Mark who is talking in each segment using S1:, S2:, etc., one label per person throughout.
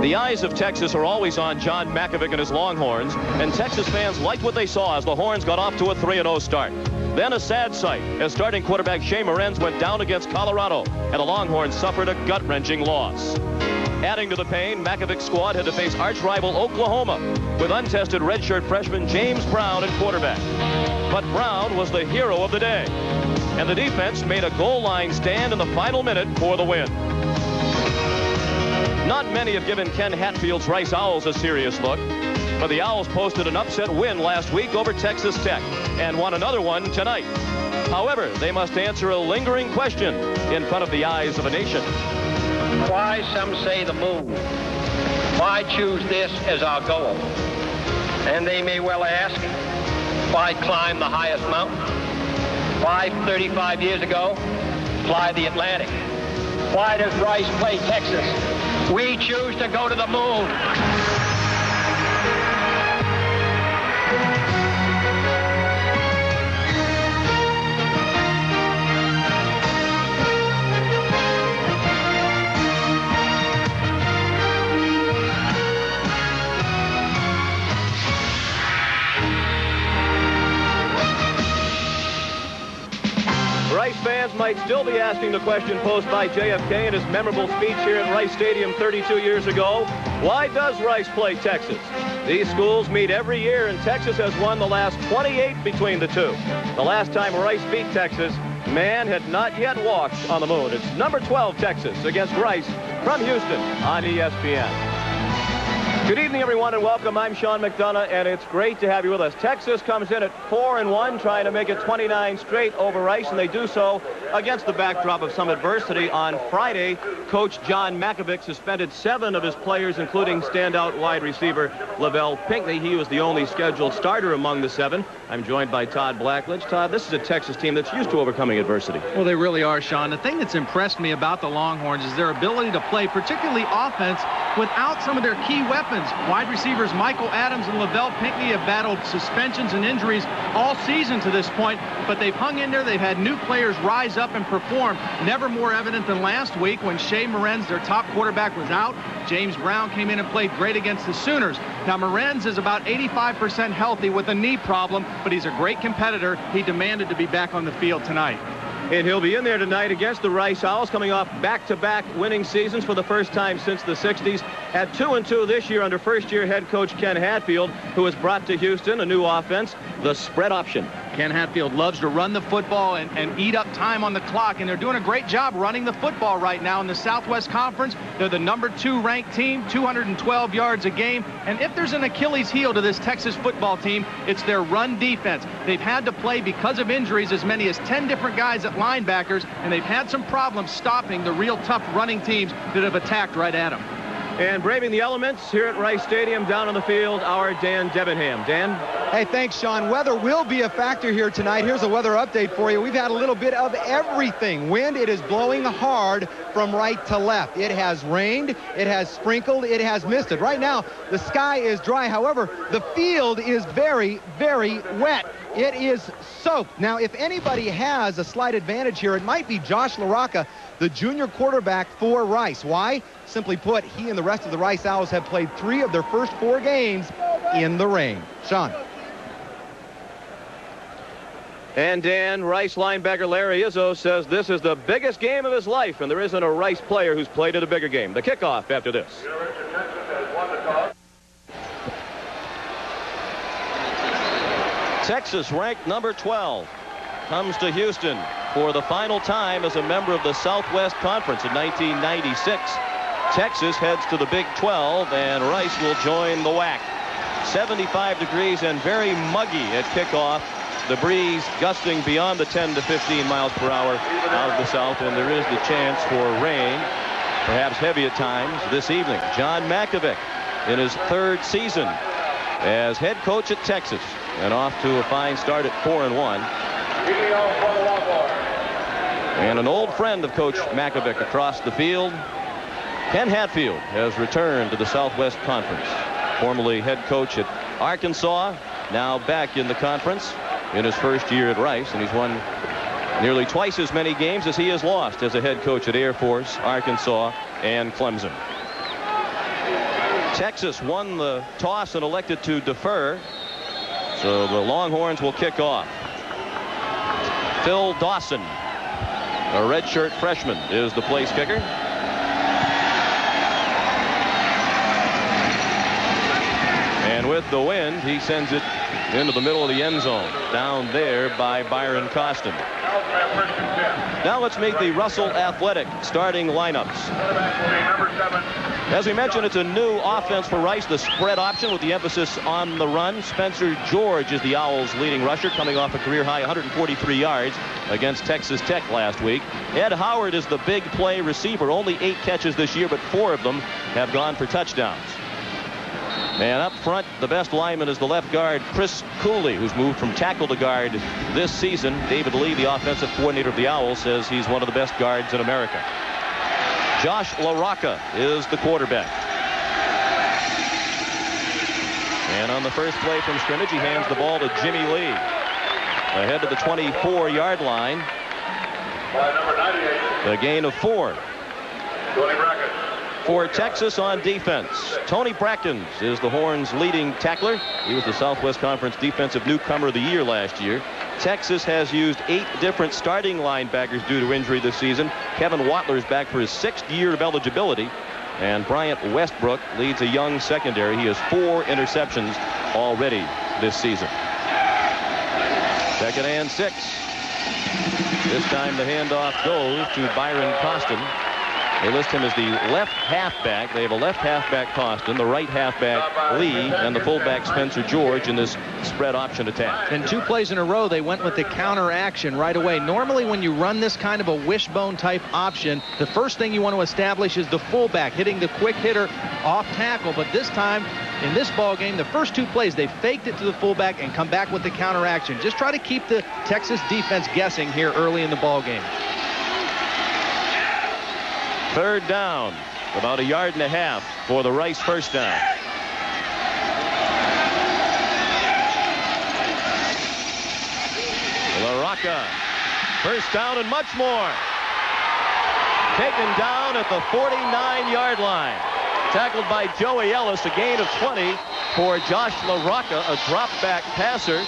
S1: The eyes of Texas are always on John Mackovic and his Longhorns, and Texas fans liked what they saw as the Horns got off to a 3-0 start. Then a sad sight as starting quarterback Shea Morenz went down against Colorado, and the Longhorns suffered a gut-wrenching loss. Adding to the pain, Mackovic's squad had to face arch-rival Oklahoma with untested redshirt freshman James Brown at quarterback. But Brown was the hero of the day, and the defense made a goal line stand in the final minute for the win. Not many have given Ken Hatfield's Rice Owls a serious look, but the Owls posted an upset win last week over Texas Tech and won another one tonight. However, they must answer a lingering question in front of the eyes of a nation.
S2: Why, some say, the moon? Why choose this as our goal? And they may well ask, why climb the highest mountain? Why, 35 years ago, fly the Atlantic? Why does Rice play Texas? We choose to go to the moon.
S1: Rice fans might still be asking the question posed by JFK in his memorable speech here at Rice Stadium 32 years ago. Why does Rice play Texas? These schools meet every year, and Texas has won the last 28 between the two. The last time Rice beat Texas, man had not yet walked on the moon. It's number 12 Texas against Rice from Houston on ESPN. Good evening, everyone, and welcome. I'm Sean McDonough, and it's great to have you with us. Texas comes in at 4-1, trying to make it 29 straight over Rice, and they do so against the backdrop of some adversity. On Friday, Coach John Mackovic suspended 7 of his players, including standout wide receiver Lavelle Pinkney. He was the only scheduled starter among the 7. I'm joined by Todd Blackledge. Todd, this is a Texas team that's used to overcoming adversity.
S3: Well, they really are, Sean. The thing that's impressed me about the Longhorns is their ability to play, particularly offense, without some of their key weapons. Wide receivers Michael Adams and Lavelle Pinkney have battled suspensions and injuries all season to this point, but they've hung in there. They've had new players rise up and perform. Never more evident than last week when Shea Morenz, their top quarterback, was out. James Brown came in and played great against the Sooners. Now, Morenz is about 85% healthy with a knee problem, but he's a great competitor. He demanded to be back on the field tonight.
S1: And he'll be in there tonight against the Rice Owls, coming off back-to-back winning seasons for the first time since the 60s. At 2-2 this year under first-year head coach Ken Hatfield, who has brought to Houston a new offense, the spread option.
S3: Ken Hatfield loves to run the football and eat up time on the clock, and they're doing a great job running the football right now in the Southwest Conference. They're the number 2 ranked team, 212 yards a game. And if there's an Achilles heel to this Texas football team, it's their run defense. They've had to play, because of injuries, as many as 10 different guys at linebackers, and they've had some problems stopping the real tough running teams that have attacked right at them.
S1: And braving the elements here at Rice Stadium, down on the field, our Dan Debenham. Dan?
S4: Hey, thanks, Sean. Weather will be a factor here tonight. Here's a weather update for you. We've had a little bit of everything. Wind, it is blowing hard from right to left. It has rained, it has sprinkled, it has misted. Right now, the sky is dry. However, the field is very, very wet. It is soaked. Now, if anybody has a slight advantage here, it might be Josh LaRocca, the junior quarterback for Rice. Why? Simply put, he and the rest of the Rice Owls have played 3 of their first 4 games in the rain. Sean.
S1: And Dan, Rice linebacker Larry Izzo says this is the biggest game of his life, and there isn't a Rice player who's played at a bigger game. The kickoff after this. Texas, ranked number 12, comes to Houston for the final time as a member of the Southwest Conference in 1996. Texas heads to the Big 12, and Rice will join the WAC. 75 degrees and very muggy at kickoff. The breeze gusting beyond the 10 to 15 miles per hour out of the south, and there is the chance for rain, perhaps heavy at times, this evening. John Mackovic in his 3rd season as head coach at Texas, and off to a fine start at 4-1. And an old friend of Coach Mackovic across the field, Ken Hatfield, has returned to the Southwest Conference. Formerly head coach at Arkansas, now back in the conference in his first year at Rice, and he's won nearly twice as many games as he has lost as a head coach at Air Force, Arkansas, and Clemson. Texas won the toss and elected to defer. So the Longhorns will kick off. Phil Dawson, a redshirt freshman, is the place kicker. And with the wind, he sends it into the middle of the end zone. Down there by Byron Costin. Now let's meet the Russell Athletic starting lineups. As we mentioned, it's a new offense for Rice, the spread option with the emphasis on the run. Spencer George is the Owls' leading rusher, coming off a career-high 143 yards against Texas Tech last week. Ed Howard is the big play receiver. Only 8 catches this year, but 4 of them have gone for touchdowns. And up front, the best lineman is the left guard, Chris Cooley, who's moved from tackle to guard this season. David Lee, the offensive coordinator of the Owls, says he's one of the best guards in America. Josh LaRocca is the quarterback. And on the first play from scrimmage, he hands the ball to Jimmy Lee. Ahead to the 24-yard line. The gain of 4. For Texas on defense, Tony Brackens is the Horns' leading tackler. He was the Southwest Conference Defensive Newcomer of the Year last year. Texas has used 8 different starting linebackers due to injury this season. Kevin Watler is back for his 6th year of eligibility. And Bryant Westbrook leads a young secondary. He has 4 interceptions already this season. 2nd and 6. This time the handoff goes to Byron Costin. They list him as the left halfback. They have a left halfback Costin, the right halfback Lee, and the fullback Spencer George in this spread option attack.
S3: And 2 plays in a row, they went with the counter action right away. Normally when you run this kind of a wishbone type option, the first thing you want to establish is the fullback hitting the quick hitter off tackle. But this time in this ball game, the first 2 plays, they faked it to the fullback and come back with the counter action. Just try to keep the Texas defense guessing here early in the ball game.
S1: 3rd down, about 1.5 yards for the Rice first down. LaRocca, first down and much more. Taken down at the 49-yard line. Tackled by Joey Ellis, a gain of 20 for Josh LaRocca, a drop-back passer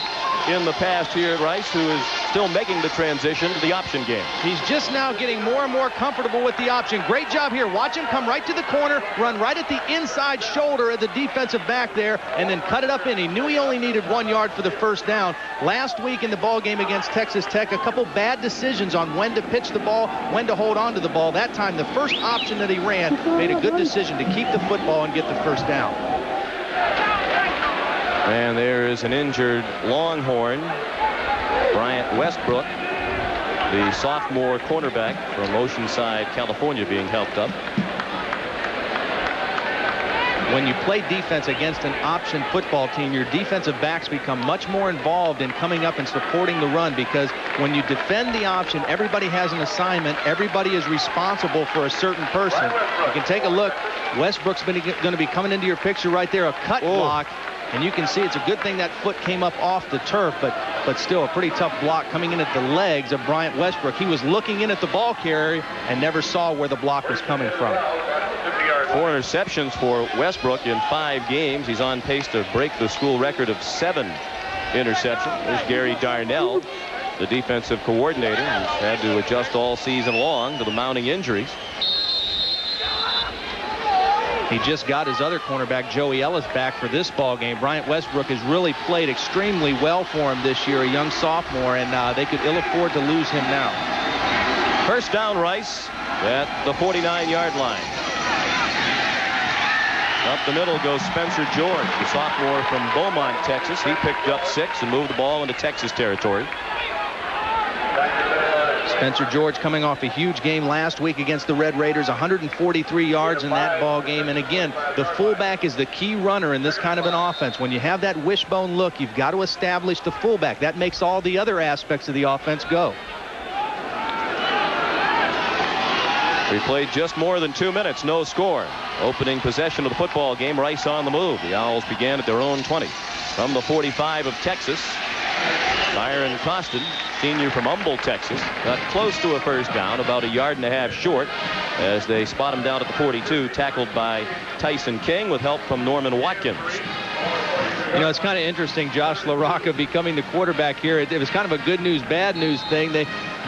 S1: in the past here at Rice, who is still making the transition to the option game.
S3: He's just now getting more and more comfortable with the option. Great job here. Watch him come right to the corner, run right at the inside shoulder of the defensive back there, and then cut it up in. He knew he only needed 1 yard for the first down. Last week in the ball game against Texas Tech, a couple bad decisions on when to pitch the ball, when to hold on to the ball. That time, the first option that he ran made a good decision to keep the football and get the first down.
S1: And there is an injured Longhorn, Bryant Westbrook, the sophomore cornerback from Oceanside, California, being helped up.
S3: When you play defense against an option football team, your defensive backs become much more involved in coming up and supporting the run, because when you defend the option, everybody has an assignment. Everybody is responsible for a certain person. You can take a look. Westbrook's going to be coming into your picture right there, a cut block. And you can see it's a good thing that foot came up off the turf, but still a pretty tough block coming in at the legs of Bryant Westbrook. He was looking in at the ball carrier and never saw where the block was coming from.
S1: 4 interceptions for Westbrook in 5 games. He's on pace to break the school record of 7 interceptions. There's Gary Darnell, the defensive coordinator, who's had to adjust all season long to the mounting injuries.
S3: He just got his other cornerback, Joey Ellis, back for this ball game. Bryant Westbrook has really played extremely well for him this year, a young sophomore, and they could ill afford to lose him now.
S1: First down, Rice at the 49-yard line. Up the middle goes Spencer George, the sophomore from Beaumont, Texas. He picked up 6 and moved the ball into Texas territory.
S3: Spencer George coming off a huge game last week against the Red Raiders, 143 yards in that ball game. And again, the fullback is the key runner in this kind of an offense. When you have that wishbone look, you've got to establish the fullback. That makes all the other aspects of the offense go.
S1: We played just more than 2 minutes, no score. Opening possession of the football game, Rice on the move. The Owls began at their own 20. From the 45 of Texas, Byron Costin, senior from Humboldt, Texas, got close to a first down, about 1.5 yards short. as they spot him down at the 42, tackled by Tyson King with help from Norman Watkins.
S3: You know, it's kind of interesting, Josh LaRocca becoming the quarterback here. It was kind of a good news, bad news thing.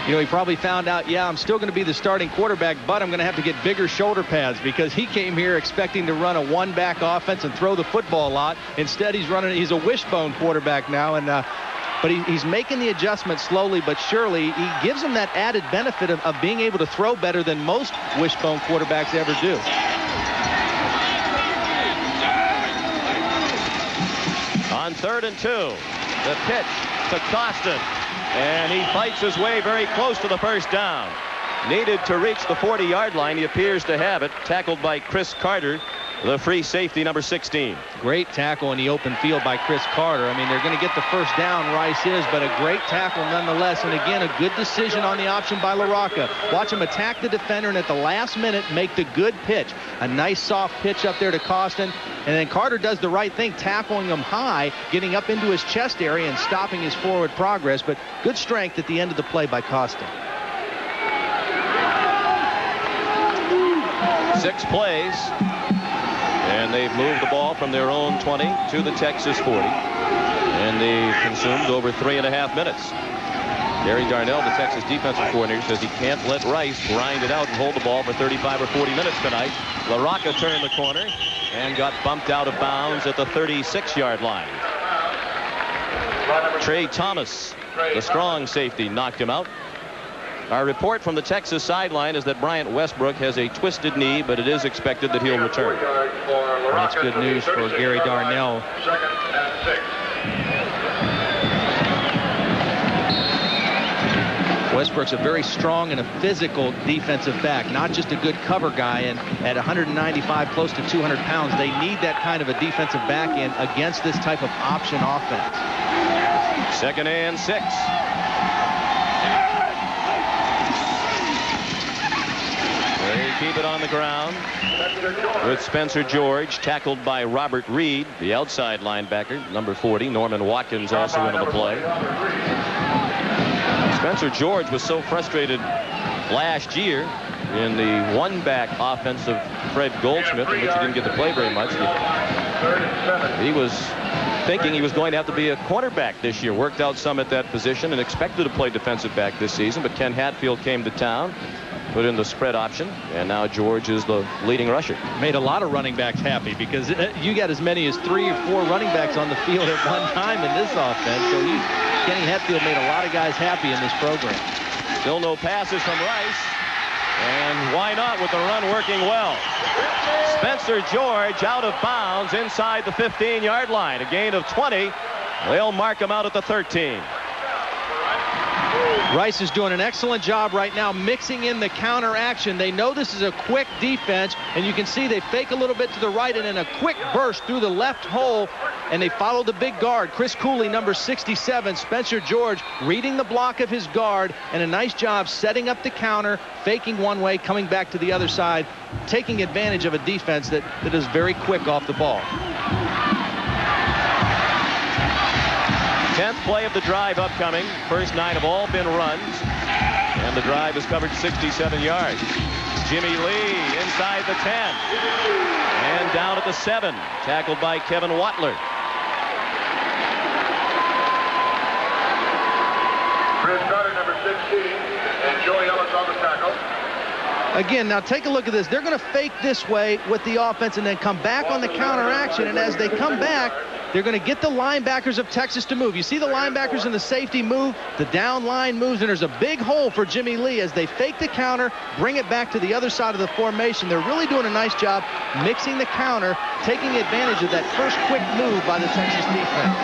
S3: He probably found out, yeah, I'm still going to be the starting quarterback, but I'm going to have to get bigger shoulder pads, because he came here expecting to run a one-back offense and throw the football a lot. Instead, he's a wishbone quarterback now, but he's making the adjustment slowly but surely. He gives him that added benefit of being able to throw better than most wishbone quarterbacks ever do.
S1: On 3rd and 2, the pitch to Costin, and he fights his way very close to the first down. Needed to reach the 40-yard line. He appears to have it. Tackled by Chris Carter, the free safety, number 16.
S3: Great tackle in the open field by Chris Carter. I mean, they're going to get the first down, Rice is, but a great tackle nonetheless. And again, a good decision on the option by LaRocca. Watch him attack the defender and at the last minute make the good pitch. A nice soft pitch up there to Costin. And then Carter does the right thing, tackling him high, getting up into his chest area and stopping his forward progress. But good strength at the end of the play by Costin.
S1: 6 plays. And they've moved the ball from their own 20 to the Texas 40. And they've consumed over 3.5 minutes. Gary Darnell, the Texas defensive coordinator, says he can't let Rice grind it out and hold the ball for 35 or 40 minutes tonight. LaRocca turned the corner and got bumped out of bounds at the 36-yard line. Trey Thomas, the strong safety, knocked him out. Our report from the Texas sideline is that Bryant Westbrook has a twisted knee, but it is expected that he'll return.
S3: That's good news for Gary Darnell. Westbrook's a very strong and a physical defensive back, not just a good cover guy. And at 195, close to 200 pounds, they need that kind of a defensive back end against this type of option offense.
S1: 2nd and 6. They keep it on the ground with Spencer George, tackled by Robert Reed, the outside linebacker, number 40. Norman Watkins also into the play. Spencer George was so frustrated last year in the one-back offense of Fred Goldsmith, in which he didn't get to play very much. He was thinking he was going to have to be a cornerback this year. Worked out some at that position and expected to play defensive back this season, but Ken Hatfield came to town, put in the spread option, and now George is the leading rusher.
S3: Made a lot of running backs happy, because you got as many as 3 or 4 running backs on the field at one time in this offense. So Kenny Hatfield made a lot of guys happy in this program.
S1: Still no passes from Rice, and why not with the run working well? Spencer George out of bounds inside the 15-yard line. A gain of 20. They'll mark him out at the 13.
S3: Rice is doing an excellent job right now mixing in the counter action. They know this is a quick defense, and you can see they fake a little bit to the right and then a quick burst through the left hole, and they follow the big guard, Chris Cooley, number 67. Spencer George reading the block of his guard, and a nice job setting up the counter, faking one way, coming back to the other side, taking advantage of a defense that is very quick off the ball.
S1: 10th play of the drive upcoming. First 9 have all been runs, and the drive has covered 67 yards. Jimmy Lee inside the 10 and down at the 7, tackled by Kevin Watler.
S5: Chris Carter, number 16, and Joey Ellis on the tackle.
S3: Again, now take a look at this. They're going to fake this way with the offense and then come back on the counter action, and as they come back, they're going to get the linebackers of Texas to move. You see the linebackers and the safety move, the down line moves, and there's a big hole for Jimmy Lee as they fake the counter, bring it back to the other side of the formation. They're really doing a nice job mixing the counter, taking advantage of that first quick move by the Texas defense.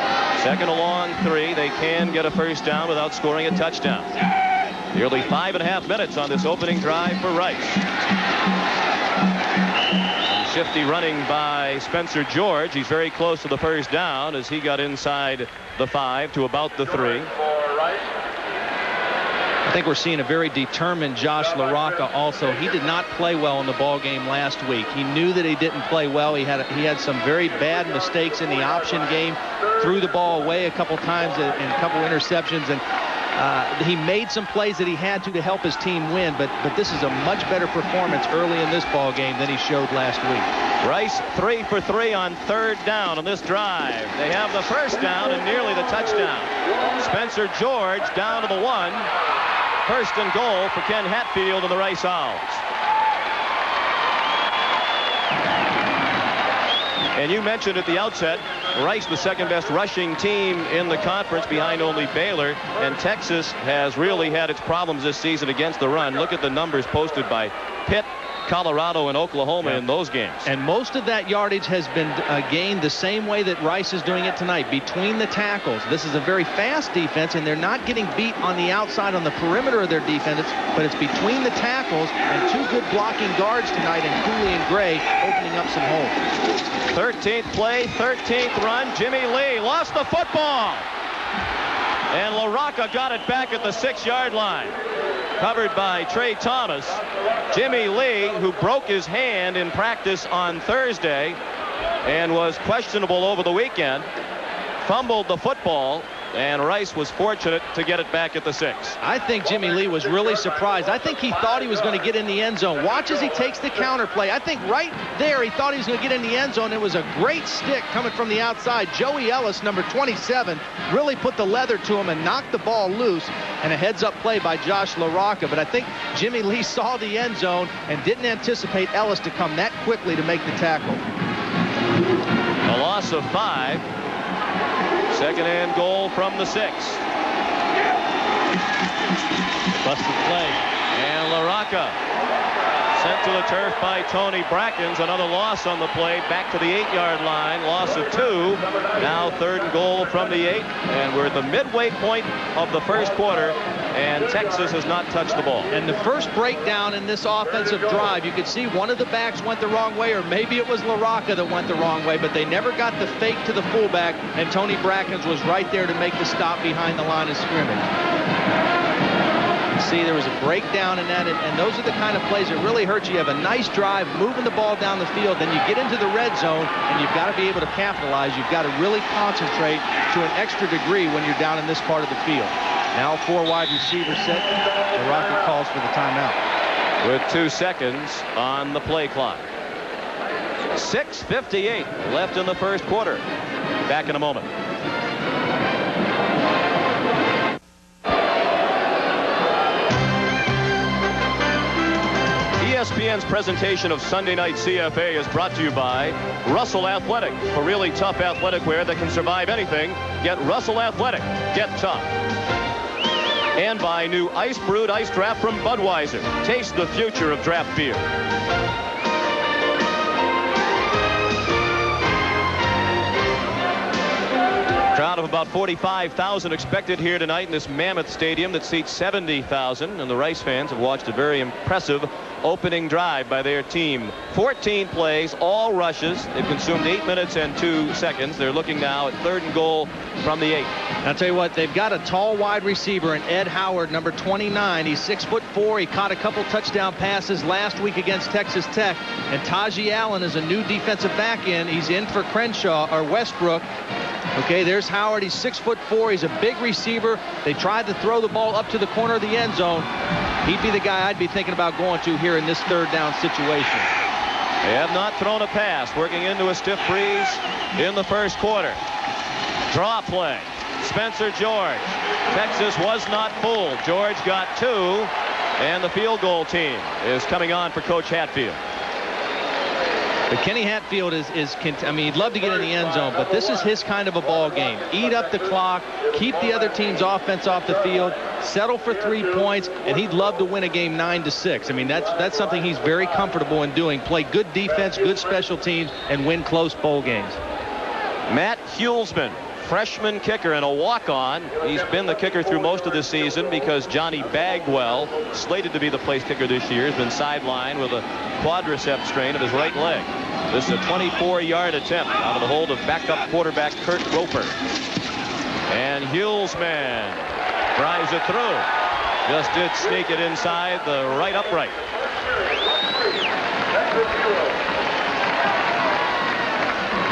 S1: 2nd and long 3. They can get a first down without scoring a touchdown. Nearly 5.5 minutes on this opening drive for Rice. Shifty running by Spencer George. He's very close to the first down as he got inside the 5 to about the 3.
S3: I think we're seeing a very determined Josh LaRocca also. He did not play well in the ball game last week. He knew that he didn't play well. He had some very bad mistakes in the option game, threw the ball away a couple times and a couple interceptions, and He made some plays that he had to help his team win, but this is a much better performance early in this ball game than he showed last week.
S1: Rice 3 for 3 on 3rd down on this drive. They have the first down and nearly the touchdown. Spencer George down to the 1. First and goal for Ken Hatfield and the Rice Owls. And you mentioned at the outset, Rice the second best rushing team in the conference behind only Baylor, and Texas has really had its problems this season against the run. Look at the numbers posted by Pitt, Colorado, and Oklahoma in those games.
S3: And most of that yardage has been gained the same way that Rice is doing it tonight, between the tackles. This is a very fast defense, and they're not getting beat on the outside on the perimeter of their defense, but it's between the tackles, and 2 good blocking guards tonight, and Cooley and Gray opening up some holes.
S1: 13th play, 13th run. Jimmy Lee lost the football. And LaRocca got it back at the 6-yard line. Covered by Trey Thomas. Jimmy Lee, who broke his hand in practice on Thursday and was questionable over the weekend, fumbled the football, and Rice was fortunate to get it back at the 6.
S3: I think Jimmy Lee was really surprised. I think he thought he was going to get in the end zone. Watch as he takes the counter play. I think right there he thought he was going to get in the end zone. It was a great stick coming from the outside. Joey Ellis, number 27, really put the leather to him and knocked the ball loose, and a heads-up play by Josh LaRocca. But I think Jimmy Lee saw the end zone and didn't anticipate Ellis to come that quickly to make the tackle.
S1: A loss of 5. Second and goal from the 6.
S3: Busted play.
S1: And LaRocca sent to the turf by Tony Brackens. Another loss on the play. Back to the 8-yard line. Loss of 2. Now 3rd and goal from the 8. And we're at the midway point of the first quarter. And Texas has not touched the ball.
S3: And the first breakdown in this offensive drive, you could see one of the backs went the wrong way, or maybe it was LaRocca that went the wrong way, but they never got the fake to the fullback, and Tony Brackens was right there to make the stop behind the line of scrimmage. See, there was a breakdown in that, and those are the kind of plays that really hurt you. You have a nice drive, moving the ball down the field, then you get into the red zone, and you've got to be able to capitalize. You've got to really concentrate to an extra degree when you're down in this part of the field. Now 4 wide receivers set. LaRocca calls for the timeout.
S1: With 2 seconds on the play clock. 6:58 left in the first quarter. Back in a moment. ESPN's presentation of Sunday Night CFA is brought to you by Russell Athletic. For really tough athletic wear that can survive anything, get Russell Athletic. Get tough. And by new Ice Brewed Ice Draft from Budweiser. Taste the future of draft beer. Crowd of about 45,000 expected here tonight in this mammoth stadium that seats 70,000, and the Rice fans have watched a very impressive opening drive by their team. 14 plays, all rushes. They've consumed 8 minutes and 2 seconds. They're looking now at 3rd and goal from the 8.
S3: I'll tell you what, they've got a tall wide receiver in Ed Howard, number 29. He's 6'4". He caught a couple touchdown passes last week against Texas Tech. And Taji Allen is a new defensive back end. He's in for Crenshaw or Westbrook. Okay, there's Howard. He's 6'4". He's a big receiver. They tried to throw the ball up to the corner of the end zone. He'd be the guy I'd be thinking about going to here in this 3rd down situation.
S1: They have not thrown a pass. Working into a stiff breeze in the first quarter. Draw play. Spencer George. Texas was not fooled. George got 2. And the field goal team is coming on for Coach Hatfield.
S3: But Kenny Hatfield I mean, he'd love to get in the end zone, but this is his kind of a ball game. Eat up the clock, keep the other team's offense off the field, settle for 3 points, and he'd love to win a game 9-6. I mean, that's something he's very comfortable in doing. Play good defense, good special teams, and win close bowl games.
S1: Matt Hulsman, freshman kicker and a walk-on. He's been the kicker through most of the season because Johnny Bagwell, slated to be the place kicker this year, has been sidelined with a quadricep strain of his right leg. This is a 24-yard attempt out of the hold of backup quarterback Kurt Roper. And Hulsman drives it through. Just did sneak it inside the right upright.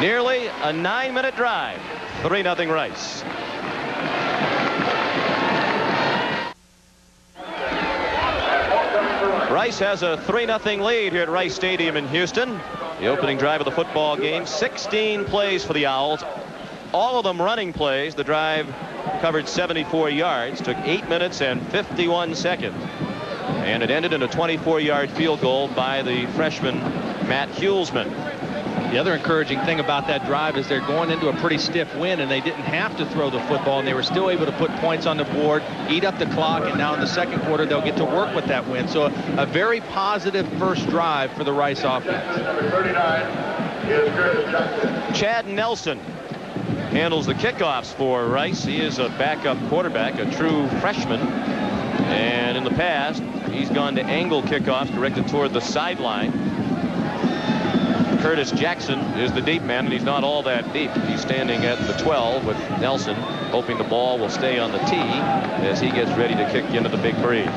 S1: Nearly a 9-minute drive. 3-0 Rice. Rice has a 3-0 lead here at Rice Stadium in Houston. The opening drive of the football game, 16 plays for the Owls, all of them running plays. The drive covered 74 yards, took 8 minutes and 51 seconds. And it ended in a 24-yard field goal by the freshman Matt Hulsman.
S3: The other encouraging thing about that drive is they're going into a pretty stiff wind, and they didn't have to throw the football, and they were still able to put points on the board, eat up the clock, and now in the second quarter they'll get to work with that wind. So a very positive first drive for the Rice offense.
S5: Number 39 is Curtis Jackson.
S1: Chad Nelson handles the kickoffs for Rice. He is a backup quarterback, a true freshman, and in the past he's gone to angle kickoffs directed toward the sideline. Curtis Jackson is the deep man, and he's not all that deep. He's standing at the 12 with Nelson, hoping the ball will stay on the tee as he gets ready to kick into the big breeze.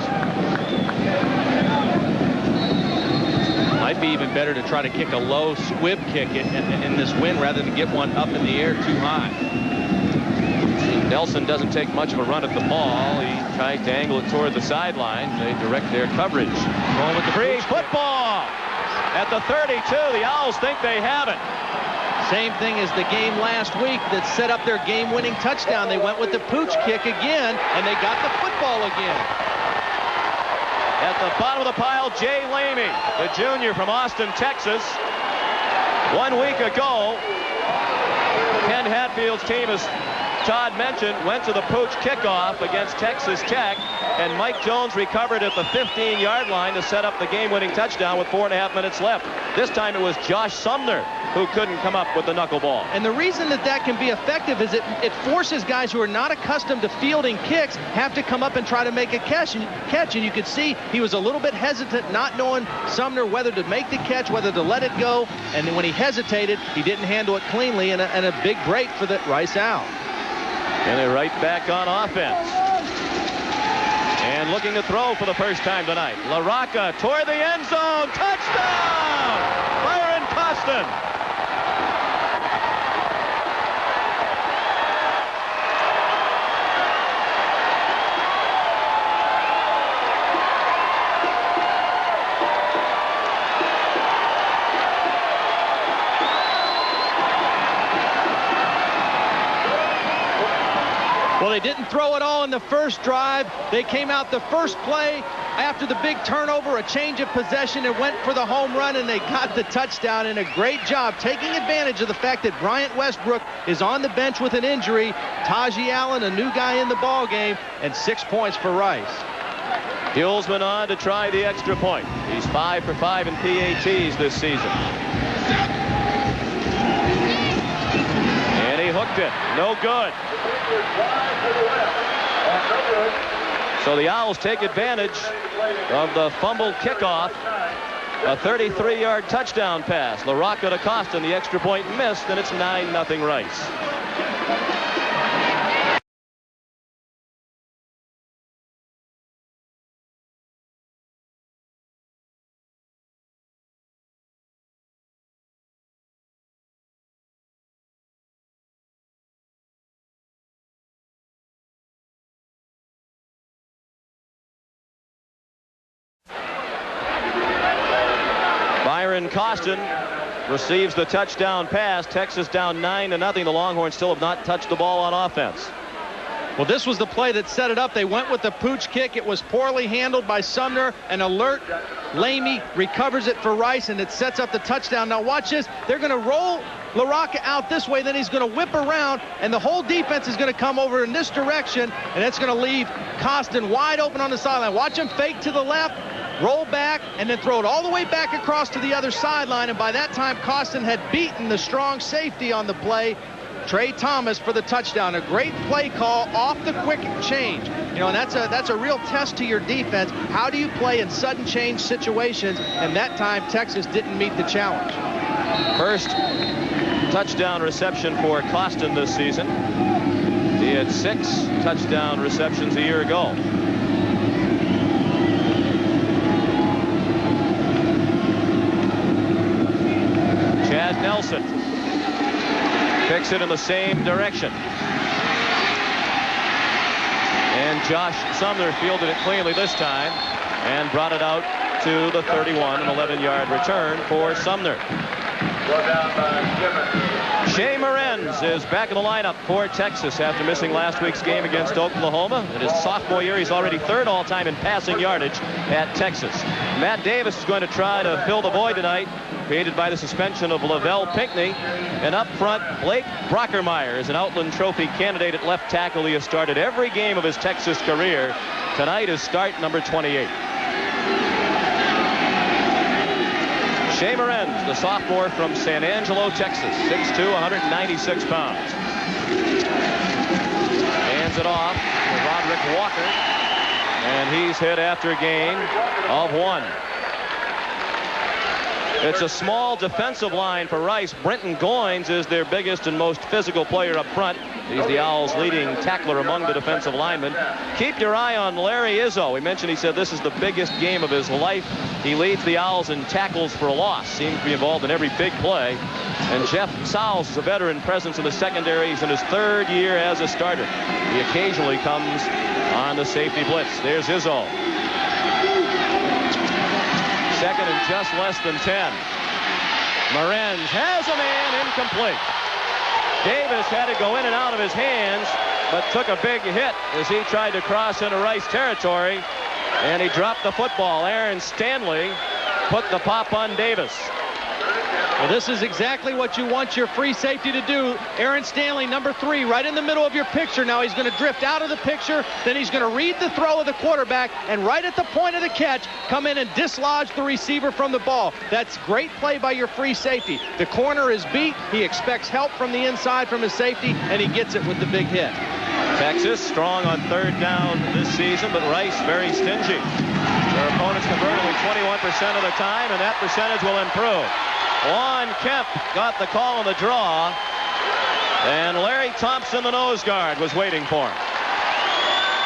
S3: Might be even better to try to kick a low squib kick in this wind rather than get one up in the air too high.
S1: Nelson doesn't take much of a run at the ball. He tries to angle it toward the sideline. They direct their coverage. Going with the free football. At the 32, the Owls think they have it.
S3: Same thing as the game last week that set up their game-winning touchdown. They went with the pooch kick again, and they got the football again.
S1: At the bottom of the pile, Jay Lamey, the junior from Austin, Texas. 1 week ago, Ken Hatfield's team, as Todd mentioned, went to the pooch kickoff against Texas Tech, and Mike Jones recovered at the 15-yard line to set up the game-winning touchdown with 4.5 minutes left. This time it was Josh Sumner who couldn't come up with the knuckleball.
S3: And the reason that can be effective is it forces guys who are not accustomed to fielding kicks have to come up and try to make a catch. And you could see he was a little bit hesitant, not knowing Sumner whether to make the catch, whether to let it go. And then when he hesitated, he didn't handle it cleanly, and a big break for the Rice Owls.
S1: And they're right back on offense. And looking to throw for the first time tonight. LaRocca toward the end zone. Touchdown! Byron Costin.
S3: Well, they didn't throw it all in the first drive. They came out the first play after the big turnover, a change of possession, and went for the home run, and they got the touchdown. And a great job taking advantage of the fact that Bryant Westbrook is on the bench with an injury. Taji Allen, a new guy in the ball game, and 6 points for Rice.
S1: Hulsman on to try the extra point. He's 5 for 5 in PATs this season. And he hooked it. No good. So the Owls take advantage of the fumbled kickoff. A 33-yard touchdown pass. LaRocca to Costin. The extra point missed, and it's 9-0 Rice. Byron Costin receives the touchdown pass. Texas down 9-0. The Longhorns still have not touched the ball on offense.
S3: Well, this was the play that set it up. They went with the pooch kick. It was poorly handled by Sumner. An alert Lamey recovers it for Rice, and it sets up the touchdown. Now watch this. They're going to roll LaRocca out this way. Then he's going to whip around, and the whole defense is going to come over in this direction, and it's going to leave Costin wide open on the sideline. Watch him fake to the left, roll back, and then throw it all the way back across to the other sideline. And by that time, Costin had beaten the strong safety on the play, Trey Thomas, for the touchdown. A great play call off the quick change. You know, and that's a real test to your defense. How do you play in sudden change situations? And that time, Texas didn't meet the challenge.
S1: First touchdown reception for Costin this season. He had 6 touchdown receptions a year ago. Chad Nelson kicks it in the same direction. And Josh Sumner fielded it cleanly this time and brought it out to the 31, an 11-yard return for Sumner. Shea Morenz is back in the lineup for Texas after missing last week's game against Oklahoma. In his sophomore year, he's already third all-time in passing yardage at Texas. Matt Davis is going to try to fill the void tonight, created by the suspension of Lavelle Pinckney. And up front, Blake Brockermeyer is an Outland Trophy candidate at left tackle. He has started every game of his Texas career. Tonight is start number 28. Shea Morenz, the sophomore from San Angelo, Texas, 6'2", 196 pounds. Hands it off to Roderick Walker, and he's hit after a gain of 1. It's a small defensive line for Rice. Brenton Goins is their biggest and most physical player up front. He's the Owls' leading tackler among the defensive linemen. Keep your eye on Larry Izzo. We mentioned he said this is the biggest game of his life. He leads the Owls in tackles for a loss. Seems to be involved in every big play. And Jeff Sowles is a veteran presence in the secondary. He's in his 3rd year as a starter. He occasionally comes on the safety blitz. There's Izzo. 2nd and just less than 10. Morenz has a man, incomplete. Davis had to go in and out of his hands, but took a big hit as he tried to cross into Rice territory, and he dropped the football. Aaron Stanley put the pop on Davis.
S3: Well, this is exactly what you want your free safety to do. Aaron Stanley, number 3, right in the middle of your picture. Now he's going to drift out of the picture, then he's going to read the throw of the quarterback, and right at the point of the catch, come in and dislodge the receiver from the ball. That's great play by your free safety. The corner is beat. He expects help from the inside from his safety, and he gets it with the big hit.
S1: Texas strong on 3rd down this season, but Rice very stingy. Their opponents convert only 21% of the time, and that percentage will improve. Juan Kemp got the call on the draw, and Larry Thompson, the nose guard, was waiting for him.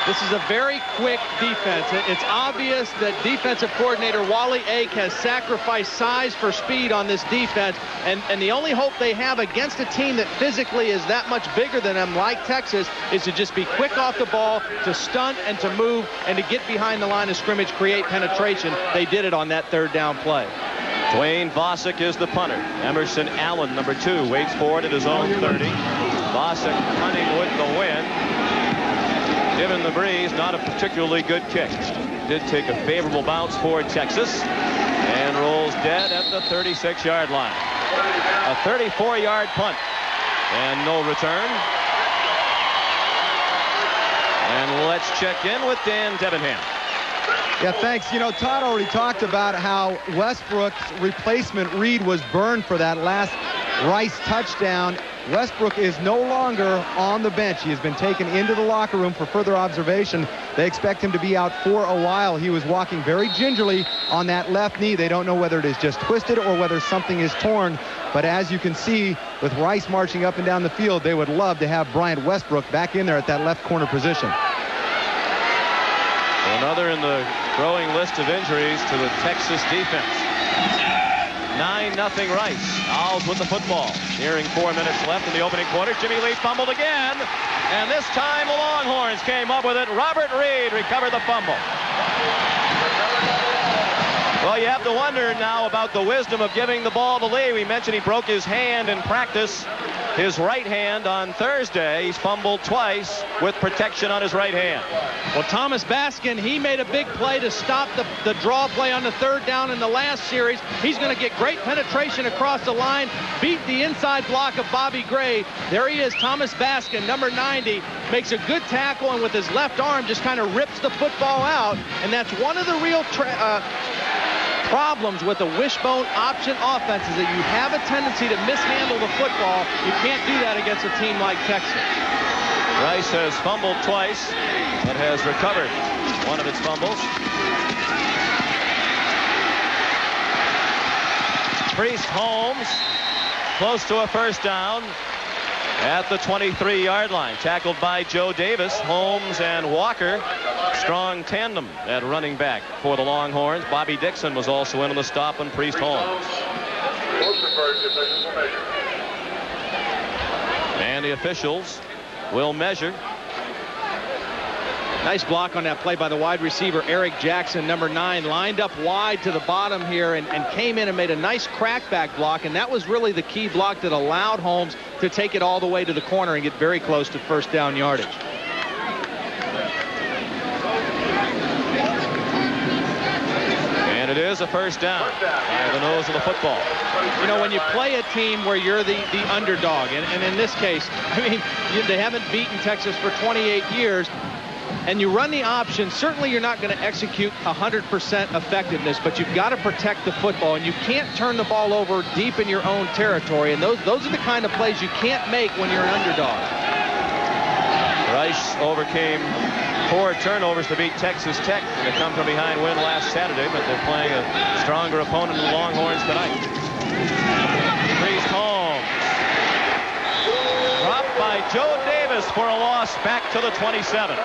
S3: This is a very quick defense. It's obvious that defensive coordinator Wally Ake has sacrificed size for speed on this defense, and the only hope they have against a team that physically is that much bigger than them, like Texas, is to just be quick off the ball, to stunt and to move, and to get behind the line of scrimmage, create penetration. They did it on that 3rd down play.
S1: Dwayne Vosick is the punter. Emerson Allen, number 2, waits for it at his own 30. Vosick punting with the wind. Given the breeze, not a particularly good kick. Did take a favorable bounce for Texas and rolls dead at the 36-yard line. A 34-yard punt and no return. And let's check in with Dan Debenham.
S4: Yeah, thanks. You know, Todd already talked about how Westbrook's replacement Reed was burned for that last Rice touchdown. Westbrook is no longer on the bench. He has been taken into the locker room for further observation. They expect him to be out for a while. He was walking very gingerly on that left knee. They don't know whether it is just twisted or whether something is torn. But as you can see, with Rice marching up and down the field, they would love to have Bryant Westbrook back in there at that left corner position.
S1: Another in the growing list of injuries to the Texas defense. 9-0 Rice. Owls with the football. Nearing 4 minutes left in the opening quarter. Jimmy Lee fumbled again. And this time the Longhorns came up with it. Robert Reed recovered the fumble. Well, you have to wonder now about the wisdom of giving the ball to Lee. We mentioned he broke his hand in practice. His right hand on Thursday. He's fumbled twice with protection on his right hand.
S3: Well, Thomas Baskin, he made a big play to stop the draw play on the 3rd down in the last series. He's going to get great penetration across the line, beat the inside block of Bobby Gray. There he is, Thomas Baskin, number 90, makes a good tackle, and with his left arm just kind of rips the football out. And that's one of the real problems with the wishbone option offense, is that you have a tendency to mishandle the football. You can't do that against a team like Texas.
S1: Rice has fumbled twice, but has recovered one of its fumbles. Priest Holmes, close to a 1st down at the 23-yard line. Tackled by Joe Davis. Holmes and Walker, strong tandem at running back for the Longhorns. Bobby Dixon was also in on the stop on Priest Holmes. And the officials will measure.
S3: Nice block on that play by the wide receiver, Eric Jackson, number 9, lined up wide to the bottom here and came in and made a nice crackback block, and that was really the key block that allowed Holmes to take it all the way to the corner and get very close to first down yardage.
S1: And it is a first down by the nose of the football.
S3: You know, when you play a team where you're the underdog, and in this case, I mean, they haven't beaten Texas for 28 years, and you run the option, certainly you're not going to execute 100% effectiveness, but you've got to protect the football, and you can't turn the ball over deep in your own territory, and those are the kind of plays you can't make when you're an underdog.
S1: Rice overcame 4 turnovers to beat Texas Tech in a come-from-behind win last Saturday, but they're playing a stronger opponent in the Longhorns tonight. Priest Holmes. Dropped by Joe Davis for a loss back to the 27.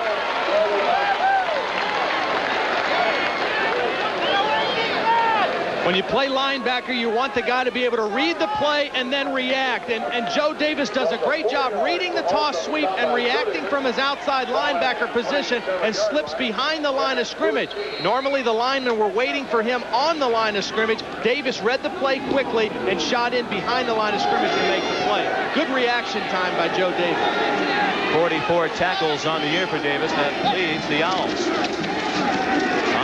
S3: When you play linebacker, you want the guy to be able to read the play and then react. And Joe Davis does a great job reading the toss sweep and reacting from his outside linebacker position and slips behind the line of scrimmage. Normally, the linemen were waiting for him on the line of scrimmage. Davis read the play quickly and shot in behind the line of scrimmage to make the play. Good reaction time by Joe Davis.
S1: 44 tackles on the year for Davis. That leads the Owls.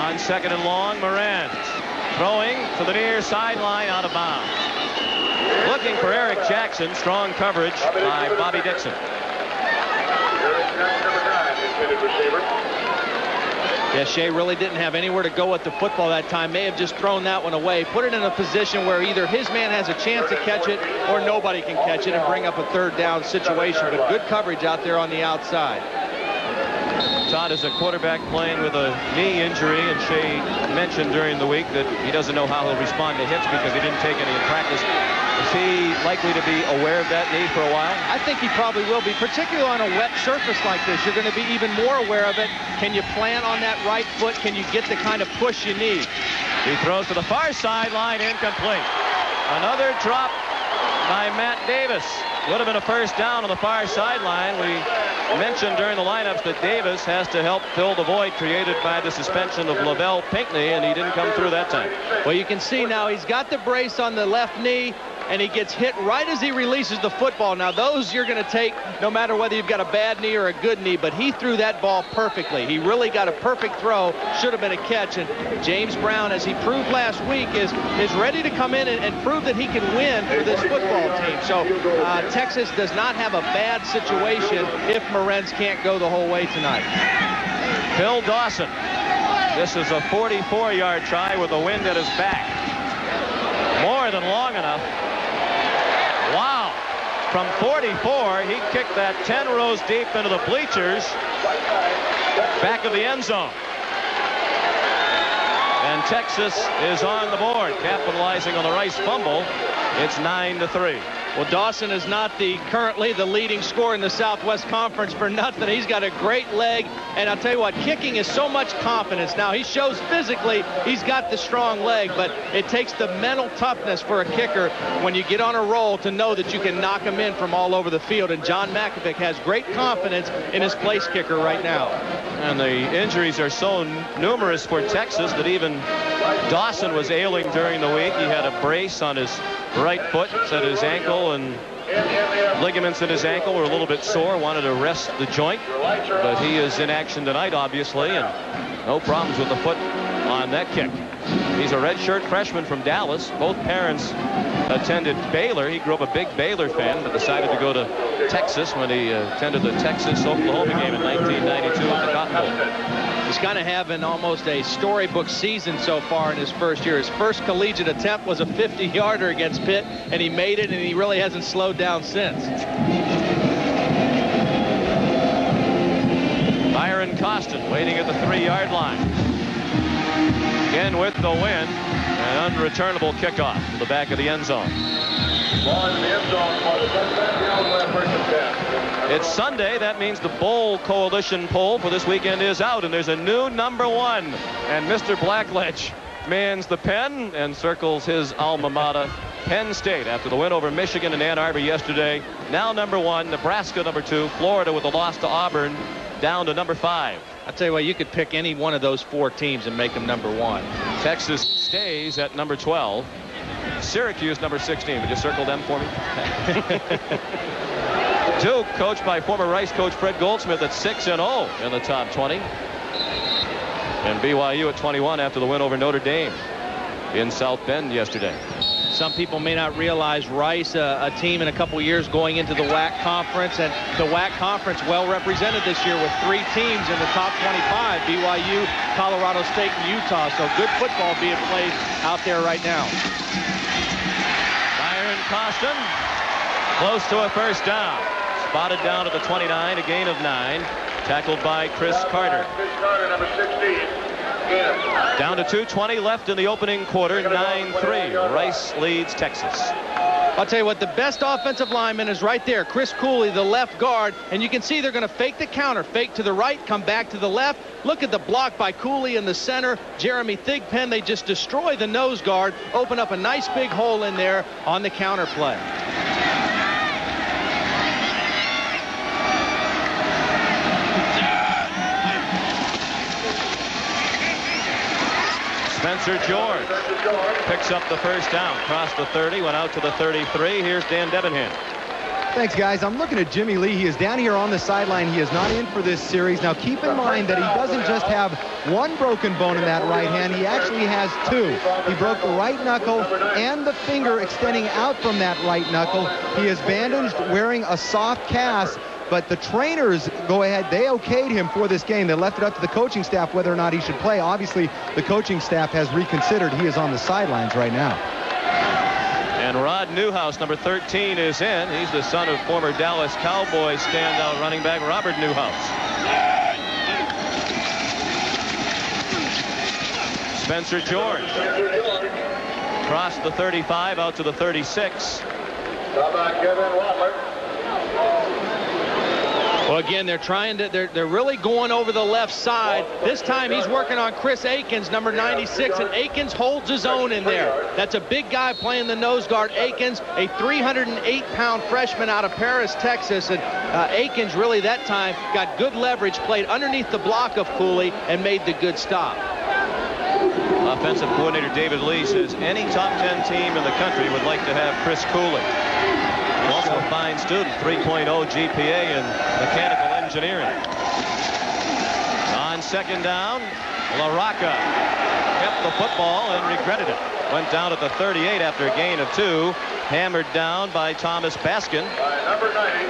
S1: On second and long, Moran. Throwing to the near sideline, out of bounds. Looking for Eric Jackson. Strong coverage by Bobby Dixon.
S3: Yeah, Shea really didn't have anywhere to go with the football that time. May have just thrown that one away. Put it in a position where either his man has a chance to catch it or nobody can catch it and bring up a third down situation. But good coverage out there on the outside.
S1: Todd is a quarterback playing with a knee injury, and Shea mentioned during the week that he doesn't know how he'll respond to hits because he didn't take any in practice. Is he likely to be aware of that knee for a while?
S3: I think he probably will be, particularly on a wet surface like this. You're going to be even more aware of it. Can you plan on that right foot? Can you get the kind of push you need?
S1: He throws to the far sideline, incomplete. Another drop by Matt Davis. Would have been a first down on the far sideline. We mentioned during the lineups that Davis has to help fill the void created by the suspension of Lavelle Pinckney, and he didn't come through that time.
S3: Well, you can see now he's got the brace on the left knee, and he gets hit right as he releases the football. Now, those you're going to take no matter whether you've got a bad knee or a good knee, but he threw that ball perfectly. He really got a perfect throw. Should have been a catch. And James Brown, as he proved last week, is ready to come in and prove that he can win for this football team. So Texas does not have a bad situation if Morenz can't go the whole way tonight.
S1: Phil Dawson. This is a 44-yard try with the wind at his back. More than long enough. Wow. From 44, he kicked that 10 rows deep into the bleachers, back of the end zone. And Texas is on the board, capitalizing on the Rice fumble. It's 9-3.
S3: Well, Dawson is not currently the leading scorer in the Southwest Conference for nothing. He's got a great leg, and I'll tell you what, kicking is so much confidence. Now, he shows physically he's got the strong leg, but it takes the mental toughness for a kicker when you get on a roll to know that you can knock him in from all over the field, and John Makovic has great confidence in his place kicker right now.
S1: And the injuries are so numerous for Texas that even Dawson was ailing during the week. He had a brace on his right foot, said his ankle and ligaments in his ankle were a little bit sore, wanted to rest the joint, but he is in action tonight, obviously, and no problems with the foot on that kick. He's a redshirt freshman from Dallas. Both parents attended Baylor. He grew up a big Baylor fan, but decided to go to Texas when he attended the Texas-Oklahoma game in 1992 at the Cotton Bowl.
S3: He's kind of having almost a storybook season so far in his first year. His first collegiate attempt was a 50-yarder against Pitt, and he made it, and he really hasn't slowed down since.
S1: Byron Costin waiting at the 3-yard line. Again with the win, an unreturnable kickoff to the back of the end zone. It's Sunday. That means the Bowl Coalition poll for this weekend is out, and there's a new number 1. And Mr. Blackledge mans the pen and circles his alma mater, Penn State, after the win over Michigan and Ann Arbor yesterday. Now number 1, Nebraska number 2, Florida with a loss to Auburn down to number 5.
S3: I'll tell you what, you could pick any one of those 4 teams and make them number 1.
S1: Texas stays at number 12. Syracuse number 16. Would you circle them for me? Duke, coached by former Rice coach Fred Goldsmith, at 6-0 in the top 20. And BYU at 21 after the win over Notre Dame in South Bend yesterday.
S3: Some people may not realize Rice, a team in a couple years going into the WAC conference, and the WAC conference well represented this year with 3 teams in the top 25, BYU, Colorado State, and Utah. So good football being played out there right now.
S1: Byron Costin, close to a first down. Spotted down to the 29, a gain of 9. Tackled by Chris Carter.
S5: Chris Carter, number 16.
S1: Down to 2:20 left in the opening quarter. 9-3. Rice leads Texas.
S3: I'll tell you what, the best offensive lineman is right there. Chris Cooley, the left guard. And you can see they're going to fake the counter. Fake to the right, come back to the left. Look at the block by Cooley in the center. Jeremy Thigpen, they just destroy the nose guard. Open up a nice big hole in there on the counter play.
S1: Spencer George picks up the first down. Crossed the 30, went out to the 33. Here's Dan Debenham.
S4: Thanks, guys. I'm looking at Jimmy Lee. He is down here on the sideline. He is not in for this series. Now, keep in mind that he doesn't just have one broken bone in that right hand. He actually has 2. He broke the right knuckle and the finger extending out from that right knuckle. He is bandaged, wearing a soft cast. But the trainers go ahead. They okayed him for this game. They left it up to the coaching staff whether or not he should play. Obviously, the coaching staff has reconsidered. He is on the sidelines right now.
S1: And Rod Newhouse, number 13, is in. He's the son of former Dallas Cowboys standout running back Robert Newhouse. Spencer George crossed the 35 out to the 36.
S5: How about Kevin Watler?
S3: Well, again, they're trying to, they're really going over the left side. This time he's working on Chris Akins, number 96, and Akins holds his own in there. That's a big guy playing the nose guard. Akins, a 308-pound freshman out of Paris, Texas, and Akins really that time got good leverage, played underneath the block of Cooley, and made the good stop.
S1: Offensive coordinator David Lee says any top 10 team in the country would like to have Chris Cooley. Also a fine student, 3.0 GPA in mechanical engineering. On second down, LaRocca kept the football and regretted it. Went down at the 38 after a gain of 2. Hammered down by Thomas Baskin.
S5: By number 90.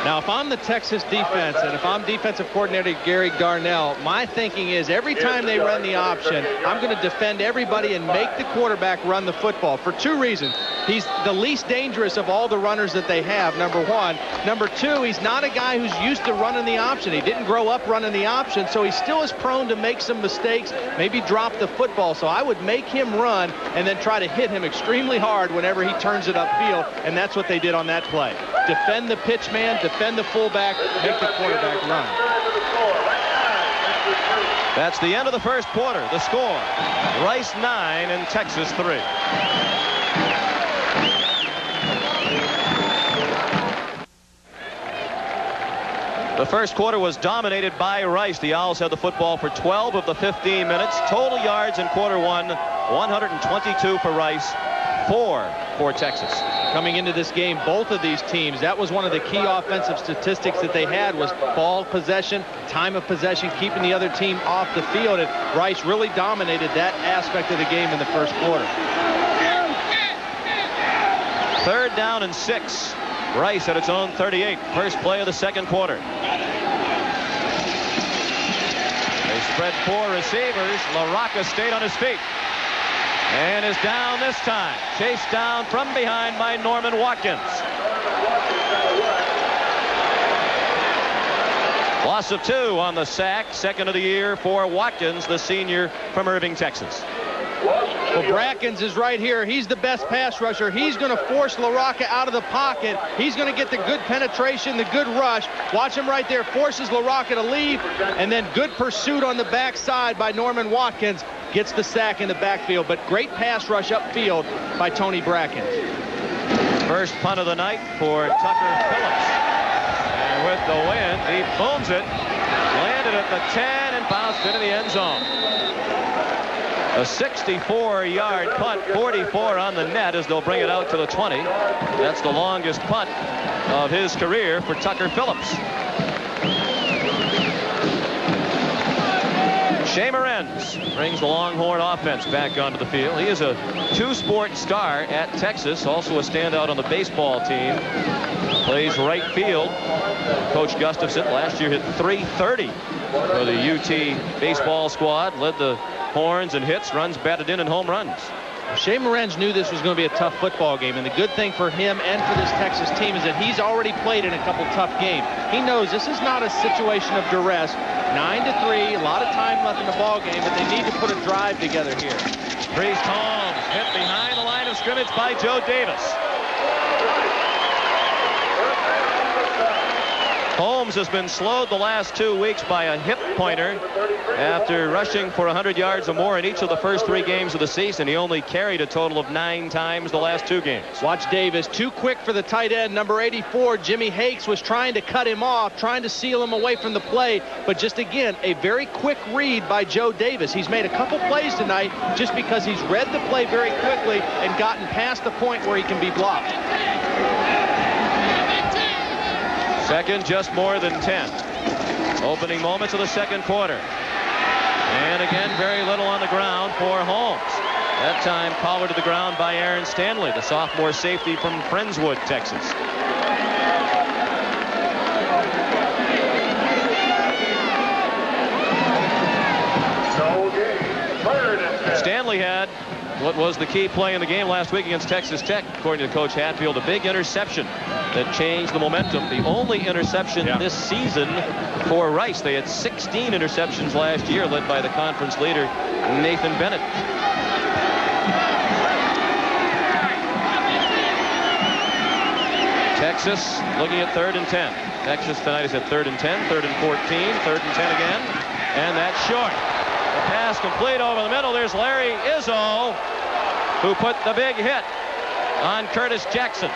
S3: Now, if I'm the Texas defense and if I'm defensive coordinator Gary Darnell, my thinking is every time they run the option, I'm going to defend everybody and make the quarterback run the football for 2 reasons. He's the least dangerous of all the runners that they have, number 1. Number 2, he's not a guy who's used to running the option. He didn't grow up running the option, so he still is prone to make some mistakes, maybe drop the football. So I would make him run and then try to hit him extremely hard whenever he turns it upfield, and that's what they did on that play. Defend the pitch man, defend the fullback, make the quarterback run.
S1: That's the end of the first quarter. The score, Rice 9 and Texas 3. The first quarter was dominated by Rice. The Owls had the football for 12 of the 15 minutes. Total yards in quarter 1, 122 for Rice, 4 for Texas.
S3: Coming into this game, both of these teams, that was one of the key offensive statistics that they had was ball possession, time of possession, keeping the other team off the field. And Rice really dominated that aspect of the game in the first quarter.
S1: 3rd down and 6. Rice at its own 38. First play of the second quarter. They spread 4 receivers. LaRocca stayed on his feet. And is down this time. Chased down from behind by Norman Watkins. Loss of 2 on the sack. Second of the year for Watkins, the senior from Irving, Texas.
S3: Well, Brackens is right here. He's the best pass rusher. He's going to force LaRocca out of the pocket. He's going to get the good penetration, the good rush. Watch him right there. Forces LaRocca to leave. And then good pursuit on the backside by Norman Watkins. Gets the sack in the backfield. But great pass rush upfield by Tony Brackens.
S1: First punt of the night for Tucker Phillips. And with the wind, he booms it. Landed at the 10 and bounced into the end zone. A 64-yard punt, 44 on the net as they'll bring it out to the 20. That's the longest punt of his career for Tucker Phillips. Shea Morenz brings the Longhorn offense back onto the field. He is a two-sport star at Texas, also a standout on the baseball team. Plays right field. Coach Gustafson last year hit .330 for the UT baseball squad. Led the horns and hits, runs batted in, and home runs.
S3: Shea Morenz knew this was going to be a tough football game, and the good thing for him and for this Texas team is that he's already played in a couple tough games. He knows this is not a situation of duress. 9-3, a lot of time left in the ball game, but they need to put a drive together here.
S1: Priest Holmes hit behind the line of scrimmage by Joe Davis. Holmes has been slowed the last 2 weeks by a hip pointer after rushing for 100 yards or more in each of the first 3 games of the season. He only carried a total of 9 times the last 2 games.
S3: Watch Davis, too quick for the tight end, number 84. Jimmy Hakes was trying to cut him off, trying to seal him away from the play, but just again, a very quick read by Joe Davis. He's made a couple plays tonight just because he's read the play very quickly and gotten past the point where he can be blocked.
S1: Second, just more than 10. Opening moments of the second quarter. And again, very little on the ground for Holmes. That time collared to the ground by Aaron Stanley, the sophomore safety from Friendswood, Texas. Stanley had what was the key play in the game last week against Texas Tech, according to Coach Hatfield, a big interception that changed the momentum. The only interception this season for Rice. They had 16 interceptions last year, led by the conference leader, Nathan Bennett. Texas looking at 3rd and 10. Texas tonight is at 3rd and 10, 3rd and 14, 3rd and 10 again. And that's short. The pass complete over the middle. There's Larry Izzo, who put the big hit on Curtis Jackson.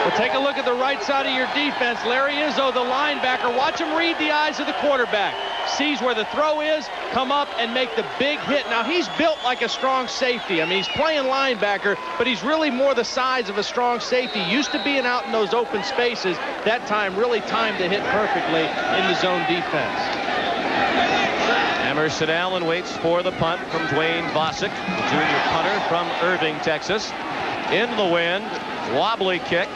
S3: Well, take a look at the right side of your defense. Larry Izzo, the linebacker. Watch him read the eyes of the quarterback. Sees where the throw is, come up and make the big hit. Now, he's built like a strong safety. I mean, he's playing linebacker, but he's really more the size of a strong safety. Used to being out in those open spaces. That time really timed the hit perfectly in the zone defense.
S1: Emerson Allen waits for the punt from Dwayne Bosick, junior punter from Irving, Texas. In the wind, wobbly kick.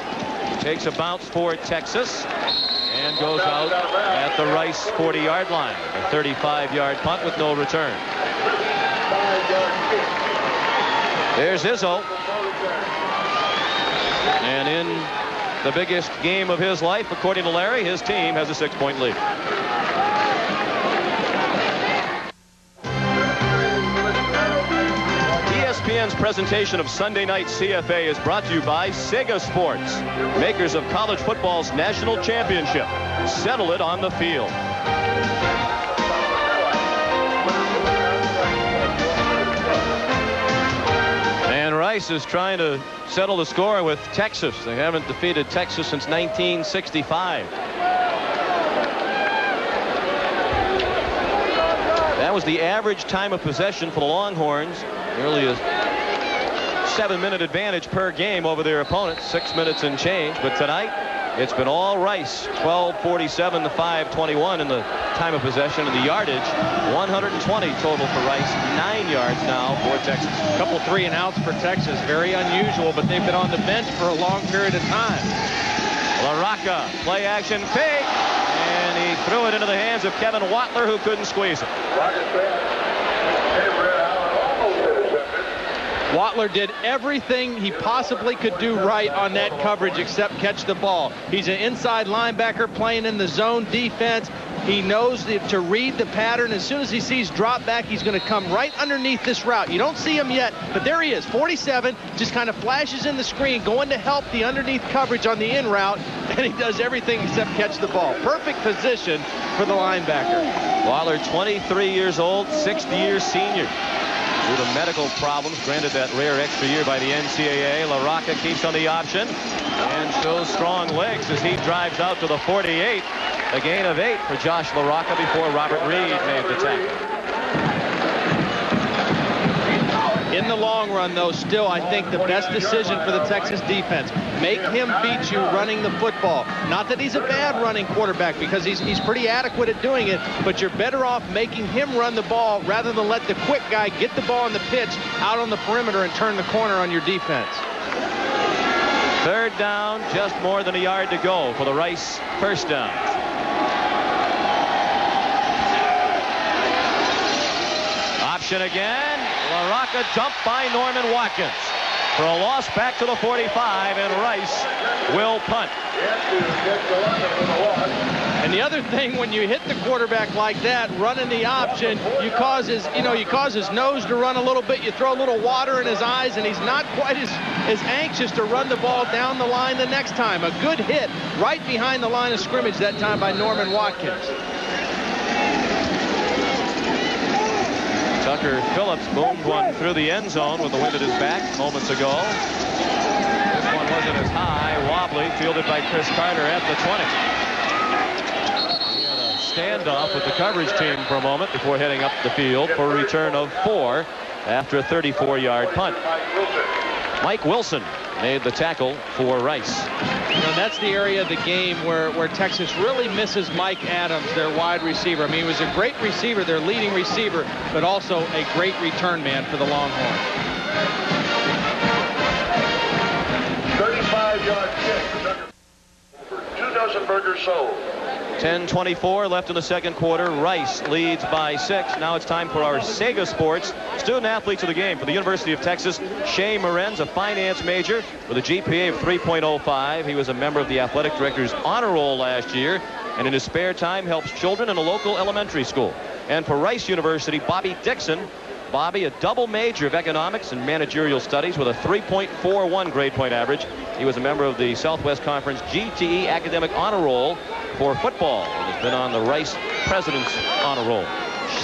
S1: Takes a bounce for Texas and goes out at the Rice 40-yard line. A 35-yard punt with no return. There's Izzo. And in the biggest game of his life, according to Larry, his team has a 6-point lead. ESPN's presentation of Sunday Night CFA is brought to you by Sega Sports, makers of college football's national championship. Settle it on the field. And Rice is trying to settle the score with Texas. They haven't defeated Texas since 1965. That was the average time of possession for the Longhorns. Nearly a 7-minute advantage per game over their opponents, 6 minutes and change. But tonight, it's been all Rice, 12:47 to 5:21 in the time of possession, and the yardage, 120 total for Rice, 9 yards now for Texas.
S3: A couple 3 and outs for Texas, very unusual, but they've been on the bench for a long period of time.
S1: LaRocca, play action fake, and he threw it into the hands of Kevin Watler, who couldn't squeeze it.
S3: Watler did everything he possibly could do right on that coverage except catch the ball. He's an inside linebacker playing in the zone defense. He knows to read the pattern. As soon as he sees drop back, he's going to come right underneath this route. You don't see him yet, but there he is, 47, just kind of flashes in the screen, going to help the underneath coverage on the in route, and he does everything except catch the ball. Perfect position for the linebacker.
S1: Watler, 23 years old, 6th-year senior. Due to medical problems, granted that rare extra year by the NCAA, LaRocca keeps on the option and shows strong legs as he drives out to the 48. A gain of 8 for Josh LaRocca before Robert Reed made the tackle.
S3: In the long run, though, still, I think the best decision for the Texas defense, make him beat you running the football. Not that he's a bad running quarterback, because he's pretty adequate at doing it, but you're better off making him run the ball rather than let the quick guy get the ball on the pitch out on the perimeter and turn the corner on your defense.
S1: Third down, just more than a yard to go for the Rice first down. Option again. LaRocca jumped by Norman Watkins for a loss back to the 45, and Rice will punt.
S3: And the other thing, when you hit the quarterback like that, running the option, you cause his nose to run a little bit. You throw a little water in his eyes, and he's not quite as anxious to run the ball down the line the next time. A good hit right behind the line of scrimmage that time by Norman Watkins.
S1: Tucker Phillips boomed one through the end zone with the wind at his back moments ago. This one wasn't as high, wobbly, fielded by Chris Carter at the 20. He had a standoff with the coverage team for a moment before heading up the field for a return of 4 after a 34-yard punt. Mike Wilson made the tackle for Rice.
S3: You know, that's the area of the game where Texas really misses Mike Adams, their wide receiver. I mean, he was a great receiver, their leading receiver, but also a great return man for the Longhorns.
S5: 35-yard kick for 2 dozen burgers sold.
S1: 10:24 left in the second quarter. Rice leads by 6. Now it's time for our Sega Sports student athletes of the game. For the University of Texas, Shea Morenz, a finance major with a GPA of 3.05. He was a member of the athletic director's honor roll last year, and in his spare time helps children in a local elementary school. And for Rice University, Bobby Dixon. Bobby, a double major of economics and managerial studies with a 3.41 grade point average. He was a member of the Southwest Conference GTE Academic Honor Roll for football and has been on the Rice President's Honor Roll.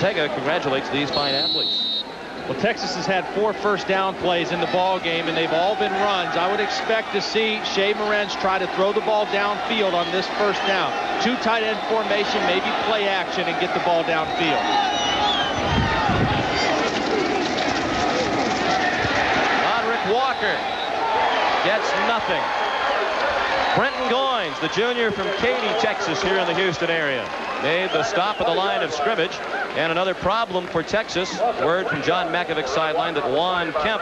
S1: Sega congratulates these fine athletes.
S3: Well, Texas has had 4 first down plays in the ball game, and they've all been runs. I would expect to see Shea Morenz try to throw the ball downfield on this first down. 2 tight end formation, maybe play action, and get the ball downfield. Walker gets nothing.
S1: Brenton Goins, the junior from Katy, Texas, here in the Houston area, made the stop at the line of scrimmage. And another problem for Texas. Word from John Makovic's sideline that Juan Kemp,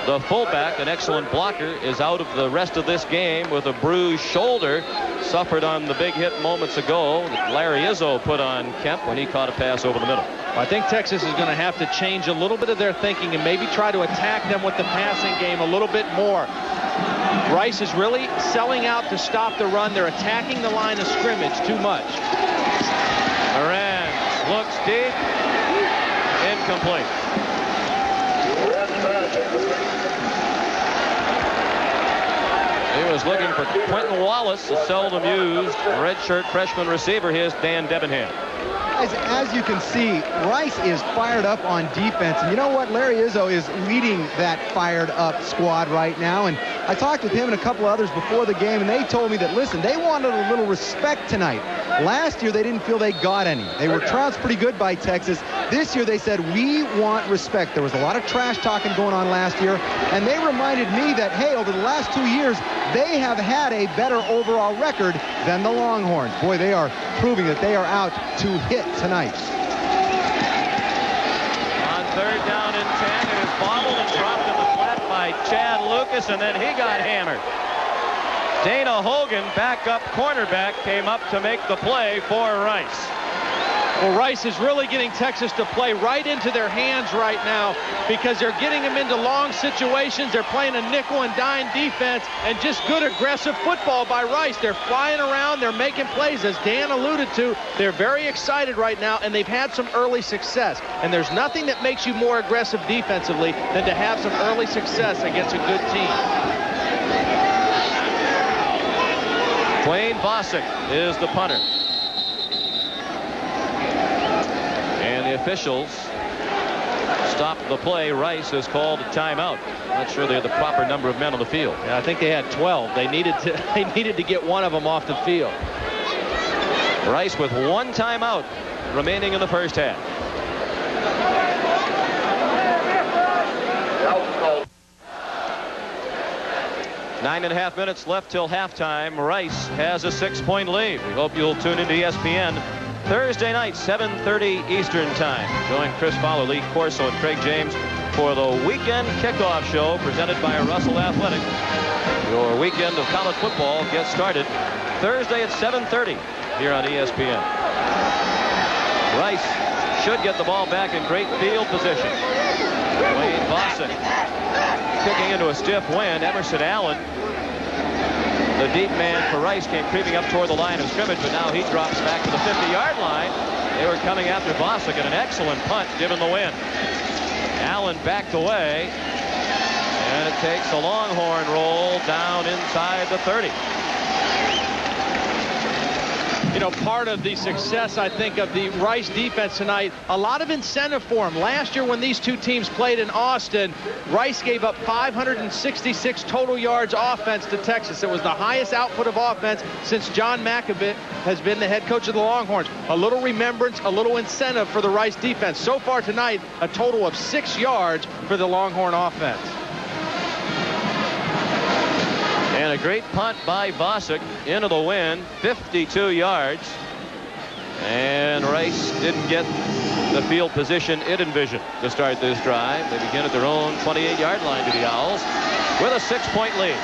S1: the fullback, an excellent blocker, is out of the rest of this game with a bruised shoulder suffered on the big hit moments ago that Larry Izzo put on Kemp when he caught a pass over the middle.
S3: I think Texas is going to have to change a little bit of their thinking and maybe try to attack them with the passing game a little bit more. Rice is really selling out to stop the run. They're attacking the line of scrimmage too much.
S1: Morenz looks deep. Incomplete. He was looking for Quentin Wallace, a seldom used redshirt freshman receiver. Here's Dan Debenham.
S4: As you can see, Rice is fired up on defense. And you know what? Larry Izzo is leading that fired up squad right now. And I talked with him and a couple others before the game, and they told me that, listen, they wanted a little respect tonight. Last year, they didn't feel they got any. They were trounced pretty good by Texas. This year, they said, we want respect. There was a lot of trash talking going on last year. And they reminded me that, hey, over the last 2 years, they have had a better overall record than the Longhorns. Boy, they are proving that they are out to hit tonight.
S1: On third down and 10, it is bobbled and dropped in the flat by Chad Lucas, and then he got hammered. Dana Hogan, backup cornerback, came up to make the play for Rice.
S3: Well, Rice is really getting Texas to play right into their hands right now because they're getting them into long situations. They're playing a nickel and dime defense and just good aggressive football by Rice. They're flying around. They're making plays. As Dan alluded to, they're very excited right now, and they've had some early success. And there's nothing that makes you more aggressive defensively than to have some early success against a good team.
S1: Dwayne Bosick is the punter. And the officials stop the play. Rice has called a timeout. Not sure they had the proper number of men on the field.
S3: Yeah, I think they had 12. They needed to get one of them off the field.
S1: Rice with one timeout remaining in the first half. Nine and a half minutes left till halftime. Rice has a 6-point lead. We hope you'll tune into ESPN Thursday night, 7:30 Eastern Time. Join Chris Fowler, Lee Corso, and Craig James for the weekend kickoff show presented by Russell Athletic. Your weekend of college football gets started Thursday at 7:30 here on ESPN. Rice should get the ball back in great field position. Wayne Boston kicking into a stiff wind. Emerson Allen, the deep man for Rice, came creeping up toward the line of scrimmage, but now he drops back to the 50-yard line. They were coming after Bostic, and an excellent punt given the wind. Allen backed away, and it takes a Longhorn roll down inside the 30.
S3: You know, part of the success, I think, of the Rice defense tonight, a lot of incentive for them. Last year when these two teams played in Austin, Rice gave up 566 total yards offense to Texas. It was the highest output of offense since John Mackovit has been the head coach of the Longhorns. A little remembrance, a little incentive for the Rice defense. So far tonight, a total of 6 yards for the Longhorn offense.
S1: And a great punt by Bostic into the wind, 52 yards. And Rice didn't get the field position it envisioned to start this drive. They begin at their own 28-yard line to the Owls with a 6-point lead.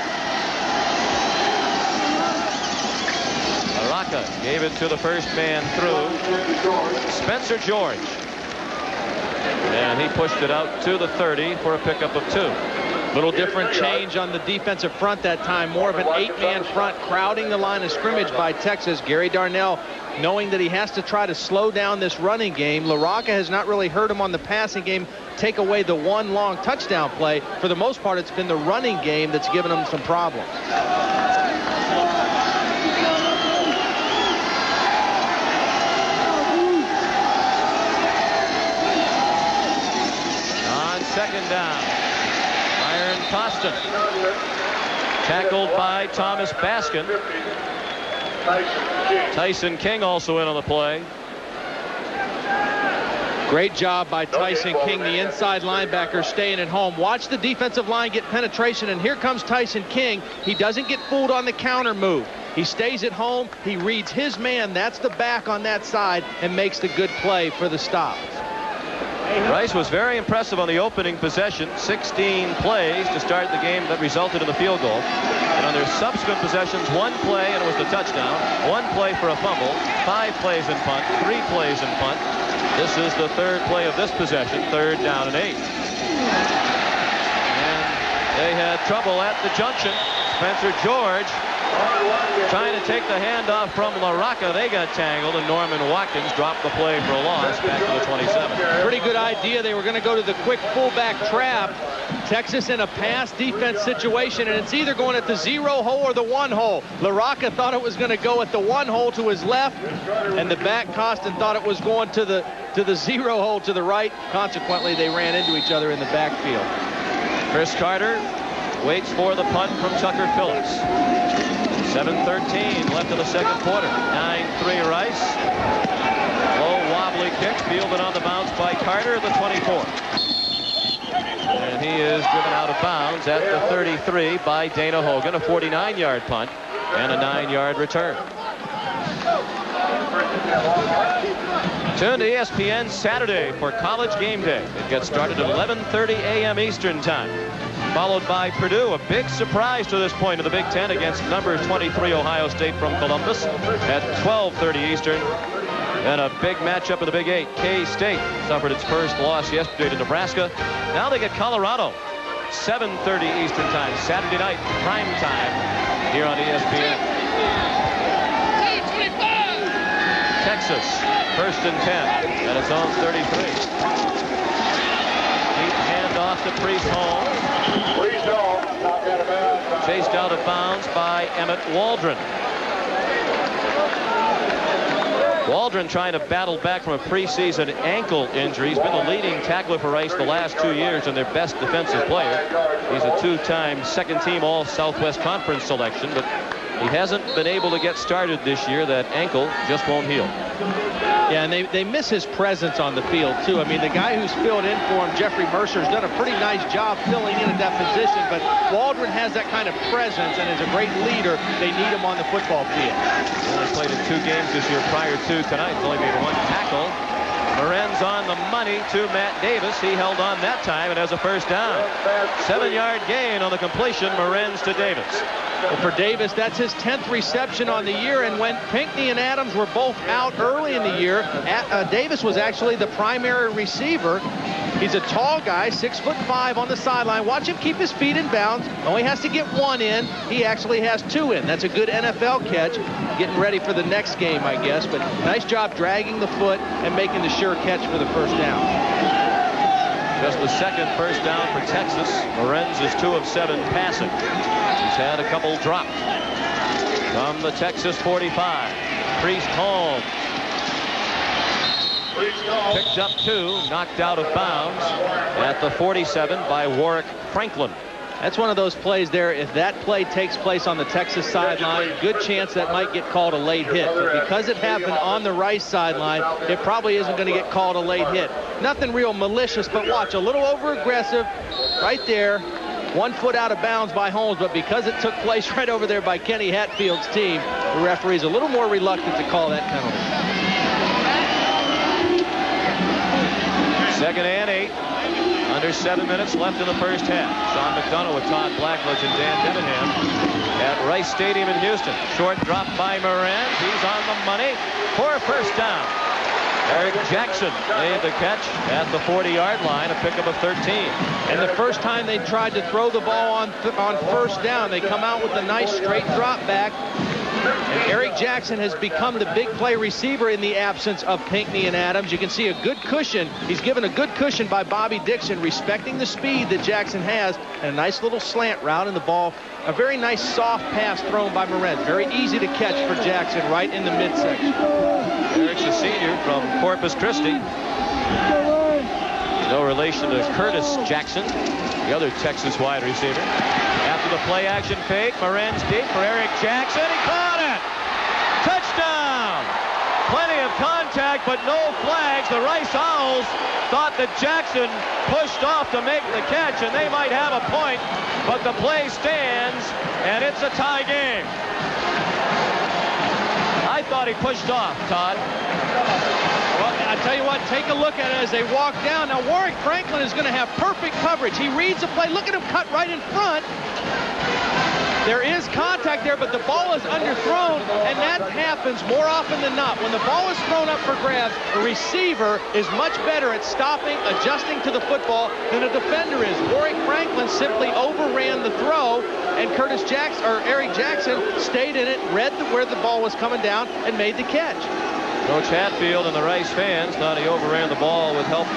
S1: Araka gave it to the first man through, Spencer George. And he pushed it out to the 30 for a pickup of 2.
S3: Little different change on the defensive front that time. More of an 8-man front crowding the line of scrimmage by Texas. Gary Darnell knowing that he has to try to slow down this running game. LaRocca has not really hurt him on the passing game. Take away the one long touchdown play. For the most part, it's been the running game that's given him some problems.
S1: On second down, Byron Costin, tackled by Thomas Baskin. Tyson King also in on the play.
S3: Great job by Tyson King, the inside linebacker, staying at home. Watch the defensive line get penetration, and here comes Tyson King. He doesn't get fooled on the counter move. He stays at home. He reads his man. That's the back on that side, and makes the good play for the stop.
S1: Rice was very impressive on the opening possession. 16 plays to start the game that resulted in the field goal. And on their subsequent possessions, 1 play and it was the touchdown, 1 play for a fumble, 5 plays in punt, 3 plays in punt. This is the 3rd play of this possession, 3rd down and 8. And they had trouble at the junction. Spencer George trying to take the handoff from LaRocca. They got tangled, and Norman Watkins dropped the play for a loss back to the 27.
S3: Pretty good idea. They were going to go to the quick fullback trap. Texas in a pass defense situation, and it's either going at the 0 hole or the 1 hole. LaRocca thought it was going to go at the 1 hole to his left, and the back Costin thought it was going to the 0 hole to the right. Consequently, they ran into each other in the backfield.
S1: Chris Carter waits for the punt from Tucker Phillips. 7:13 left in the second quarter. 9-3 Rice. Low wobbly kick, fielded on the bounce by Carter at the 24. And he is driven out of bounds at the 33 by Dana Hogan. A 49-yard punt and a 9-yard return. Tune to ESPN Saturday for College Game Day. It gets started at 11:30 a.m. Eastern Time. Followed by Purdue, a big surprise to this point in the Big Ten against number 23 Ohio State from Columbus at 12:30 Eastern. And a big matchup in the Big 8. K-State suffered its first loss yesterday to Nebraska. Now they get Colorado. 7:30 Eastern Time, Saturday night, prime time here on ESPN. Texas, 1st and 10 at its own 33. Deep handoff to Priest Holmes. Chased out of bounds by Emmett Waldron. Waldron trying to battle back from a preseason ankle injury. He's been the leading tackler for Rice the last 2 years and their best defensive player. He's a 2-time second-team All-Southwest Conference selection, but he hasn't been able to get started this year. That ankle just won't heal.
S3: Yeah, and they miss his presence on the field, too. I mean, the guy who's filled in for him, Jeffrey Mercer, has done a pretty nice job filling in at that position, but Waldron has that kind of presence and is a great leader. They need him on the football field.
S1: He only played in 2 games this year prior to tonight. He's only made 1 tackle. Morenz on the money to Matt Davis. He held on that time and has a first down. 7-yard gain on the completion, Morenz to Davis.
S3: Well, for Davis, that's his 10th reception on the year, and when Pinckney and Adams were both out early in the year, Davis was actually the primary receiver. He's a tall guy, 6'5" on the sideline. Watch him keep his feet in bounds. Only has to get 1 in. He actually has 2 in. That's a good NFL catch. Getting ready for the next game, I guess, but nice job dragging the foot and making the sure catch for the first down.
S1: Just the 2nd first down for Texas. Morenz is 2 of 7 passing. He's had a couple dropped. From the Texas 45, Priest home. Picked up 2, knocked out of bounds at the 47 by Warwick Franklin.
S3: That's one of those plays there. If that play takes place on the Texas sideline, good chance that might get called a late hit. But because it happened on the Rice sideline, it probably isn't going to get called a late hit. Nothing real malicious, but watch, a little over-aggressive right there. 1 foot out of bounds by Holmes, but because it took place right over there by Kenny Hatfield's team, the referee's a little more reluctant to call that penalty.
S1: 2nd and 8. Under 7 minutes left in the first half. Sean McDonough with Todd Blackledge and Dan Debenham at Rice Stadium in Houston. Short drop by Morenz. He's on the money for a first down. Eric Jackson made the catch at the 40-yard line, a pickup of 13.
S3: And the first time they tried to throw the ball on first down, they come out with a nice straight drop back. And Eric Jackson has become the big play receiver in the absence of Pinckney and Adams. You can see a good cushion. He's given a good cushion by Bobby Dixon, respecting the speed that Jackson has, and a nice little slant route in the ball. A very nice soft pass thrown by Morenz. Very easy to catch for Jackson right in the midsection.
S1: Eric's a senior from Corpus Christi. No relation to Curtis Jackson, the other Texas wide receiver. After the play action fake, Morenz deep for Eric Jackson. He caught it! Touchdown! Plenty of contact, but no flags. The Rice Owls thought that Jackson pushed off to make the catch, and they might have a point, but the play stands, and it's a tie game. I thought he pushed off, Todd.
S3: Well, I tell you what, take a look at it as they walk down. Now, Warwick Franklin is going to have perfect coverage. He reads the play. Look at him cut right in front. There is contact there, but the ball is underthrown, and that happens more often than not. When the ball is thrown up for grabs, a receiver is much better at stopping, adjusting to the football than a defender is. Warwick Franklin simply overran the throw, and Eric Jackson stayed in it, read where the ball was coming down, and made the catch.
S1: Coach Hatfield and the Rice fans thought he overran the ball with help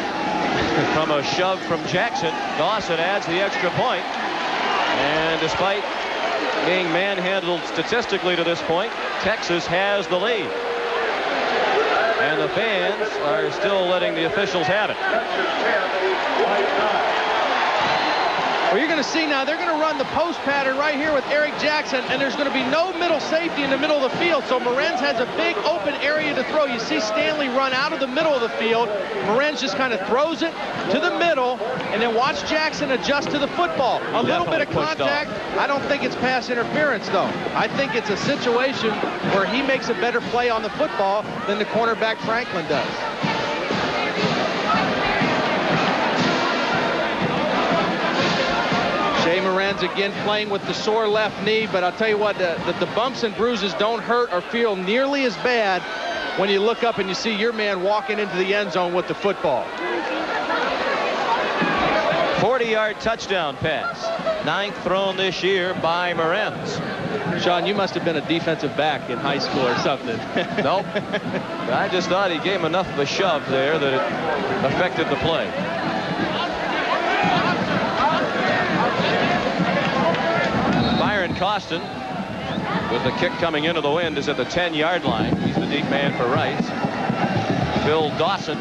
S1: from a shove from Jackson. Dawson adds the extra point, and despite being manhandled statistically to this point, Texas has the lead. And the fans are still letting the officials have it.
S3: Well, you're going to see now, they're going to run the post pattern right here with Eric Jackson, and there's going to be no middle safety in the middle of the field, so Morenz has a big open area to throw. You see Stanley run out of the middle of the field. Morenz just kind of throws it to the middle, and then watch Jackson adjust to the football. A little bit of contact. I don't think it's pass interference, though. I think it's a situation where he makes a better play on the football than the cornerback Franklin does. Jay Morenz again playing with the sore left knee, but I'll tell you what, the bumps and bruises don't hurt or feel nearly as bad when you look up and you see your man walking into the end zone with the football.
S1: 40-yard touchdown pass. 9th thrown this year by Morenz.
S3: Sean, you must have been a defensive back in high school or something.
S1: Nope. I just thought he gave him enough of a shove there that it affected the play. Byron Costin, with the kick coming into the wind, is at the 10-yard line. He's the deep man for Rice. Bill Dawson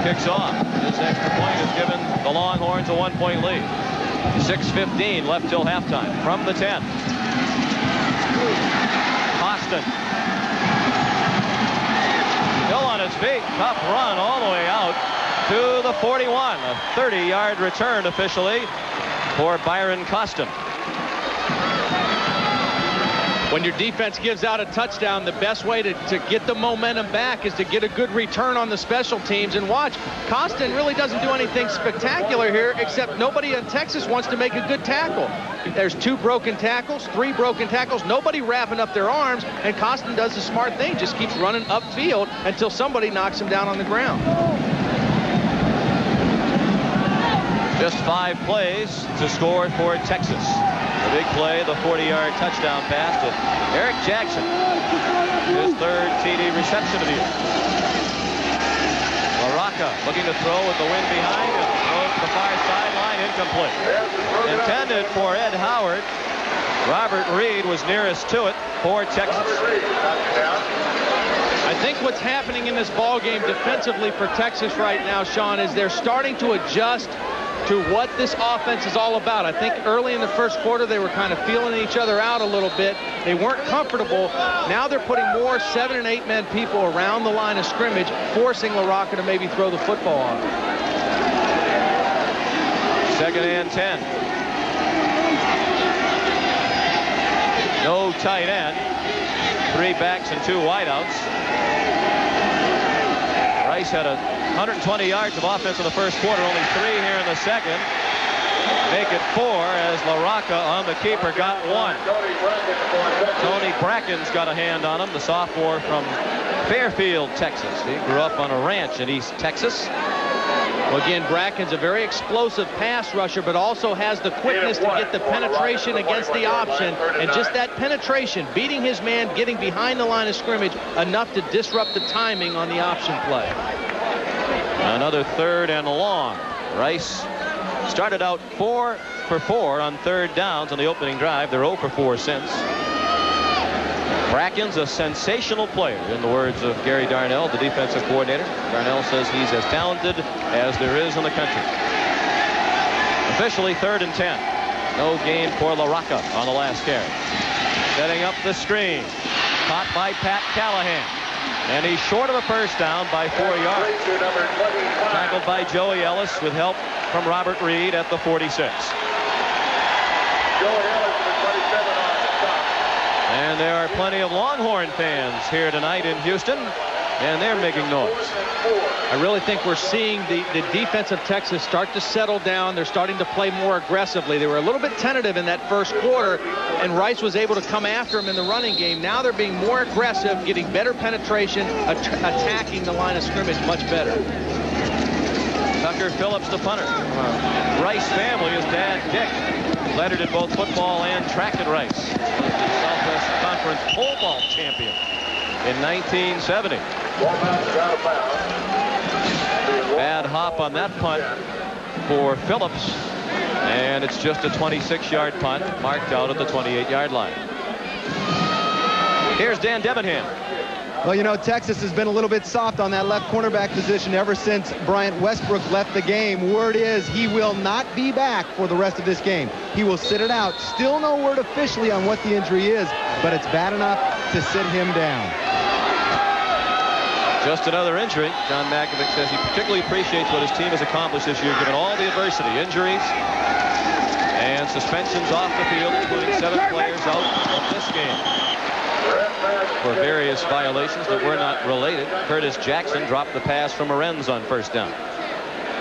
S1: kicks off. This extra point has given the Longhorns a 1-point lead. 6:15 left till halftime. From the 10. Costin. Still on his feet. Tough run all the way out to the 41. A 30-yard return officially for Byron Costin.
S3: When your defense gives out a touchdown, the best way to get the momentum back is to get a good return on the special teams. And watch, Costin really doesn't do anything spectacular here, except nobody in Texas wants to make a good tackle. There's 2 broken tackles, 3 broken tackles, nobody wrapping up their arms, and Costin does the smart thing, just keeps running upfield until somebody knocks him down on the ground.
S1: Just 5 plays to score for Texas. The big play, the 40-yard touchdown pass to Eric Jackson. His 3rd TD reception of the year. LaRocca looking to throw with the wind behind him. Throws to the far sideline, incomplete. Intended for Ed Howard. Robert Reed was nearest to it for Texas.
S3: I think what's happening in this ball game defensively for Texas right now, Sean, is they're starting to adjust to what this offense is all about. I think early in the first quarter they were kind of feeling each other out a little bit. They weren't comfortable. Now they're putting more 7- and 8-man people around the line of scrimmage, forcing LaRocca to maybe throw the football on them.
S1: 2nd and 10. No tight end. 3 backs and 2 wideouts. Rice had 120 yards of offense in the first quarter, only 3 here in the second. Make it 4 as LaRocca on the keeper got 1. Tony Bracken's got a hand on him, the sophomore from Fairfield, Texas. He grew up on a ranch in East Texas.
S3: Well, again, Bracken's a very explosive pass rusher, but also has the quickness to get the penetration against the option. And just that penetration, beating his man, getting behind the line of scrimmage, enough to disrupt the timing on the option play.
S1: Another 3rd and long. Rice started out 4 for 4 on 3rd downs on the opening drive. They're 0 for 4 since. Bracken's a sensational player, in the words of Gary Darnell, the defensive coordinator. Darnell says he's as talented as there is in the country. Officially 3rd and 10. No gain for LaRocca on the last carry. Setting up the screen. Caught by Pat Callahan. And he's short of a first down by 4 yards. Tackled by Joey Ellis with help from Robert Reed at the 46. And there are plenty of Longhorn fans here tonight in Houston, and they're making noise.
S3: I really think we're seeing the defense of Texas start to settle down. They're starting to play more aggressively. They were a little bit tentative in that first quarter, and Rice was able to come after him in the running game. Now they're being more aggressive, getting better penetration, attacking the line of scrimmage much better.
S1: Tucker Phillips, the punter. Rice family, his dad, Dick, lettered in both football and track at Rice. Southwest Conference pole vault champion in 1970. Bad hop on that punt for Phillips, and it's just a 26-yard punt marked out at the 28-yard line. Here's Dan Debenham.
S4: Well, you know, Texas has been a little bit soft on that left cornerback position ever since Bryant Westbrook left the game. Word is he will not be back for the rest of this game. He will sit it out. Still no word officially on what the injury is, but it's bad enough to sit him down.
S1: Just another injury. John Makovic says he particularly appreciates what his team has accomplished this year, given all the adversity, injuries, and suspensions off the field, including 7 players out of this game for various violations that were not related. Curtis Jackson dropped the pass from Arends on first down.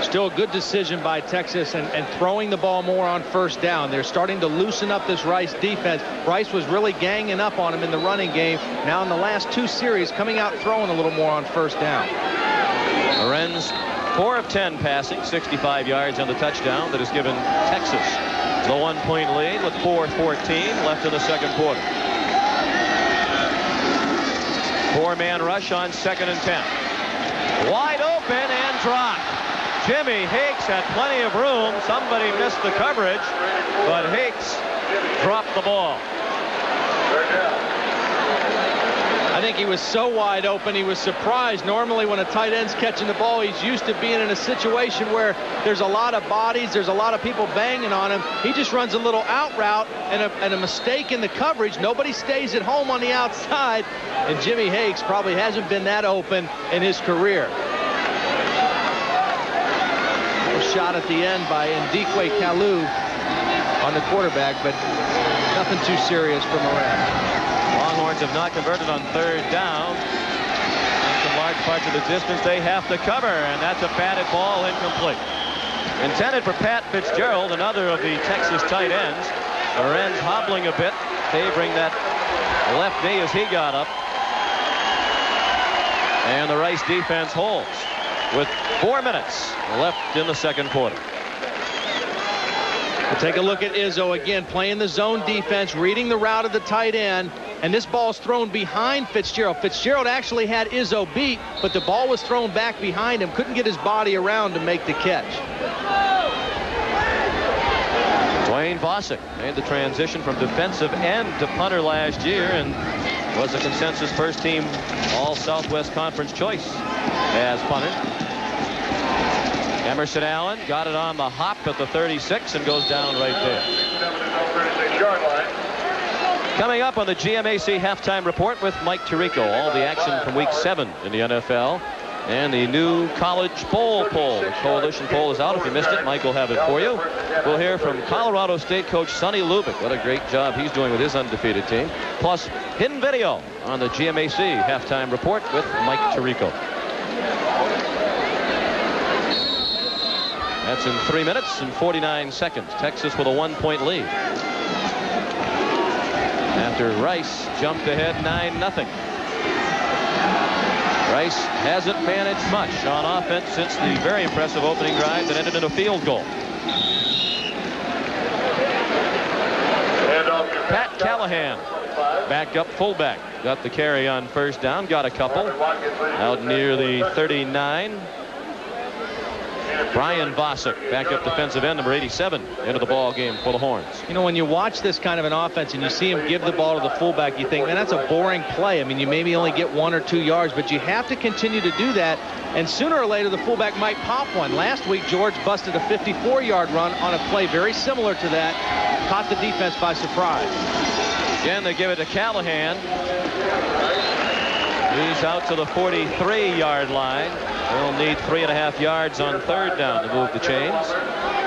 S3: Still a good decision by Texas and throwing the ball more on first down. They're starting to loosen up this Rice defense. Rice was really ganging up on him in the running game. Now in the last 2 series, coming out throwing a little more on first down.
S1: Arends 4 of 10 passing, 65 yards on the touchdown that has given Texas the 1-point lead with 4:14 left in the second quarter. 4-man rush on 2nd and 10. Wide open and dropped. Jimmy Hakes had plenty of room. Somebody missed the coverage, but Hakes dropped the ball.
S3: I I think he was so wide open, he was surprised. Normally when a tight end's catching the ball, he's used to being in a situation where there's a lot of bodies, there's a lot of people banging on him. He just runs a little out route and a mistake in the coverage. Nobody stays at home on the outside, and Jimmy Hakes probably hasn't been that open in his career. A shot at the end by Ndikwe Kalu on the quarterback, but nothing too serious for Moran.
S1: Longhorns have not converted on third down. And from large parts of the distance, they have to cover, and that's a batted ball, incomplete. Intended for Pat Fitzgerald, another of the Texas tight ends. Lorenz hobbling a bit, favoring that left knee as he got up. And the Rice defense holds with 4 minutes left in the second quarter.
S3: We'll take a look at Izzo again, playing the zone defense, reading the route of the tight end, and this ball's thrown behind Fitzgerald. Fitzgerald actually had Izzo beat, but the ball was thrown back behind him, couldn't get his body around to make the catch.
S1: Dwayne Vossick made the transition from defensive end to punter last year and was a consensus first team All Southwest Conference choice as punter. Emerson Allen got it on the hop at the 36 and goes down right there. Coming up on the GMAC halftime report with Mike Tirico, all the action from week 7 in the NFL and the new college bowl poll. The coalition poll is out. If you missed it, Mike will have it for you. We'll hear from Colorado State coach Sonny Lubick. What a great job he's doing with his undefeated team. Plus hidden video on the GMAC halftime report with Mike Tirico. That's in 3 minutes and 49 seconds. Texas with a 1-point lead. After Rice jumped ahead 9-0. Rice hasn't managed much on offense since the very impressive opening drive that ended in a field goal. Pat Callahan, backup fullback, got the carry on first down, got a couple out near the 39. Brian Vossick, backup defensive end, number 87, into the ball game for the Horns.
S3: You know, when you watch this kind of an offense and you see him give the ball to the fullback, you think, man, that's a boring play. I mean, you maybe only get 1 or 2 yards, but you have to continue to do that, and sooner or later the fullback might pop one. Last week, George busted a 54-yard run on a play very similar to that, caught the defense by surprise.
S1: Again, they give it to Callahan. He's out to the 43-yard line. They'll need 3.5 yards on third down to move the chains.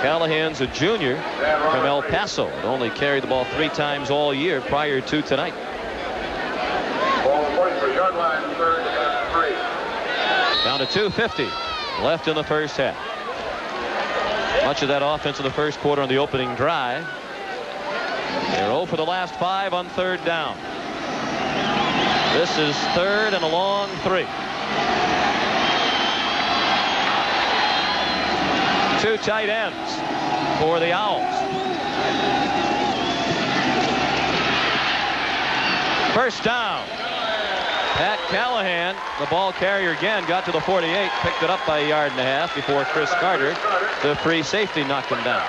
S1: Callahan's a junior from El Paso and only carried the ball 3 times all year prior to tonight.
S5: Ball 43-yard line, third and 3.
S1: Down to 2:50 left in the first half. Much of that offense in the first quarter on the opening drive. They're 0 for the last 5 on third down. This is third and a long 3. 2 tight ends for the Owls. First down. Pat Callahan, the ball carrier again, got to the 48, picked it up by 1.5 yards before Chris Carter, the free safety, knocked him down.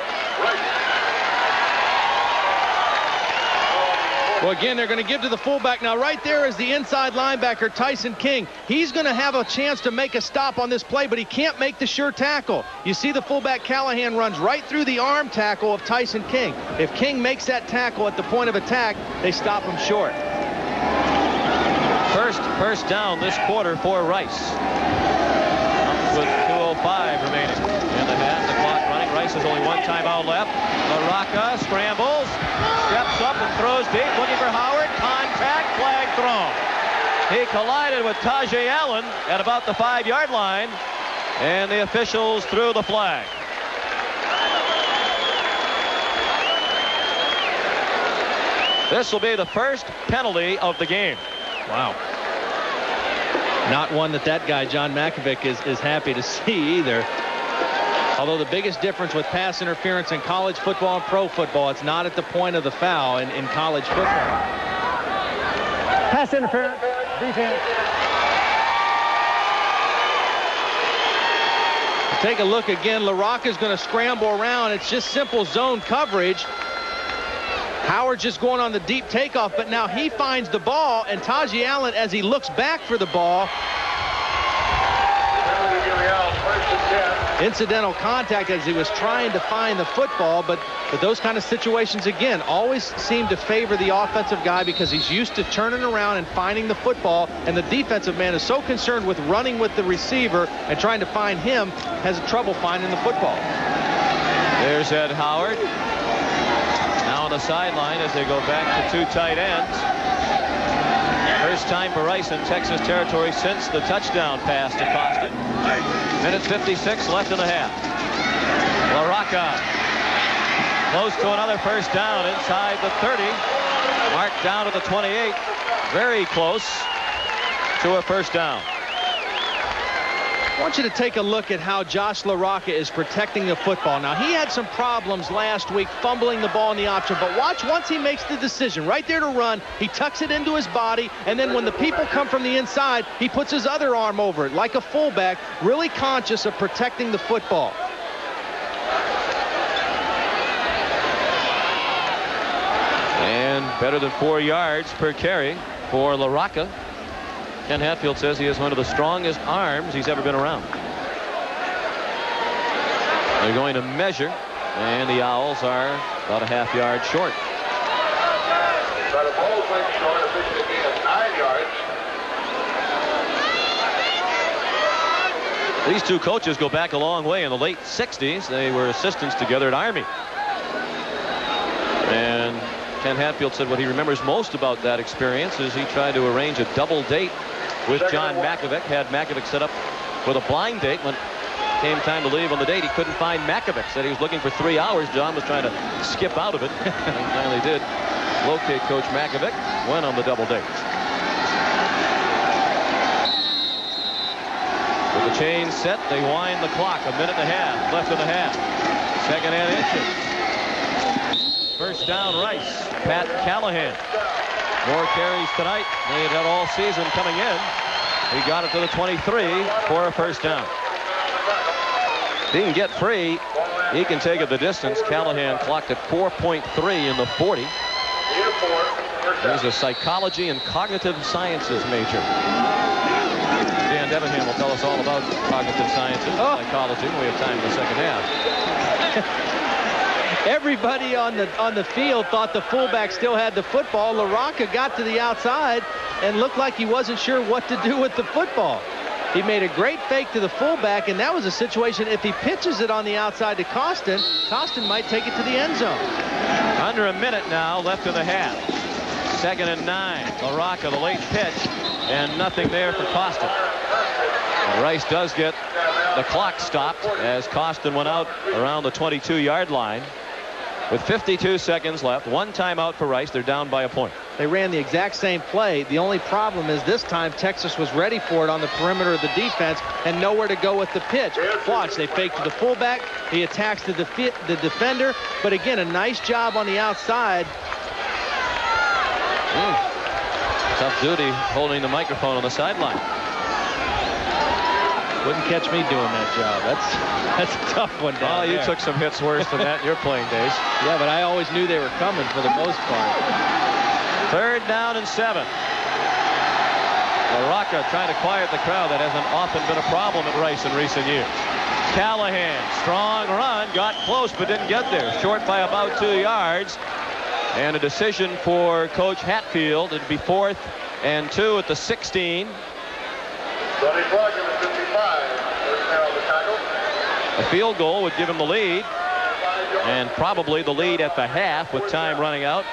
S3: Well, again, they're going to give to the fullback. Now, right there is the inside linebacker, Tyson King. He's going to have a chance to make a stop on this play, but he can't make the sure tackle. You see the fullback Callahan runs right through the arm tackle of Tyson King. If King makes that tackle at the point of attack, they stop him short.
S1: First down this quarter for Rice. Up with 2:05 remaining in the half. The clock running. Rice has only 1 timeout left. LaRocca scrambles, steps up and throws deep, looking for Howard. Contact, flag thrown. He collided with Tajay Allen at about the 5-yard line, and the officials threw the flag. This will be the first penalty of the game.
S3: Wow. Not one that guy, John Makovic, is happy to see either. Although the biggest difference with pass interference in college football and pro football, it's not at the point of the foul in college football.
S6: Pass interference, defense.
S3: Take a look again. LaRocca is going to scramble around. It's just simple zone coverage. Howard just going on the deep takeoff, but now he finds the ball, and Taji Allen, as he looks back for the ball, incidental contact as he was trying to find the football, but those kind of situations, again, always seem to favor the offensive guy because he's used to turning around and finding the football, and the defensive man is so concerned with running with the receiver and trying to find him, has trouble finding the football.
S1: There's Ed Howard. Now on the sideline as they go back to 2 tight ends. First time for Rice in Texas territory since the touchdown pass to Costin. Minute 56 left in the half. LaRocca close to another first down inside the 30. Marked down to the 28. Very close to a first down.
S3: I want you to take a look at how Josh LaRocca is protecting the football. Now, he had some problems last week fumbling the ball in the option, but watch, once he makes the decision right there to run, he tucks it into his body, and then when the people come from the inside, he puts his other arm over it like a fullback, really conscious of protecting the football.
S1: And better than 4 yards per carry for LaRocca. Ken Hatfield says he has one of the strongest arms he's ever been around. They're going to measure, and the Owls are about a half yard short.
S5: But a ball went short, officially gained 9 yards.
S1: These two coaches go back a long way. In the late 60s, they were assistants together at Army. And Ken Hatfield said what he remembers most about that experience is he tried to arrange a double date with John Makovic. Had Makovic set up with a blind date. When it came time to leave on the date, he couldn't find Makovic. Said he was looking for 3 hours. John was trying to skip out of it. He finally did locate Coach Makovic. Went on the double date. With the chain set, they wind the clock. A minute and a half left in the half. Second and inches. First down, Rice. Pat Callahan. More carries tonight than he had all season coming in. He got it to the 23 for a first down. He can get free. He can take it the distance. Callahan clocked at 4.3 in the 40. He's a psychology and cognitive sciences major. Dan Debenham will tell us all about cognitive sciences and psychology when we have time in the second half.
S3: Everybody on the field thought the fullback still had the football. LaRocca got to the outside and looked like he wasn't sure what to do with the football. He made a great fake to the fullback, and that was a situation, if he pitches it on the outside to Costin, Costin might take it to the end zone.
S1: Under a minute now left in the half. Second and 9. LaRocca, the late pitch, and nothing there for Costin. Rice does get the clock stopped as Costin went out around the 22-yard line. With 52 seconds left, 1 timeout for Rice. They're down by a point.
S3: They ran the exact same play. The only problem is this time Texas was ready for it on the perimeter of the defense and nowhere to go with the pitch. Watch, they fake to the fullback. He attacks the defender. But again, a nice job on the outside.
S1: Tough duty holding the microphone on the sideline.
S3: Wouldn't catch me doing that job. That's a tough one down
S1: you
S3: there.
S1: took some hits worse than that in your playing days.
S3: Yeah, but I always knew they were coming for the most part.
S1: Third down and 7. LaRocca trying to quiet the crowd. That hasn't often been a problem at Rice in recent years. Callahan, strong run, got close but didn't get there. Short by about 2 yards. And a decision for Coach Hatfield. It'd be 4th and 2 at the 16.
S5: Sonny Clark in the 55. First down on the tackle.
S1: A field goal would give him the lead, and probably the lead at the half with time running out.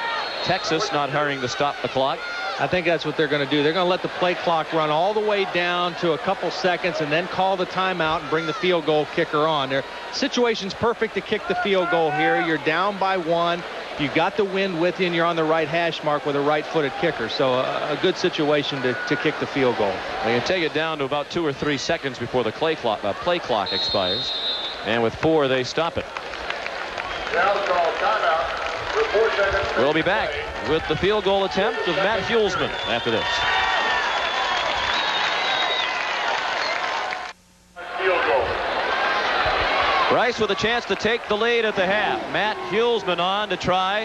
S1: Texas not hurrying to stop the clock.
S3: I think that's what they're going to do. They're going to let the play clock run all the way down to a couple seconds and then call the timeout and bring the field goal kicker on. Their situation's perfect to kick the field goal here. You're down by 1. You've got the wind with you, and you're on the right hash mark with a right-footed kicker. So a good situation to kick the field goal.
S1: They can take it down to about 2 or 3 seconds before the play clock expires. And with 4, they stop it.
S5: Now it's called timeout. With 4 seconds.
S1: We'll be back with the field goal attempt of Matt Hulsman after this.
S5: Field goal.
S1: Rice with a chance to take the lead at the half. Matt Hulsman on to try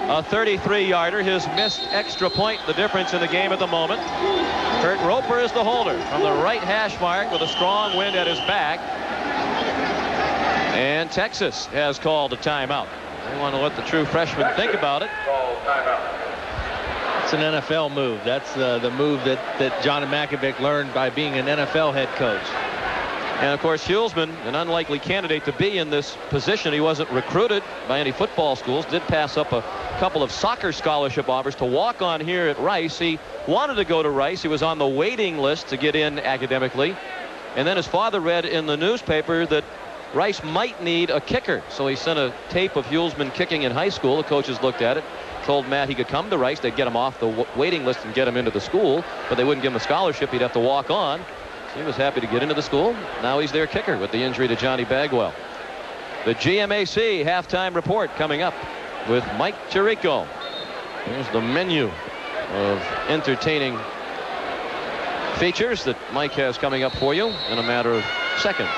S1: a 33-yarder. His missed extra point, the difference in the game at the moment. Kurt Roper is the holder from the right hash mark with a strong wind at his back. And Texas has called a timeout. They want to let the true freshman think about it.
S3: It's an NFL move. That's the move that John Makovic learned by being an NFL head coach.
S1: And of course, Hulsman, an unlikely candidate to be in this position. He wasn't recruited by any football schools. Did pass up a couple of soccer scholarship offers to walk on here at Rice. He wanted to go to Rice. He was on the waiting list to get in academically. And then his father read in the newspaper that Rice might need a kicker. So he sent a tape of Hulsman kicking in high school. The coaches looked at it, told Matt he could come to Rice. They'd get him off the waiting list and get him into the school, but they wouldn't give him a scholarship. He'd have to walk on. He was happy to get into the school. Now he's their kicker with the injury to Johnny Bagwell. The GMAC halftime report coming up with Mike Tirico. Here's the menu of entertaining features that Mike has coming up for you in a matter of seconds.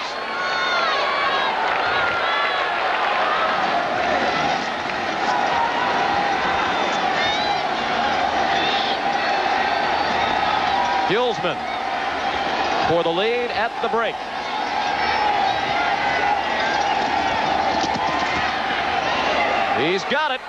S1: Hulsman for the lead at the break. He's got it.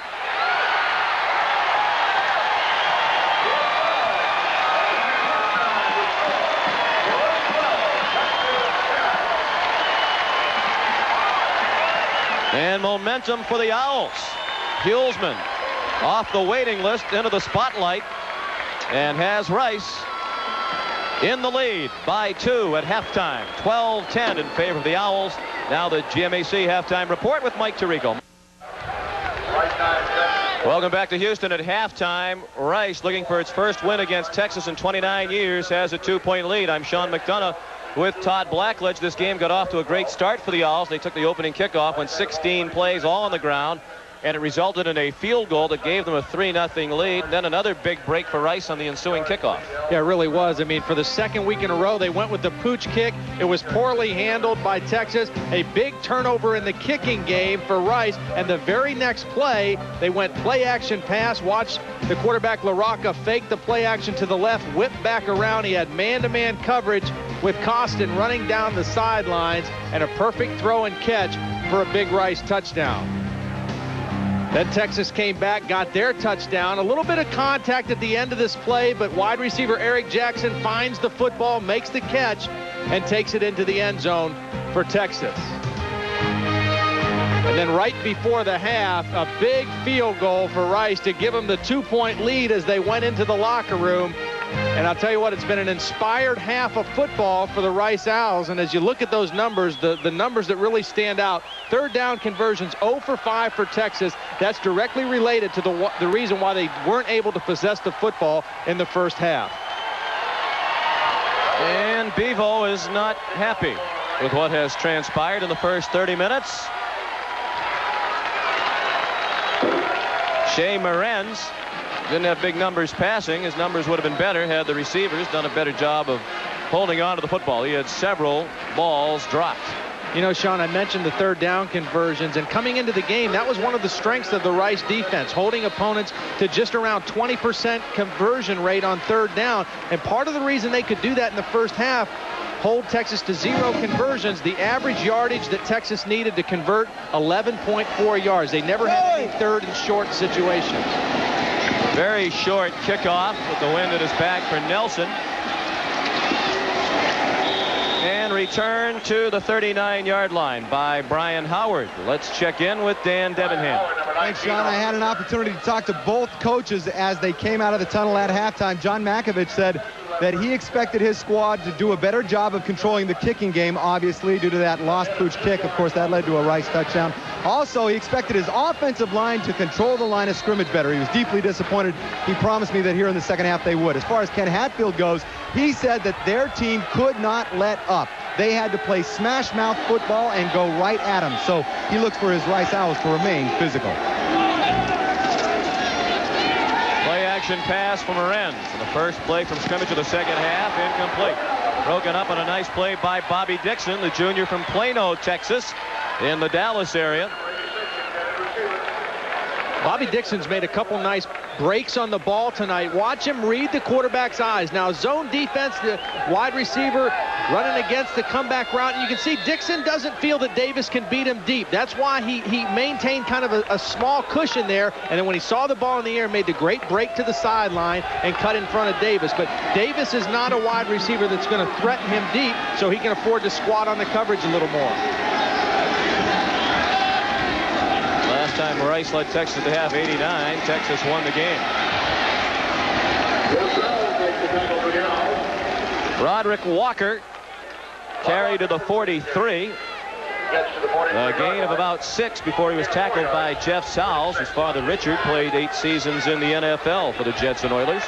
S1: And momentum for the Owls. Hulsman off the waiting list into the spotlight and has Rice in the lead by 2 at halftime. 12-10 in favor of the Owls. Now the GMAC halftime report with Mike Tirico. Welcome back to Houston at halftime. Rice, looking for its first win against Texas in 29 years, has a 2-point lead. I'm Sean McDonough with Todd Blackledge. This game got off to a great start for the Owls. They took the opening kickoff, went 16 plays all on the ground, and it resulted in a field goal that gave them a 3-0 lead. Then another big break for Rice on the ensuing kickoff.
S3: Yeah, it really was. I mean, for the second week in a row, they went with the pooch kick. It was poorly handled by Texas. A big turnover in the kicking game for Rice. And the very next play, they went play action pass. Watch the quarterback LaRocca fake the play action to the left, whip back around. He had man-to-man coverage with Costin running down the sidelines, and a perfect throw and catch for a big Rice touchdown. Then Texas came back, got their touchdown. A little bit of contact at the end of this play, but wide receiver Eric Jackson finds the football, makes the catch, and takes it into the end zone for Texas. And then right before the half, a big field goal for Rice to give them the 2-point lead as they went into the locker room. And I'll tell you what, it's been an inspired half of football for the Rice Owls. And as you look at those numbers, the numbers that really stand out, third down conversions 0 for 5 for Texas. That's directly related to the reason why they weren't able to possess the football in the first half.
S1: And Bevo is not happy with what has transpired in the first 30 minutes. Shea Morenz didn't have big numbers passing. His numbers would have been better had the receivers done a better job of holding on to the football. He had several balls dropped.
S3: You know, Sean, I mentioned the third down conversions, and coming into the game, that was one of the strengths of the Rice defense, holding opponents to just around 20% conversion rate on third down. And part of the reason they could do that in the first half, hold Texas to 0 conversions. The average yardage that Texas needed to convert, 11.4 yards. They never had any third and short situations.
S1: Very short kickoff with the wind at his back for Nelson. And return to the 39-yard line by Brian Howard. Let's check in with Dan Debenham.
S4: Thanks, Sean. I had an opportunity to talk to both coaches as they came out of the tunnel at halftime. John Makovic said that he expected his squad to do a better job of controlling the kicking game, obviously, due to that lost pooch kick. Of course, that led to a Rice touchdown. Also, he expected his offensive line to control the line of scrimmage better. He was deeply disappointed. He promised me that here in the second half they would. As far as Ken Hatfield goes, he said that their team could not let up. They had to play smash-mouth football and go right at him. So he looks for his Rice Owls to remain physical.
S1: Play-action pass from Morenz. And the first play from scrimmage of the second half, incomplete. Broken up on a nice play by Bobby Dixon, the junior from Plano, Texas. in the Dallas area.
S3: Bobby Dixon's made a couple nice breaks on the ball tonight. Watch him read the quarterback's eyes. Now, zone defense, the wide receiver running against the comeback route. And you can see Dixon doesn't feel that Davis can beat him deep. That's why he maintained kind of a small cushion there. And then when he saw the ball in the air, made the great break to the sideline and cut in front of Davis. But Davis is not a wide receiver that's going to threaten him deep, so he can afford to squat on the coverage a little more.
S1: Last time Rice led Texas to have 89, Texas won the game. Roderick Walker carried to the 43. A gain of about 6 before he was tackled by Jeff Sowles. His father Richard played 8 seasons in the NFL for the Jets and Oilers.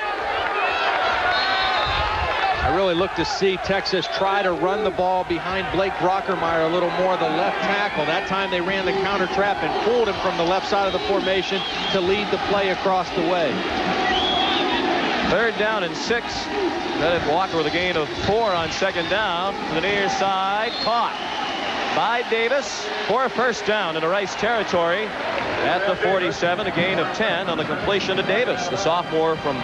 S3: I really look to see Texas try to run the ball behind Blake Brockermeyer a little more, the left tackle. That time they ran the counter trap and pulled him from the left side of the formation to lead the play across the way.
S1: 3rd down and 6. Bennett Walker with a gain of 4 on 2nd down. To the near side, caught by Davis for a 1st down in the Rice territory at the 47. A gain of 10 on the completion to Davis, the sophomore from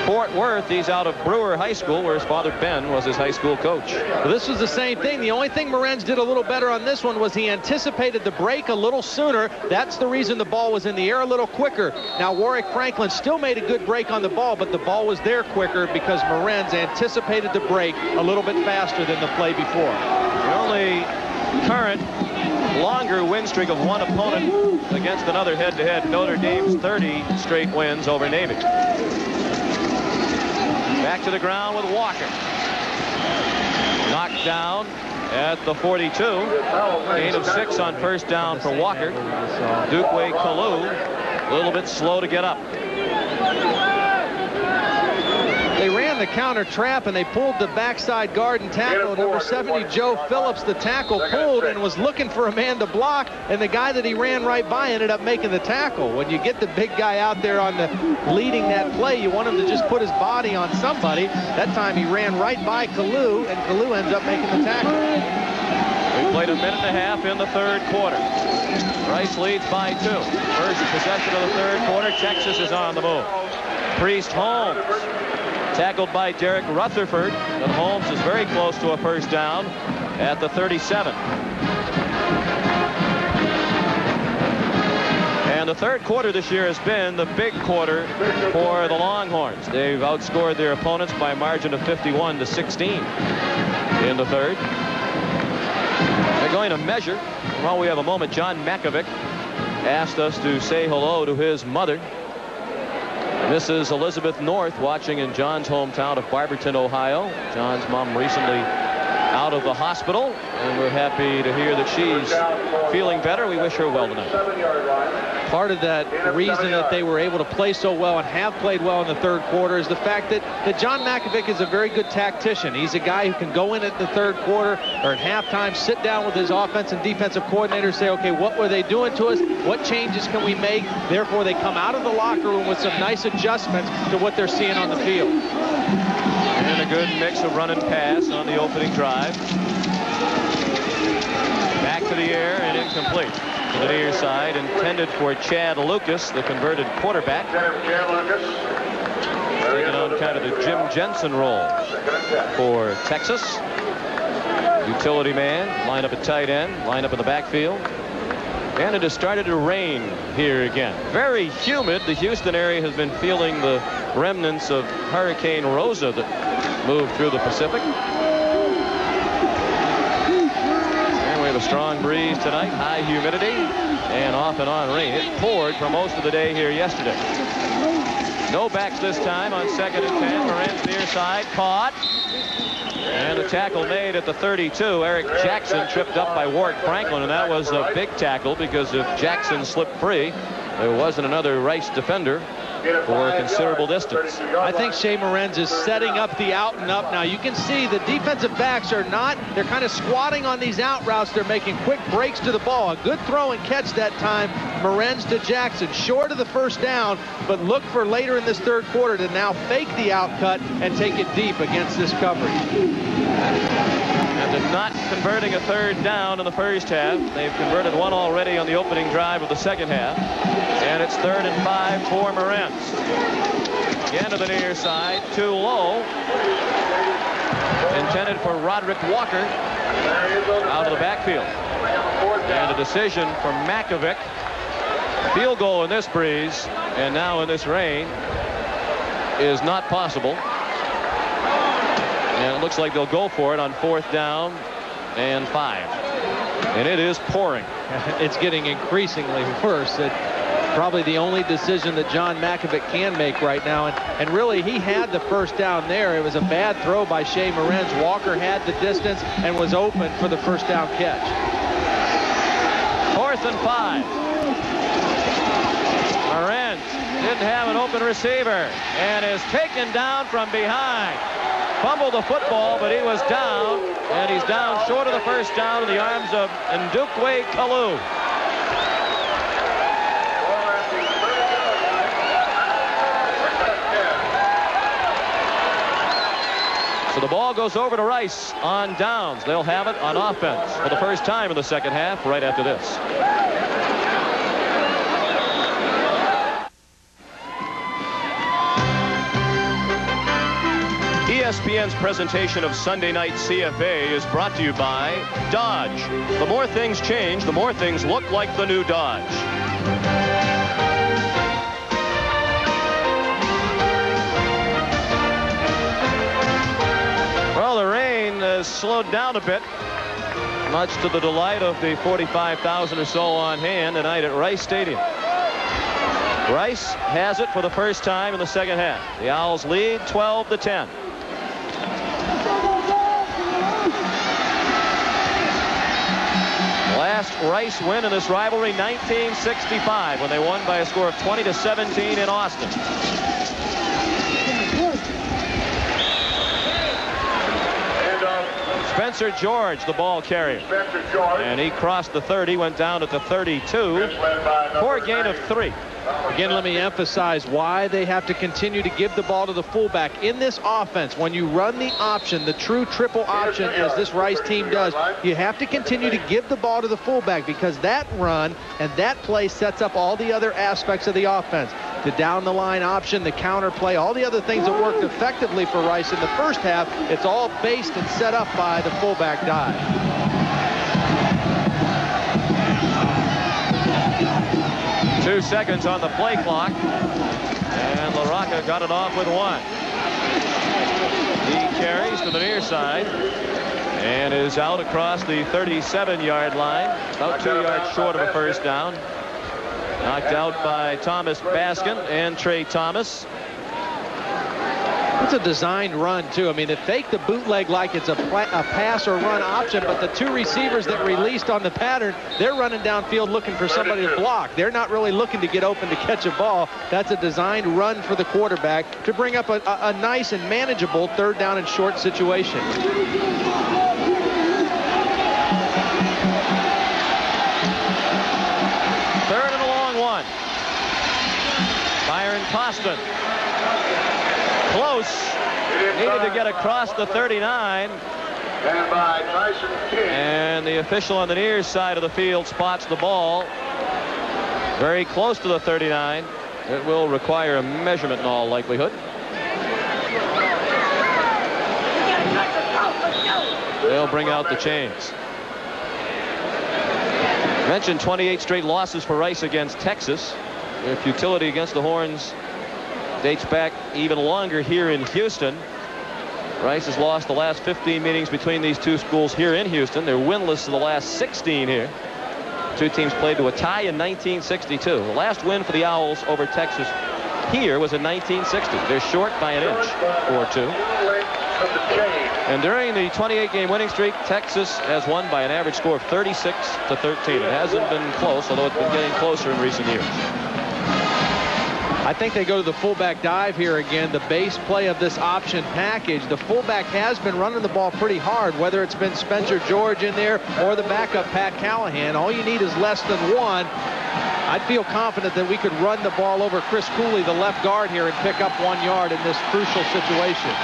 S1: Fort Worth. He's out of Brewer High School, where his father Ben was his high school coach.
S3: Well, this was the same thing. The only thing Morenz did a little better on this one was he anticipated the break a little sooner. That's the reason the ball was in the air a little quicker. Now Warwick Franklin still made a good break on the ball, but the ball was there quicker because Morenz anticipated the break a little bit faster than the play before.
S1: The only current longer win streak of one opponent against another head-to-head. Notre Dame's 30 straight wins over Navy. Back to the ground with Walker. Knocked down at the 42. Gain of 6 on 1st down for Walker. Dukwe Kalu a little bit slow to get up.
S3: They ran the counter trap and they pulled the backside guard and tackle. Number 70, Joe Phillips, the tackle, pulled and was looking for a man to block, and the guy that he ran right by ended up making the tackle. When you get the big guy out there on the leading that play, you want him to just put his body on somebody. That time he ran right by Kalu, and Kalu ends up making the tackle.
S1: We played a minute and a half in the 3rd quarter. Rice leads by 2. First possession of the 3rd quarter. Texas is on the move. Priest Holmes, tackled by Derek Rutherford, and Holmes is very close to a 1st down at the 37. And the 3rd quarter this year has been the big quarter for the Longhorns. They've outscored their opponents by a margin of 51 to 16 in the 3rd. They're going to measure. While we have a moment, John Makovic asked us to say hello to his mother, Mrs. Elizabeth North, watching in John's hometown of Barberton, Ohio. John's mom recently out of the hospital, and we're happy to hear that she's feeling better. We wish her well tonight.
S3: Part of that reason that they were able to play so well and have played well in the 3rd quarter is the fact that John Makovic is a very good tactician. He's a guy who can go in at the 3rd quarter or at halftime, sit down with his offense and defensive coordinator, say, okay, what were they doing to us? What changes can we make? Therefore, they come out of the locker room with some nice adjustments to what they're seeing on the field.
S1: And a good mix of run and pass on the opening drive. Back to the air and incomplete. To the near side, intended for Chad Lucas, the converted quarterback. Taking on kind of the Jim Jensen role for Texas. Utility man, line up at tight end, line up in the backfield. And it has started to rain here again. Very humid. The Houston area has been feeling the remnants of Hurricane Rosa that moved through the Pacific. And we have a strong breeze tonight, high humidity, and off and on rain. It poured for most of the day here yesterday. No backs this time on 2nd and 10. Morenz near side, caught. And a tackle made at the 32. Eric Jackson tripped up by Warwick Franklin, and that was a big tackle because if Jackson slipped free, there wasn't another Rice defender for a considerable distance.
S3: I think Shea Morenz is setting up the out and up now. You can see the defensive backs are not, they're kind of squatting on these out routes. They're making quick breaks to the ball. A good throw and catch that time. Morenz to Jackson, short of the 1st down, but look for later in this 3rd quarter to now fake the out cut and take it deep against this coverage.
S1: And not converting a third down in the first half. They've converted one already on the opening drive of the second half. And it's 3rd and 5 for Marantz. Again to the near side, too low. Intended for Roderick Walker out of the backfield. And a decision for Makovic. Field goal in this breeze and now in this rain is not possible. And it looks like they'll go for it on 4th down and 5. And it is pouring.
S3: It's getting increasingly worse. Probably the only decision that John Makovic can make right now. And really, he had the first down there. It was a bad throw by Shea Marantz. Walker had the distance and was open for the first down catch.
S1: 4th and 5. Marantz didn't have an open receiver and is taken down from behind. Fumbled the football, but he was down, and he's down short of the first down in the arms of Ndukwe Kalu. So the ball goes over to Rice on downs. They'll have it on offense for the first time in the second half right after this. ESPN's presentation of Sunday Night CFA is brought to you by Dodge. The more things change, the more things look like the new Dodge. Well, the rain has slowed down a bit, much to the delight of the 45,000 or so on hand tonight at Rice Stadium. Rice has it for the first time in the second half. The Owls lead 12-10. Last Rice win in this rivalry, 1965, when they won by a score of 20-17 in Austin. Spencer George, the ball carrier. And he crossed the 30, went down at the 32 for a gain of 3.
S3: Again, let me emphasize why they have to continue to give the ball to the fullback. In this offense, when you run the option, the true triple option, as this Rice team does, you have to continue to give the ball to the fullback, because that run and that play sets up all the other aspects of the offense. The down-the-line option, the counter play, all the other things that worked effectively for Rice in the first half, it's all based and set up by the fullback dive.
S1: 2 seconds on the play clock, and LaRocca got it off with 1. He carries to the near side and is out across the 37-yard line, about 2 yards short of a first down. Knocked out by Thomas Baskin and Trey Thomas.
S3: It's a designed run, too. I mean, they fake the bootleg like it's a pass or run option, but the 2 receivers that released on the pattern, they're running downfield looking for somebody to block. They're not really looking to get open to catch a ball. That's a designed run for the quarterback to bring up a nice and manageable 3rd down and short situation.
S1: 3rd and a long one. Byron Costin. Close. Needed to get across the 39.
S5: And by Tyson King.
S1: And the official on the near side of the field spots the ball very close to the 39. It will require a measurement in all likelihood. They'll bring out the chains. Mentioned 28 straight losses for Rice against Texas. Their futility against the Horns dates back even longer here in Houston. Rice has lost the last 15 meetings between these two schools here in Houston. They're winless in the last 16 here. Two teams played to a tie in 1962. The last win for the Owls over Texas here was in 1960. They're short by an inch or 2. And during the 28-game winning streak, Texas has won by an average score of 36-13. It hasn't been close, although it's been getting closer in recent years.
S3: I think they go to the fullback dive here again. The base play of this option package. The fullback has been running the ball pretty hard, whether it's been Spencer George in there or the backup Pat Callahan. All you need is less than 1. I'd feel confident that we could run the ball over Chris Cooley, the left guard here, and pick up 1 yard in this crucial situation.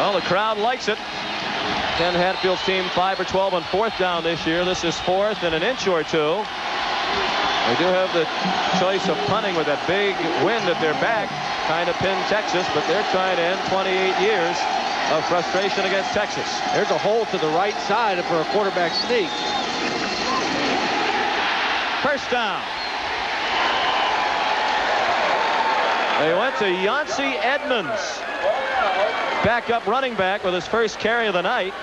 S1: Well, the crowd likes it. Ken Hatfield's team 5 for 12 on 4th down this year. This is 4th and an inch or two. They do have the choice of punting with that big wind at their back. Kind of pinned Texas, but they're trying to end 28 years of frustration against Texas.
S3: There's a hole to the right side for a quarterback sneak.
S1: First down. They went to Yancey Edmonds. Backup running back with his first carry of the night.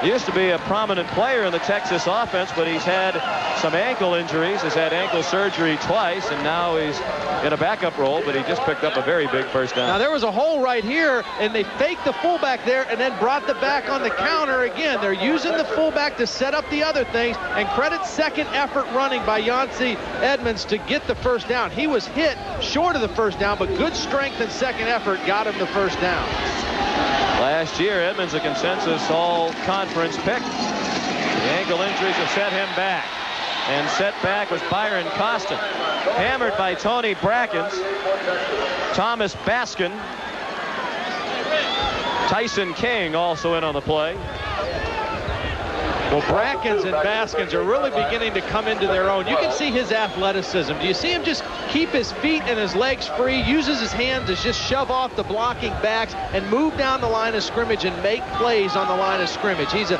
S1: He used to be a prominent player in the Texas offense, but he's had some ankle injuries. He's had ankle surgery twice, and now he's in a backup role, but he just picked up a very big first down.
S3: Now, there was a hole right here, and they faked the fullback there and then brought the back on the counter again. They're using the fullback to set up the other things, and credit second effort running by Yancey Edmonds to get the first down. He was hit short of the first down, but good strength and second effort got him the first down.
S1: Last year, Edmonds a consensus all-conference pick. The ankle injuries have set him back. And set back was Byron Costin. Hammered by Tony Brackens. Thomas Baskin. Tyson King also in on the play.
S3: Well, Brackens and Baskins are really beginning to come into their own. You can see his athleticism. Do you see him just keep his feet and his legs free, uses his hands to just shove off the blocking backs and move down the line of scrimmage and make plays on the line of scrimmage. He's a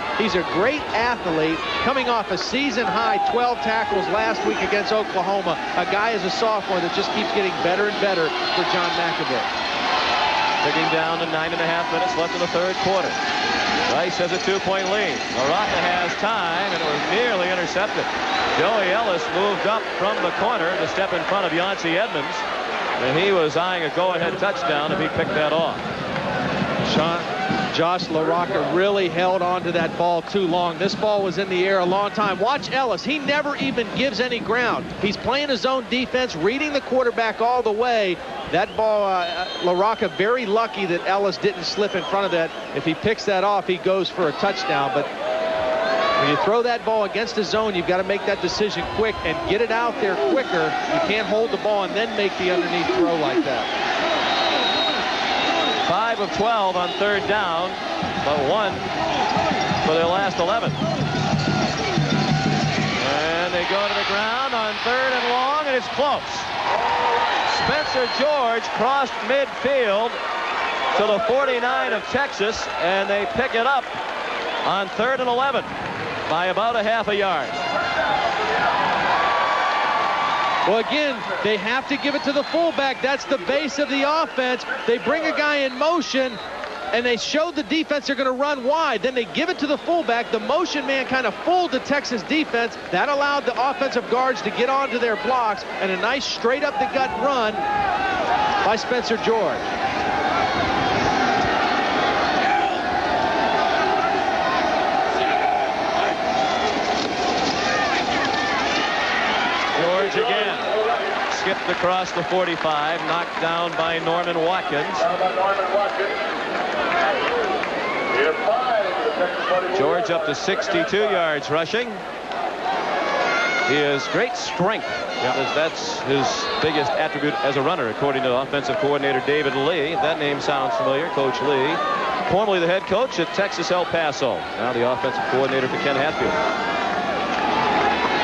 S3: great athlete coming off a season-high 12 tackles last week against Oklahoma. A guy as a sophomore that just keeps getting better and better for John McAvoy.
S1: Digging down to 9.5 minutes left in the third quarter. Rice has a 2-point lead. LaRocca has time, and it was nearly intercepted. Joey Ellis moved up from the corner to step in front of Yancey Edmonds, and he was eyeing a go-ahead touchdown if he picked that off.
S3: Josh LaRocca really held on to that ball too long. This ball was in the air a long time. Watch Ellis. He never even gives any ground. He's playing his own defense, reading the quarterback all the way. That ball, LaRocca very lucky that Ellis didn't slip in front of that. If he picks that off, he goes for a touchdown. But when you throw that ball against the zone, you've got to make that decision quick and get it out there quicker. You can't hold the ball and then make the underneath throw like that.
S1: 5 of 12 on third down, but 1 for their last 11. And they go to the ground on third and long, and it's close. Spencer George crossed midfield to the 49 of Texas, and they pick it up on third and 11 by about a half a yard.
S3: Well, again, they have to give it to the fullback. That's the base of the offense. They bring a guy in motion, and they show the defense they're going to run wide. Then they give it to the fullback. The motion man kind of fooled the Texas defense. That allowed the offensive guards to get onto their blocks, and a nice straight-up-the-gut run by Spencer George.
S1: Again, skipped across the 45, knocked down by Norman Watkins. George up to 62 yards rushing. He has great strength. That's his biggest attribute as a runner, according to offensive coordinator David Lee. If that name sounds familiar, Coach Lee, formerly the head coach at Texas El Paso, now the offensive coordinator for Ken Hatfield.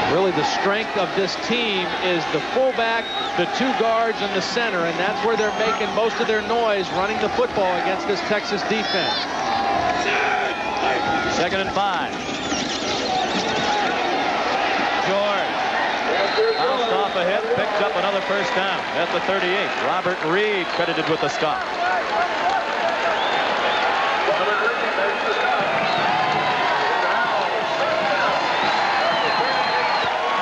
S3: Really, the strength of this team is the fullback, the 2 guards, and the center, and that's where they're making most of their noise running the football against this Texas defense.
S1: 2nd and 5. George bounced off a hit, picked up another first down at the 38. Robert Reed credited with the stop.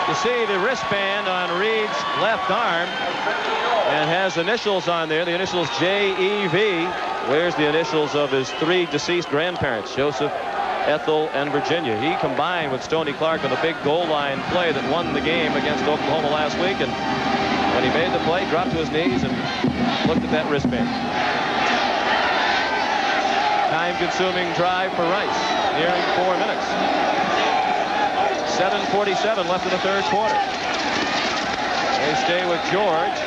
S1: You see the wristband on Reed's left arm and has initials on there, the initials J.E.V. Where's the initials of his 3 deceased grandparents, Joseph, Ethel, and Virginia. He combined with Stoney Clark on the big goal line play that won the game against Oklahoma last week, and when he made the play, dropped to his knees and looked at that wristband. Time-consuming drive for Rice, nearing 4 minutes. 7:47 left in the third quarter. They stay with George.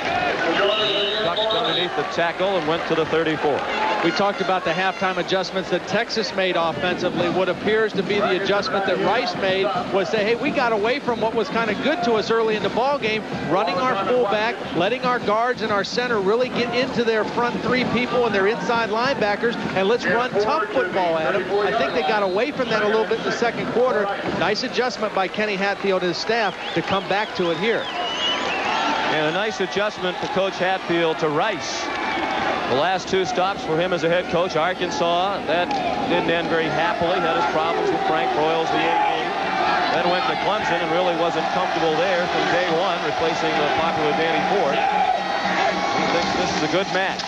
S1: Ducked underneath the tackle and went to the 34.
S3: We talked about the halftime adjustments that Texas made offensively. What appears to be the adjustment that Rice made was say, hey, we got away from what was kind of good to us early in the ball game, running our fullback, letting our guards and our center really get into their front three people and their inside linebackers, and let's run tough football at them. I think they got away from that a little bit in the second quarter. Nice adjustment by Kenny Hatfield and his staff to come back to it here.
S1: And a nice adjustment for Coach Hatfield to Rice. The last two stops for him as a head coach. Arkansas, that didn't end very happily. Had his problems with Frank Broyles, the AD. Then went to Clemson and really wasn't comfortable there from day one, replacing the popular Danny Ford. He thinks this is a good match.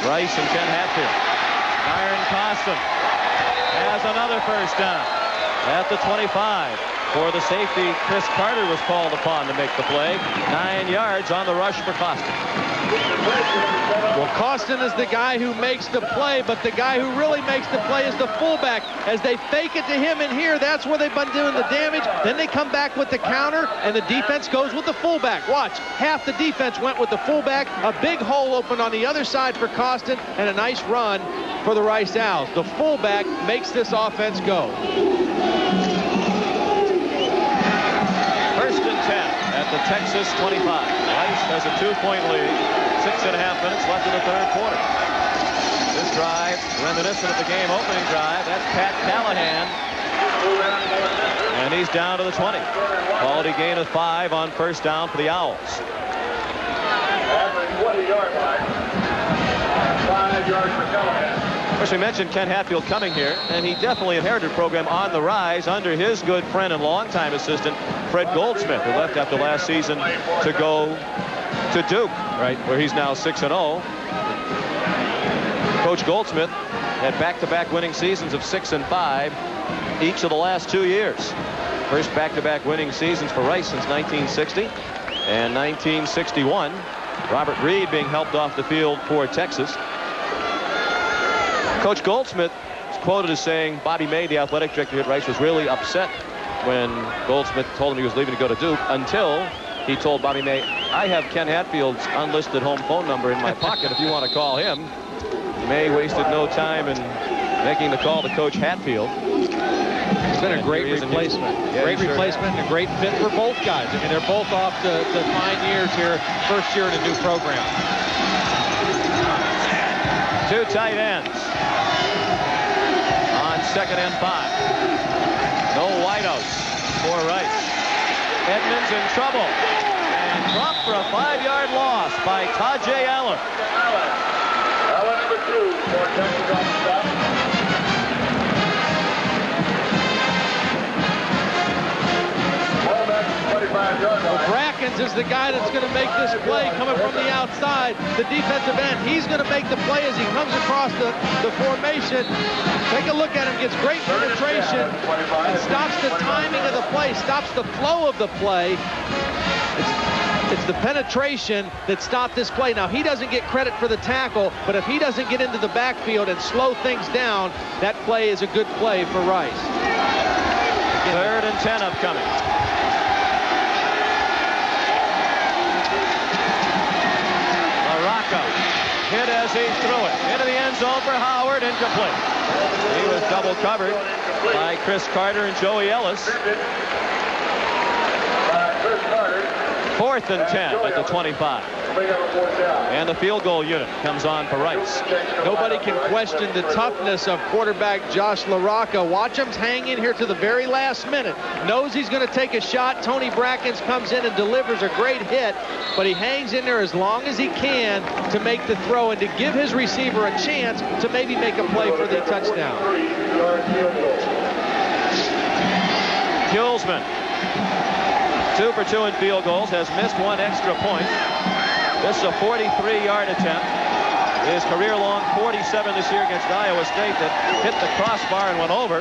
S1: Rice and Ken Hatfield. Byron Costin has another first down at the 25. For the safety, Chris Carter was called upon to make the play. 9 yards on the rush for Costin.
S3: Well, Costin is the guy who makes the play, but the guy who really makes the play is the fullback. As they fake it to him in here, that's where they've been doing the damage. Then they come back with the counter, and the defense goes with the fullback. Watch, half the defense went with the fullback. A big hole opened on the other side for Costin, and a nice run for the Rice Owls. The fullback makes this offense go.
S1: First and 10 at the Texas 25. Rice has a 2-point lead. 6.5 minutes left in the third quarter. This drive, reminiscent of the game opening drive. That's Pat Callahan. And he's down to the 20. Quality gain of 5 on first down for the Owls.
S5: Average 20-yard line. 5 yards for Callahan.
S1: Of course, we mentioned Ken Hatfield coming here, and he definitely inherited a program on the rise under his good friend and longtime assistant, Fred Goldsmith, who left after last season to go to Duke, right, where he's now 6-0. Coach Goldsmith had back-to-back winning seasons of 6 and 5 each of the last 2 years. First back-to-back winning seasons for Rice since 1960 and 1961. Robert Reed being helped off the field for Texas. Coach Goldsmith is quoted as saying Bobby May, the athletic director at Rice, was really upset when Goldsmith told him he was leaving to go to Duke, until he told Bobby May, I have Ken Hatfield's unlisted home phone number in my pocket if you want to call him. May wasted no time in making the call to Coach Hatfield.
S3: It's been a great replacement.
S1: Yeah,
S3: great replacement and a great fit for both guys. I mean, they're both off to fine years here, first year in a new program.
S1: Two tight ends on 2nd and 5. No wideouts for Rice. Edmonds in trouble and dropped for a 5-yard loss by Tajay Allen.
S5: Allen number 2 for Texas on the stop. Well, that's 25-yard line.
S3: Brackens is the guy that's going to make this play coming from the outside. The defensive end, he's going to make the play as he comes across the formation. Take a look at him, gets great penetration, and stops the timing of the play, stops the flow of the play. It's the penetration that stopped this play. Now, he doesn't get credit for the tackle, but if he doesn't get into the backfield and slow things down, that play is a good play for Rice.
S1: 3rd and 10 upcoming. Larocco hit as he threw it into the end zone for Howard, incomplete. He was double covered by Chris Carter and Joey Ellis. 4th and 10 at the 25. And the field goal unit comes on for Rice.
S3: Nobody can question the toughness of quarterback Josh Larocco. Watch him hang in here to the very last minute. Knows he's going to take a shot. Tony Brackens comes in and delivers a great hit, but he hangs in there as long as he can to make the throw and to give his receiver a chance to maybe make a play for the touchdown.
S1: Gilsman, 2 for 2 in field goals, has missed 1 extra point. This is a 43-yard attempt. His career-long 47 this year against Iowa State that hit the crossbar and went over.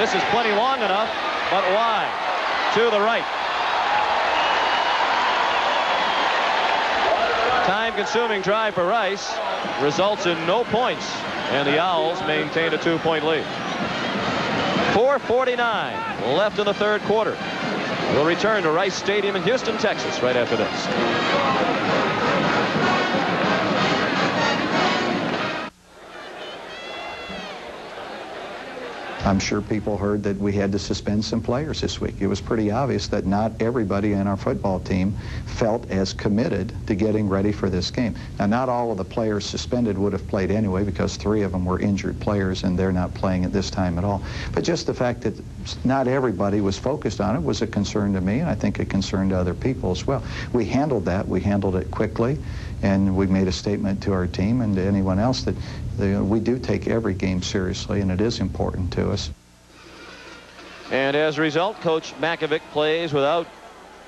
S1: This is plenty long enough, but wide to the right. Time-consuming drive for Rice results in no points, and the Owls maintain a 2-point lead. 4:49 left in the third quarter. We'll return to Rice Stadium in Houston, Texas, right after this.
S7: I'm sure people heard that we had to suspend some players this week. It was pretty obvious that not everybody in our football team felt as committed to getting ready for this game. Now, not all of the players suspended would have played anyway, because 3 of them were injured players and they're not playing at this time at all. But just the fact that not everybody was focused on it was a concern to me, and I think a concern to other people as well. We handled that. We handled it quickly, and we made a statement to our team and to anyone else that we do take every game seriously, and it is important to us.
S1: And as a result, Coach Mackovic plays without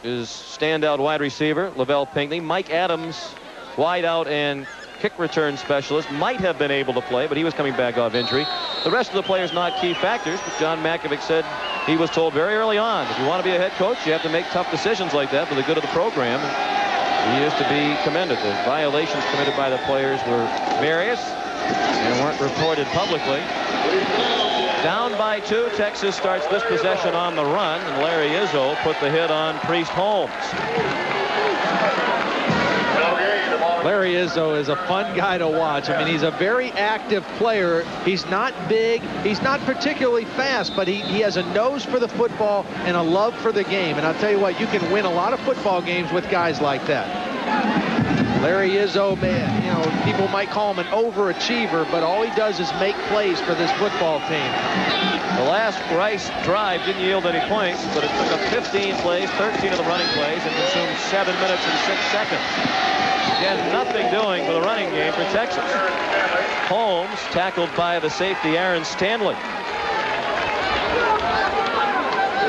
S1: his standout wide receiver, Lavelle Pinckney. Mike Adams, wide out and kick return specialist, might have been able to play, but he was coming back off injury. The rest of the players not key factors, but John Mackovic said he was told very early on, if you want to be a head coach, you have to make tough decisions like that for the good of the program. And he is to be commended. The violations committed by the players were various and weren't reported publicly. Down by 2, Texas starts this possession on the run, and Larry Izzo put the hit on Priest Holmes.
S3: Larry Izzo is a fun guy to watch. I mean, he's a very active player. He's not big. He's not particularly fast, but he has a nose for the football and a love for the game. And I'll tell you what, you can win a lot of football games with guys like that. Larry Izzo, man, you know, people might call him an overachiever, but all he does is make plays for this football team.
S1: The last Rice drive didn't yield any points, but it took up 15 plays, 13 of the running plays, and consumed 7 minutes and 6 seconds. Again, nothing doing for the running game for Texas. Holmes tackled by the safety Aaron Stanley.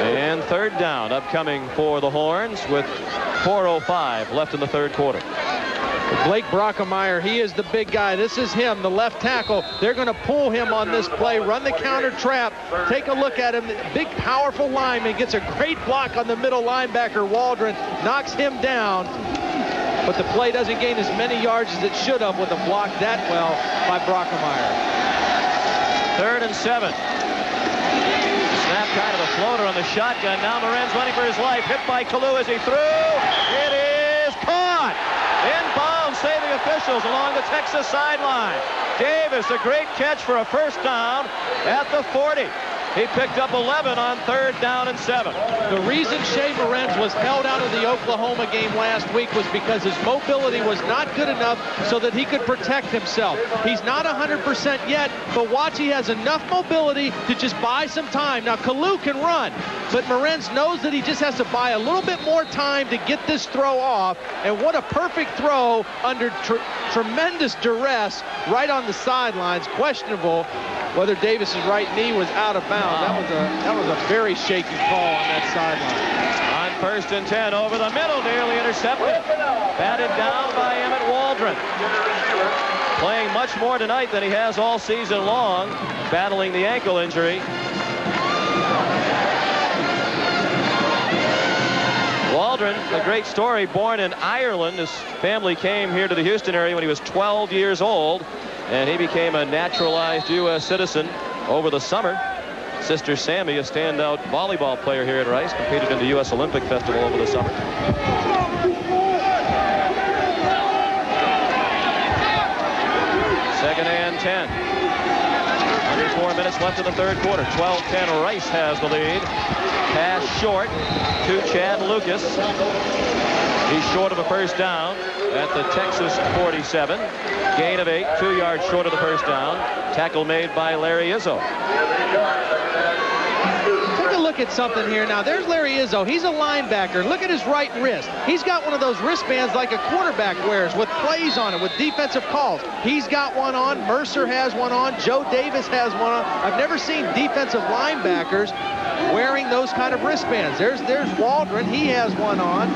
S1: And 3rd down upcoming for the Horns with 4:05 left in the 3rd quarter.
S3: Blake Brockemeyer, he is the big guy. This is him, the left tackle. They're going to pull him on this play, run the counter trap. Take a look at him. Big, powerful lineman, gets a great block on the middle linebacker. Waldron knocks him down. But the play doesn't gain as many yards as it should have with a block that well by Brockemeyer.
S1: 3rd and 7. Snap kind of a floater on the shotgun. Now Morenz running for his life. Hit by Kalu as he threw. It is caught. Inbound, saving officials along the Texas sideline. Davis, a great catch for a 1st down at the 40. He picked up 11 on 3rd down and 7.
S3: The reason Shea Morenz was held out of the Oklahoma game last week was because his mobility was not good enough so that he could protect himself. He's not 100% yet, but watch, he has enough mobility to just buy some time. Now, Kalu can run, but Morenz knows that he just has to buy a little bit more time to get this throw off. And what a perfect throw under tremendous duress right on the sidelines. Questionable whether Davis's right knee was out of bounds. That was a very shaky call on that sideline.
S1: On 1st and 10, over the middle, nearly intercepted. Batted down by Emmett Waldron. Playing much more tonight than he has all season long, battling the ankle injury. Waldron, a great story, born in Ireland. His family came here to the Houston area when he was 12 years old, and he became a naturalized U.S. citizen over the summer. Sister Sammy, a standout volleyball player here at Rice, competed in the U.S. Olympic Festival over the summer. 2nd and 10. Under 4 minutes left in the 3rd quarter. 12-10, Rice has the lead. Pass short to Chad Lucas. He's short of a 1st down at the Texas 47. Gain of 8, 2 yards short of the 1st down. Tackle made by Larry Izzo.
S3: Take a look at something here now. There's Larry Izzo. He's a linebacker. Look at his right wrist. He's got one of those wristbands like a quarterback wears with plays on it, with defensive calls. He's got one on. Mercer has one on. Joe Davis has one on. I've never seen defensive linebackers wearing those kind of wristbands. There's Waldron. He has one on,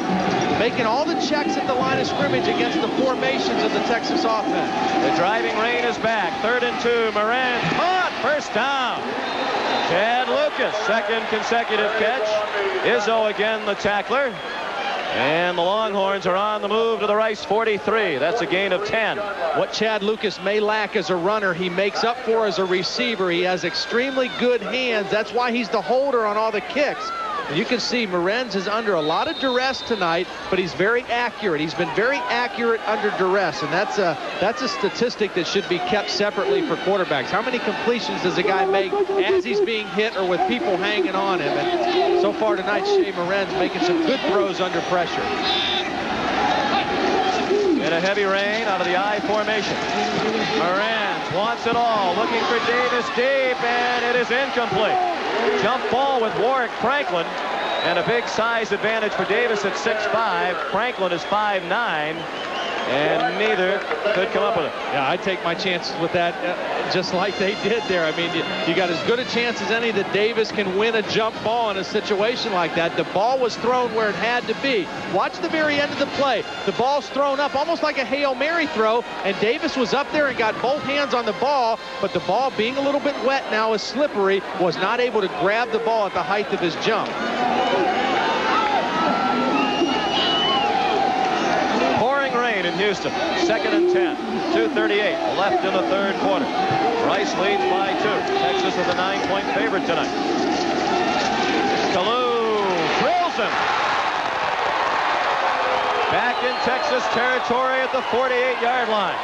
S3: making all the checks at the line of scrimmage against the formations of the Texas offense.
S1: The driving rain is back. 3rd and 2. Moran caught. 1st down. Chad Lucas, 2nd consecutive catch. Izzo again the tackler. And the Longhorns are on the move to the Rice 43. That's a gain of 10.
S3: What Chad Lucas may lack as a runner, he makes up for as a receiver. He has extremely good hands. That's why he's the holder on all the kicks. You can see Morenz is under a lot of duress tonight, but he's very accurate. He's been very accurate under duress, and that's a statistic that should be kept separately for quarterbacks. How many completions does a guy make as he's being hit or with people hanging on him? And so far tonight, Shea Morenz making some good throws under pressure.
S1: In a heavy rain out of the I formation. Morenz wants it all, looking for Davis deep, and it is incomplete. Jump ball with Warwick Franklin, and a big size advantage for Davis at 6'5". Franklin is 5'9", and neither could come up with it.
S3: Yeah, I take my chances with that just like they did there. I mean, you got as good a chance as any that Davis can win a jump ball in a situation like that. The ball was thrown where it had to be. Watch the very end of the play. The ball's thrown up almost like a Hail Mary throw, and Davis was up there and got both hands on the ball, but the ball, being a little bit wet now, is slippery, was not able to grab the ball at the height of his jump.
S1: Pouring rain in Houston. 2nd and 10. 2:38 left in the third quarter. Rice leads by 2. Texas is a 9-point favorite tonight. Kalu drills him. Back in Texas territory at the 48-yard line.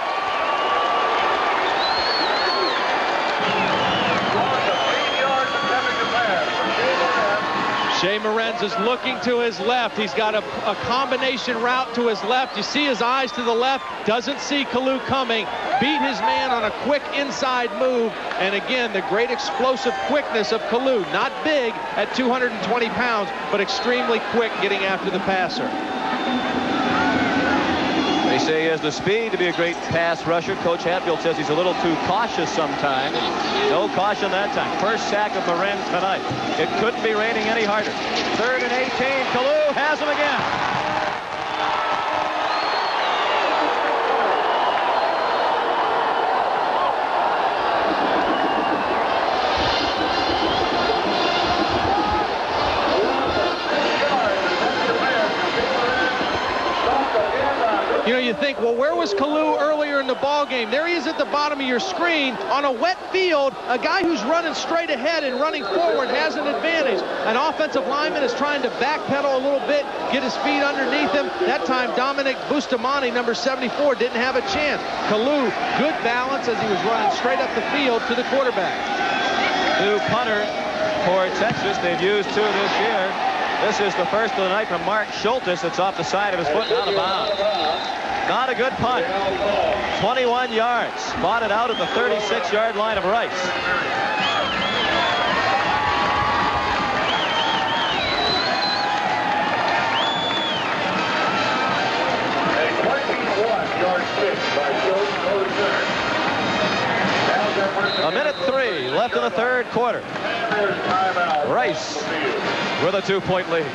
S3: Shea Morenz is looking to his left. He's got a combination route to his left. You see his eyes to the left. Doesn't see Kalu coming. Beat his man on a quick inside move. And again, the great explosive quickness of Kalu. Not big at 220 pounds, but extremely quick getting after the passer.
S1: They say he has the speed to be a great pass rusher. Coach Hatfield says he's a little too cautious sometimes. No caution that time. First sack of Morenz tonight. It couldn't be raining any harder. 3rd and 18. Kalu has him again.
S3: You know, you think, well, where was Kalu earlier in the ball game? There he is at the bottom of your screen on a wet field. A guy who's running straight ahead and running forward has an advantage. An offensive lineman is trying to backpedal a little bit, get his feet underneath him. That time, Dominic Bustamante, number 74, didn't have a chance. Kalu, good balance as he was running straight up the field to the quarterback.
S1: New punter for Texas. They've used 2 this year. This is the first of the night from Mark Schultes. It's off the side of his foot and out of bounds. Not a good punt. 21 yards. Spotted out at the 36-yard line of Rice. A minute 3 left in the third quarter. Rice with a 2-point lead.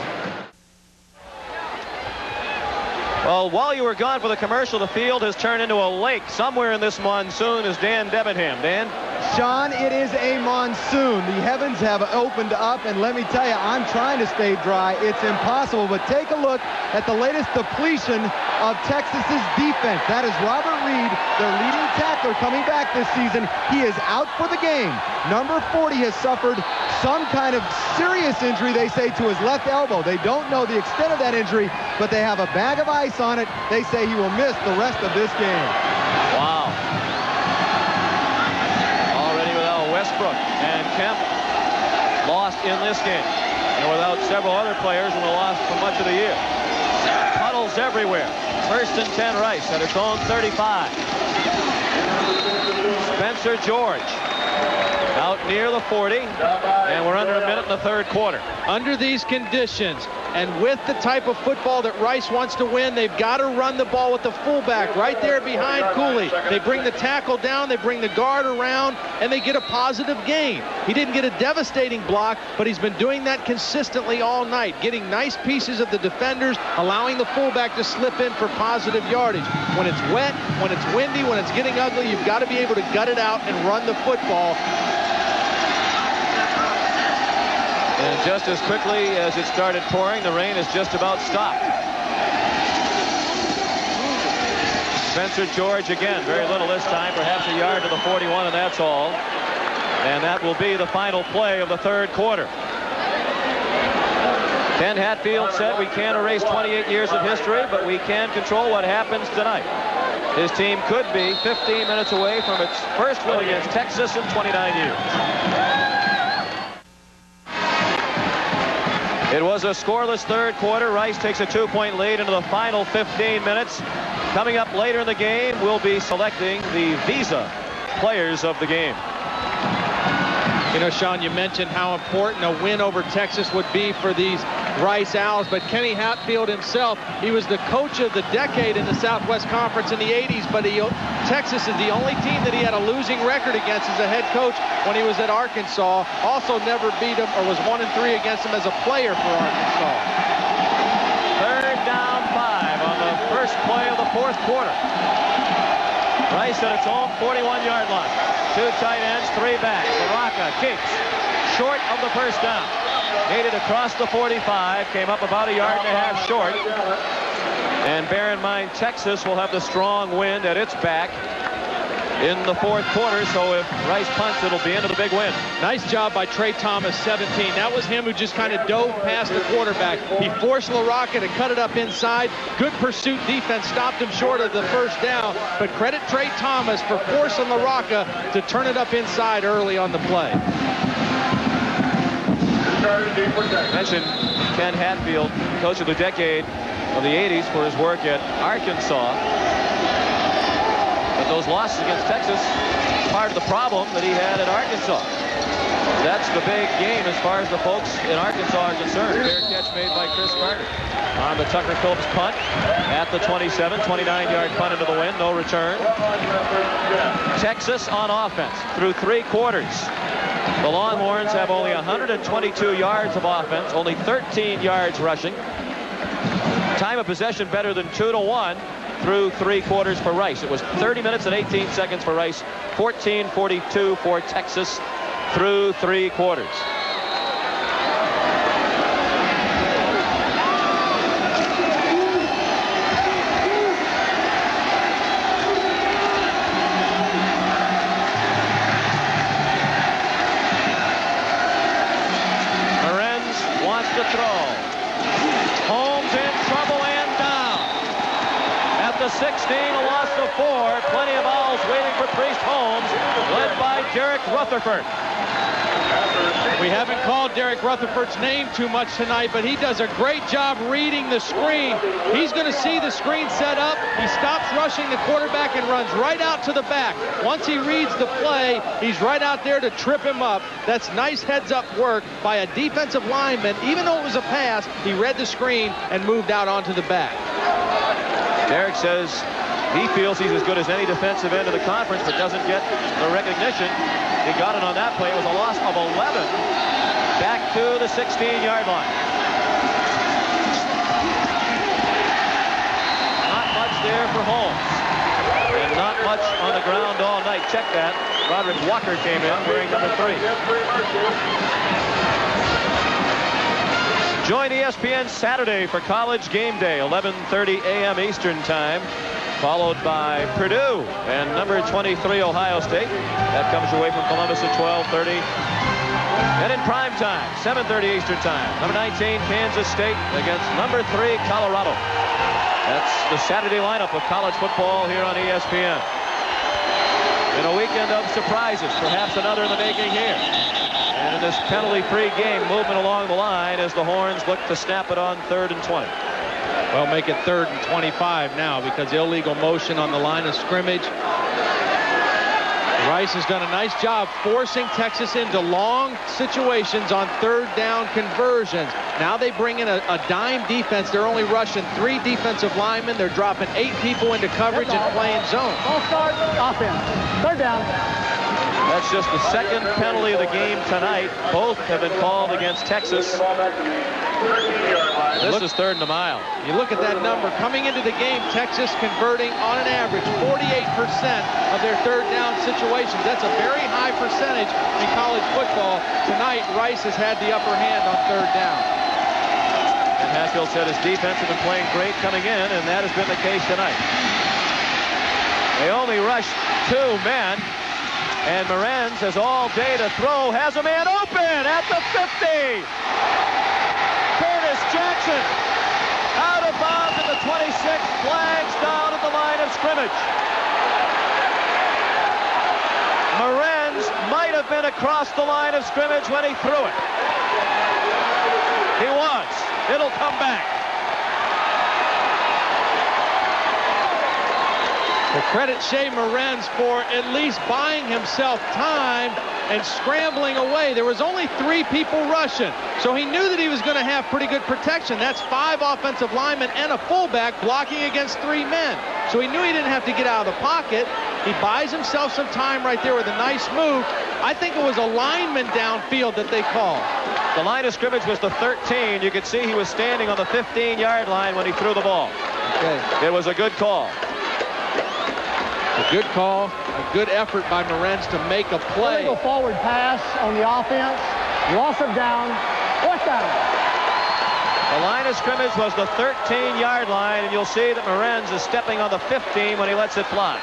S1: Well, while you were gone for the commercial, the field has turned into a lake somewhere in this monsoon. Is Dan Debenham. Dan?
S4: Sean, it is a monsoon. The heavens have opened up, and let me tell you, I'm trying to stay dry. It's impossible, but take a look at the latest depletion of Texas's defense. That is Robert Reed, their leading tackler, coming back this season. He is out for the game. Number 40 has suffered some kind of serious injury, they say, to his left elbow. They don't know the extent of that injury, but they have a bag of ice on it. They say he will miss the rest of this game.
S1: Wow. Already without Westbrook and Kemp lost in this game, and without several other players who were lost for much of the year. Puddles everywhere. 1st and 10 Rice at its own 35. Spencer George out near the 40, and we're under a minute in the third quarter.
S3: Under these conditions, and with the type of football that Rice wants to win, they've got to run the ball with the fullback right there behind Cooley. They bring the tackle down, they bring the guard around, and they get a positive gain. He didn't get a devastating block, but he's been doing that consistently all night, getting nice pieces of the defenders, allowing the fullback to slip in for positive yardage. When it's wet, when it's windy, when it's getting ugly, you've got to be able to gut it out and run the football.
S1: And just as quickly as it started pouring, the rain has just about stopped. Spencer George again, very little this time, perhaps a yard to the 41, and that's all. And that will be the final play of the third quarter. Ken Hatfield said we can't erase 28 years of history, but we can control what happens tonight. His team could be 15 minutes away from its first win against Texas in 29 years. It was a scoreless third quarter. Rice takes a 2-point lead into the final 15 minutes. Coming up later in the game, we'll be selecting the Visa players of the game.
S3: You know, Sean, you mentioned how important a win over Texas would be for these Rice Owls, but Kenny Hatfield himself, he was the coach of the decade in the Southwest Conference in the 80s, but Texas is the only team that he had a losing record against as a head coach when he was at Arkansas. Also never beat him, or was 1-3 against him as a player for Arkansas.
S1: Third down 5 on the first play of the fourth quarter. Rice at its own 41-yard line. 2 tight ends, 3 backs. LaRocca keeps short of the first down. Needed across the 45, came up about 1.5 yards short. And bear in mind, Texas will have the strong wind at its back in the fourth quarter, so if Rice punts, it'll be into the big win.
S3: Nice job by Trey Thomas, 17. That was him who just kind of dove past the quarterback. He forced LaRocca to cut it up inside. Good pursuit defense stopped him short of the first down, but credit Trey Thomas for forcing LaRocca to turn it up inside early on the play.
S1: Mentioned Ken Hatfield, coach of the decade of the 80s for his work at Arkansas. But those losses against Texas, part of the problem that he had at Arkansas. That's the big game as far as the folks in Arkansas are concerned. Fair catch made by Chris Carter on the Tucker Phillips punt at the 27, 29-yard punt into the wind, no return. Texas on offense through 3 quarters. The Longhorns have only 122 yards of offense, only 13 yards rushing. Time of possession better than 2-1 through 3 quarters for Rice. It was 30 minutes and 18 seconds for Rice, 14:42 for Texas through 3 quarters. To throw. Holmes in trouble and down. At the 16, a loss of 4. Plenty of Owls waiting for Priest Holmes, led by Derek Rutherford.
S3: We haven't called Derek Rutherford's name too much tonight, but he does a great job reading the screen. He's going to see the screen set up. He stops rushing the quarterback and runs right out to the back. Once he reads the play, he's right out there to trip him up. That's nice heads-up work by a defensive lineman. Even though it was a pass, he read the screen and moved out onto the back.
S1: Derek says he feels he's as good as any defensive end of the conference, but doesn't get the recognition. He got it on that play. It was a loss of 11 back to the 16-yard line. Not much there for Holmes. And not much on the ground all night. Check that. Roderick Walker came in wearing number 3. Join ESPN Saturday for College Game Day, 11:30 a.m. Eastern Time. Followed by Purdue and number 23 Ohio State. That comes your way from Columbus at 12:30. And in prime time, 7:30 Eastern Time, number 19 Kansas State against number 3 Colorado. That's the Saturday lineup of college football here on ESPN. In a weekend of surprises, perhaps another in the making here. And in this penalty-free game, movement along the line as the Horns look to snap it on 3rd and 20.
S3: Well, make it 3rd and 25 now because illegal motion on the line of scrimmage. Rice has done a nice job forcing Texas into long situations on 3rd down conversions. Now they bring in a dime defense. They're only rushing 3 defensive linemen. They're dropping 8 people into coverage and playing zone.
S6: All start offense. 3rd down.
S1: That's just the 2nd penalty of the game tonight. Both have been called against Texas. This is 3rd and a mile.
S3: You look at that number. Coming into the game, Texas converting on an average 48% of their 3rd down situations. That's a very high percentage in college football. Tonight, Rice has had the upper hand on 3rd down.
S1: And Hatfield said his defense has been playing great coming in, and that has been the case tonight. They only rushed 2 men. And Morenz has all day to throw, has a man open at the 50. Curtis Jackson. Out of bounds at the 26, flags down at the line of scrimmage. Morenz might have been across the line of scrimmage when he threw it. He was. It'll come back.
S3: To credit Shea Morenz for at least buying himself time and scrambling away. There was only 3 people rushing, so he knew that he was going to have pretty good protection. That's 5 offensive linemen and a fullback blocking against 3 men. So he knew he didn't have to get out of the pocket. He buys himself some time right there with a nice move. I think it was a lineman downfield that they called.
S1: The line of scrimmage was the 13. You could see he was standing on the 15-yard line when he threw the ball.
S3: Okay.
S1: It was a good call.
S3: A good call, a good effort by Morenz to make a play.
S6: Illegal forward pass on the offense. Loss of down. Fourth down.
S1: The line of scrimmage was the 13-yard line, and you'll see that Morenz is stepping on the 15 when he lets it fly.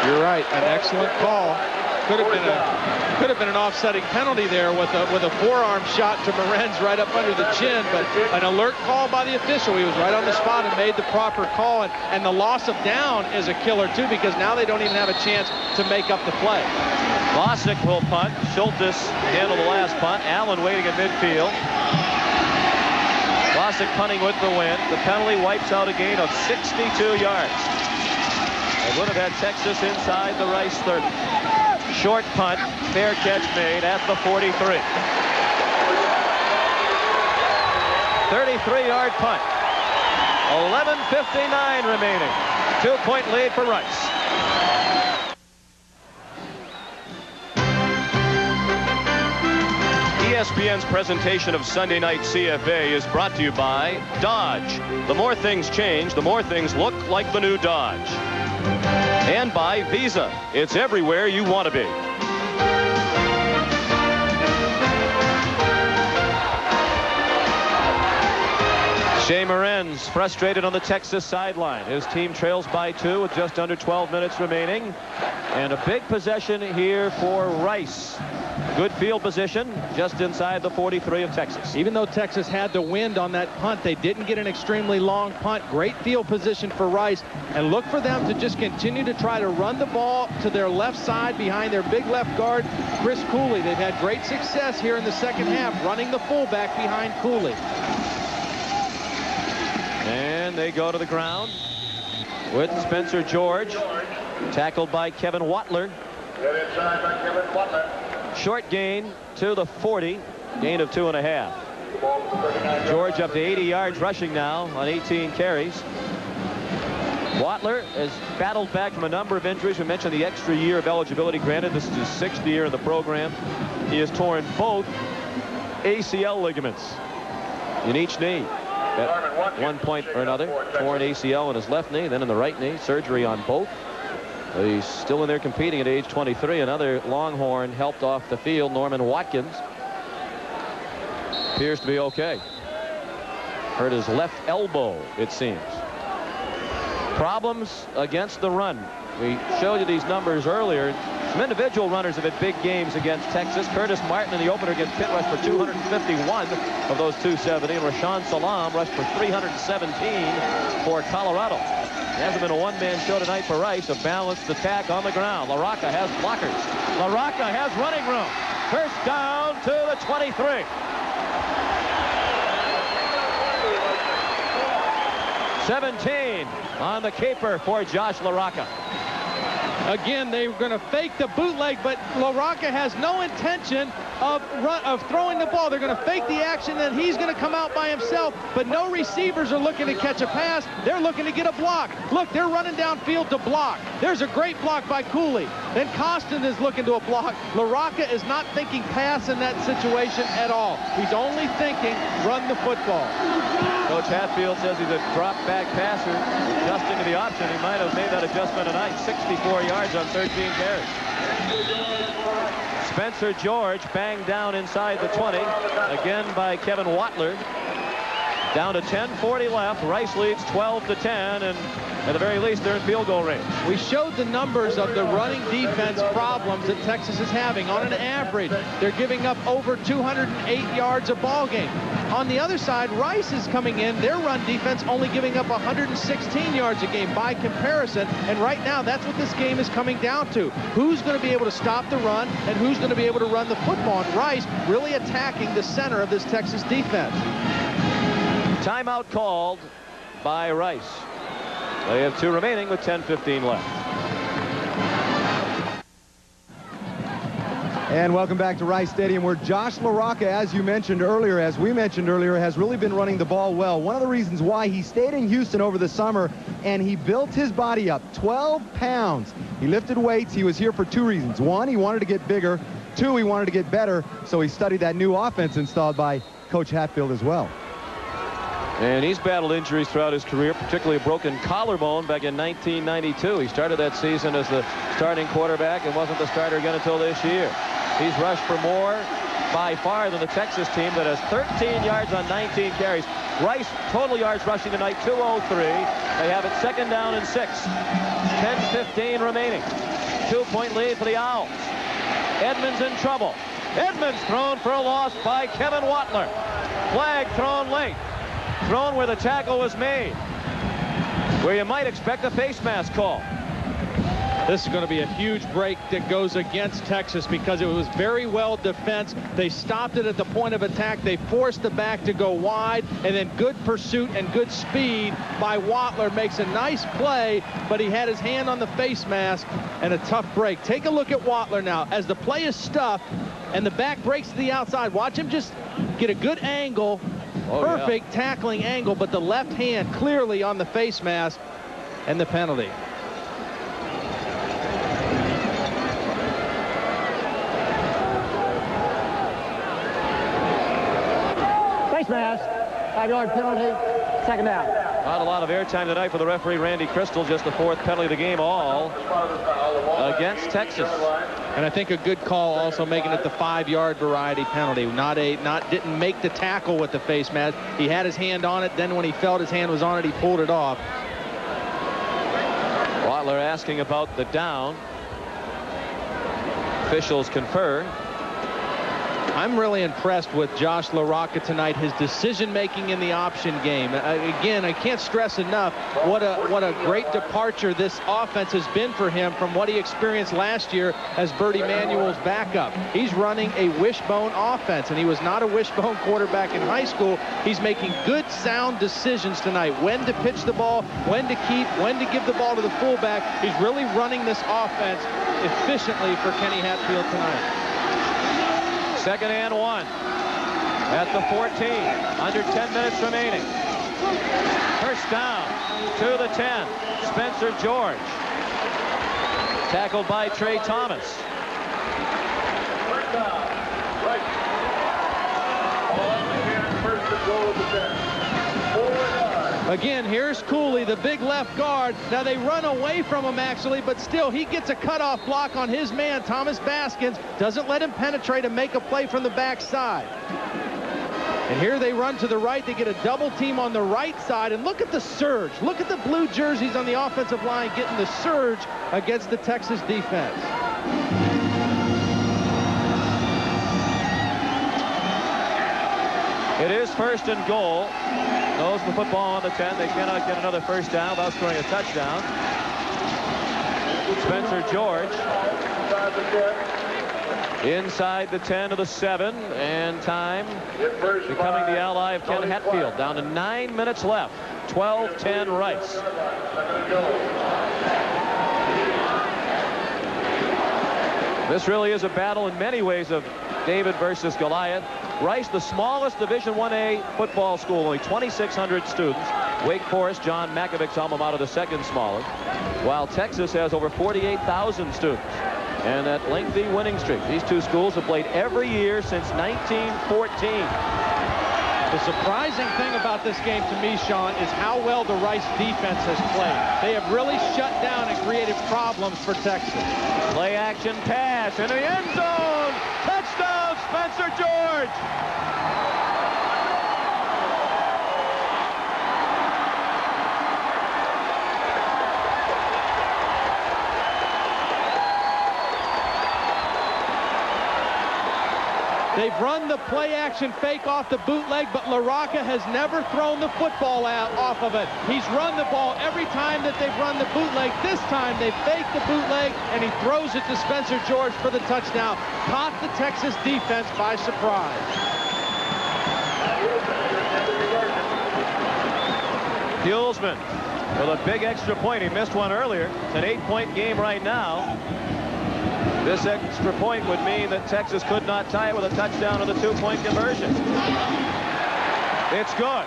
S3: You're right, an excellent call. Could have been an offsetting penalty there with a forearm shot to Morenz right up under the chin, but an alert call by the official. He was right on the spot and made the proper call, and the loss of down is a killer too, because now they don't even have a chance to make up the play.
S1: Bosick will punt. Schultes handled the last punt. Allen waiting at midfield. Bosick punting with the wind. The penalty wipes out a gain of 62 yards. They would have had Texas inside the Rice 30. Short punt, fair catch made at the 43. 33-yard punt. 11:59 remaining. 2-point lead for Rice. ESPN's presentation of Sunday Night CFA is brought to you by Dodge. The more things change, the more things look like the new Dodge. And by Visa. It's everywhere you want to be. Shea Morenz frustrated on the Texas sideline. His team trails by 2 with just under 12 minutes remaining. And a big possession here for Rice. Good field position just inside the 43 of Texas.
S3: Even though Texas had the wind on that punt, they didn't get an extremely long punt. Great field position for Rice. And look for them to just continue to try to run the ball to their left side behind their big left guard, Chris Cooley. They've had great success here in the second half running the fullback behind Cooley.
S1: And they go to the ground with Spencer George, tackled by Kevin Watler.
S5: Get inside by Kevin Watler.
S1: Short gain to the 40, gain of 2.5. George up to 80 yards rushing now on 18 carries. Watler has battled back from a number of injuries. We mentioned the extra year of eligibility granted. This is his 6th year in the program. He has torn both ACL ligaments in each knee. At one point or another, torn ACL in his left knee, then in the right knee, surgery on both. He's still in there competing at age 23. Another Longhorn helped off the field, Norman Watkins. Appears to be okay. Hurt his left elbow, it seems. Problems against the run. We showed you these numbers earlier. Some individual runners have had big games against Texas. Curtis Martin in the opener against Pitt rushed for 251 of those 270. And Rashaan Salam rushed for 317 for Colorado. It hasn't been a one-man show tonight for Rice. A balanced attack on the ground. LaRocca has blockers. LaRocca has running room. First down to the 23. $17 on the caper for Josh LaRocca.
S3: Again, they were going to fake the bootleg, but LaRocca has no intention of throwing the ball. They're going to fake the action, and he's going to come out by himself, but no receivers are looking to catch a pass. They're looking to get a block. Look, they're running downfield to block. There's a great block by Cooley. Then Costin is looking to a block. LaRocca is not thinking pass in that situation at all. He's only thinking run the football.
S1: Coach Hatfield says he's a drop-back passer. Adjusting to the option, he might have made that adjustment tonight. 64 yards on 13 carries. Spencer George banged down inside the 20. Again by Kevin Watler. Down to 10:40 left. Rice leads 12-10, and At the very least, they're in field goal range.
S3: We showed the numbers of the running defense problems that Texas is having. On an average, they're giving up over 208 yards a ball game. On the other side, Rice is coming in. Their run defense only giving up 116 yards a game by comparison. And right now, that's what this game is coming down to. Who's going to be able to stop the run and who's going to be able to run the football? And Rice really attacking the center of this Texas defense.
S1: Timeout called by Rice. They have 2 remaining with 10:15 left.
S4: And welcome back to Rice Stadium, where Josh LaRocca, as we mentioned earlier, has really been running the ball well. One of the reasons why he stayed in Houston over the summer, and he built his body up 12 pounds. He lifted weights. He was here for 2 reasons. 1, he wanted to get bigger. 2, he wanted to get better. So he studied that new offense installed by Coach Hatfield as well.
S1: And he's battled injuries throughout his career, particularly a broken collarbone back in 1992. He started that season as the starting quarterback and wasn't the starter again until this year. He's rushed for more by far than the Texas team that has 13 yards on 19 carries. Rice total yards rushing tonight, 203. They have it 2nd down and 6. 10:15 remaining. 2-point lead for the Owls. Edmonds in trouble. Edmonds thrown for a loss by Kevin Watler. Flag thrown late. Thrown where the tackle was made, where you might expect a face mask call.
S3: This is going to be a huge break that goes against Texas because it was very well defensed. They stopped it at the point of attack. They forced the back to go wide, and then good pursuit and good speed by Watler makes a nice play, but he had his hand on the face mask and a tough break. Take a look at Watler now. As the play is stuffed and the back breaks to the outside, watch him just get a good angle. Perfect tackling angle, but the left hand clearly on the face mask, and the penalty.
S6: Face mask, 5-yard penalty, 2nd down.
S1: Not a lot of airtime tonight for the referee, Randy Crystal. Just the 4th penalty of the game, all against Texas.
S3: And I think a good call also making it the 5-yard variety penalty. Didn't make the tackle with the face mask. He had his hand on it. Then when he felt his hand was on it, he pulled it off.
S1: Watler asking about the down. Officials confer.
S3: I'm really impressed with Josh LaRocca tonight, his decision-making in the option game. Again, I can't stress enough what a great departure this offense has been for him from what he experienced last year as Bert Emanuel's backup. He's running a wishbone offense, and he was not a wishbone quarterback in high school. He's making good, sound decisions tonight. When to pitch the ball, when to keep, when to give the ball to the fullback. He's really running this offense efficiently for Kenny Hatfield tonight.
S1: 2nd and 1 at the 14. Under 10 minutes remaining. First down to the 10. Spencer George. Tackled by Trey Thomas.
S5: First down. Right. First and goal at the 10. 4 yards.
S3: Again, here's Cooley, the big left guard. Now they run away from him actually, but still he gets a cutoff block on his man, Thomas Baskins. Doesn't let him penetrate and make a play from the backside. And here they run to the right. They get a double team on the right side. And look at the surge. Look at the blue jerseys on the offensive line getting the surge against the Texas defense.
S1: It is 1st and goal. Those the football on the 10. They cannot get another first down without scoring a touchdown. Spencer George inside the 10 to the 7, and time becoming the ally of Ken Hatfield. Down to 9 minutes left. 12-10 Rice. This really is a battle in many ways of David versus Goliath. Rice, the smallest Division I-A football school, only 2,600 students. Wake Forest, John Mackovich's alma mater, the 2nd smallest, while Texas has over 48,000 students and that lengthy winning streak. These two schools have played every year since 1914.
S3: The surprising thing about this game to me, Sean, is how well the Rice defense has played. They have really shut down and created problems for Texas.
S1: Play action pass into the end zone. Touchdown, Spencer George.
S3: They've run the play action fake off the bootleg, but LaRocca has never thrown the football out off of it. He's run the ball every time that they've run the bootleg. This time they faked the bootleg, and he throws it to Spencer George for the touchdown. Caught the Texas defense by surprise.
S1: Hulsman with a big extra point. He missed one earlier. It's an 8-point game right now. This extra point would mean that Texas could not tie it with a touchdown or the 2-point conversion. It's good.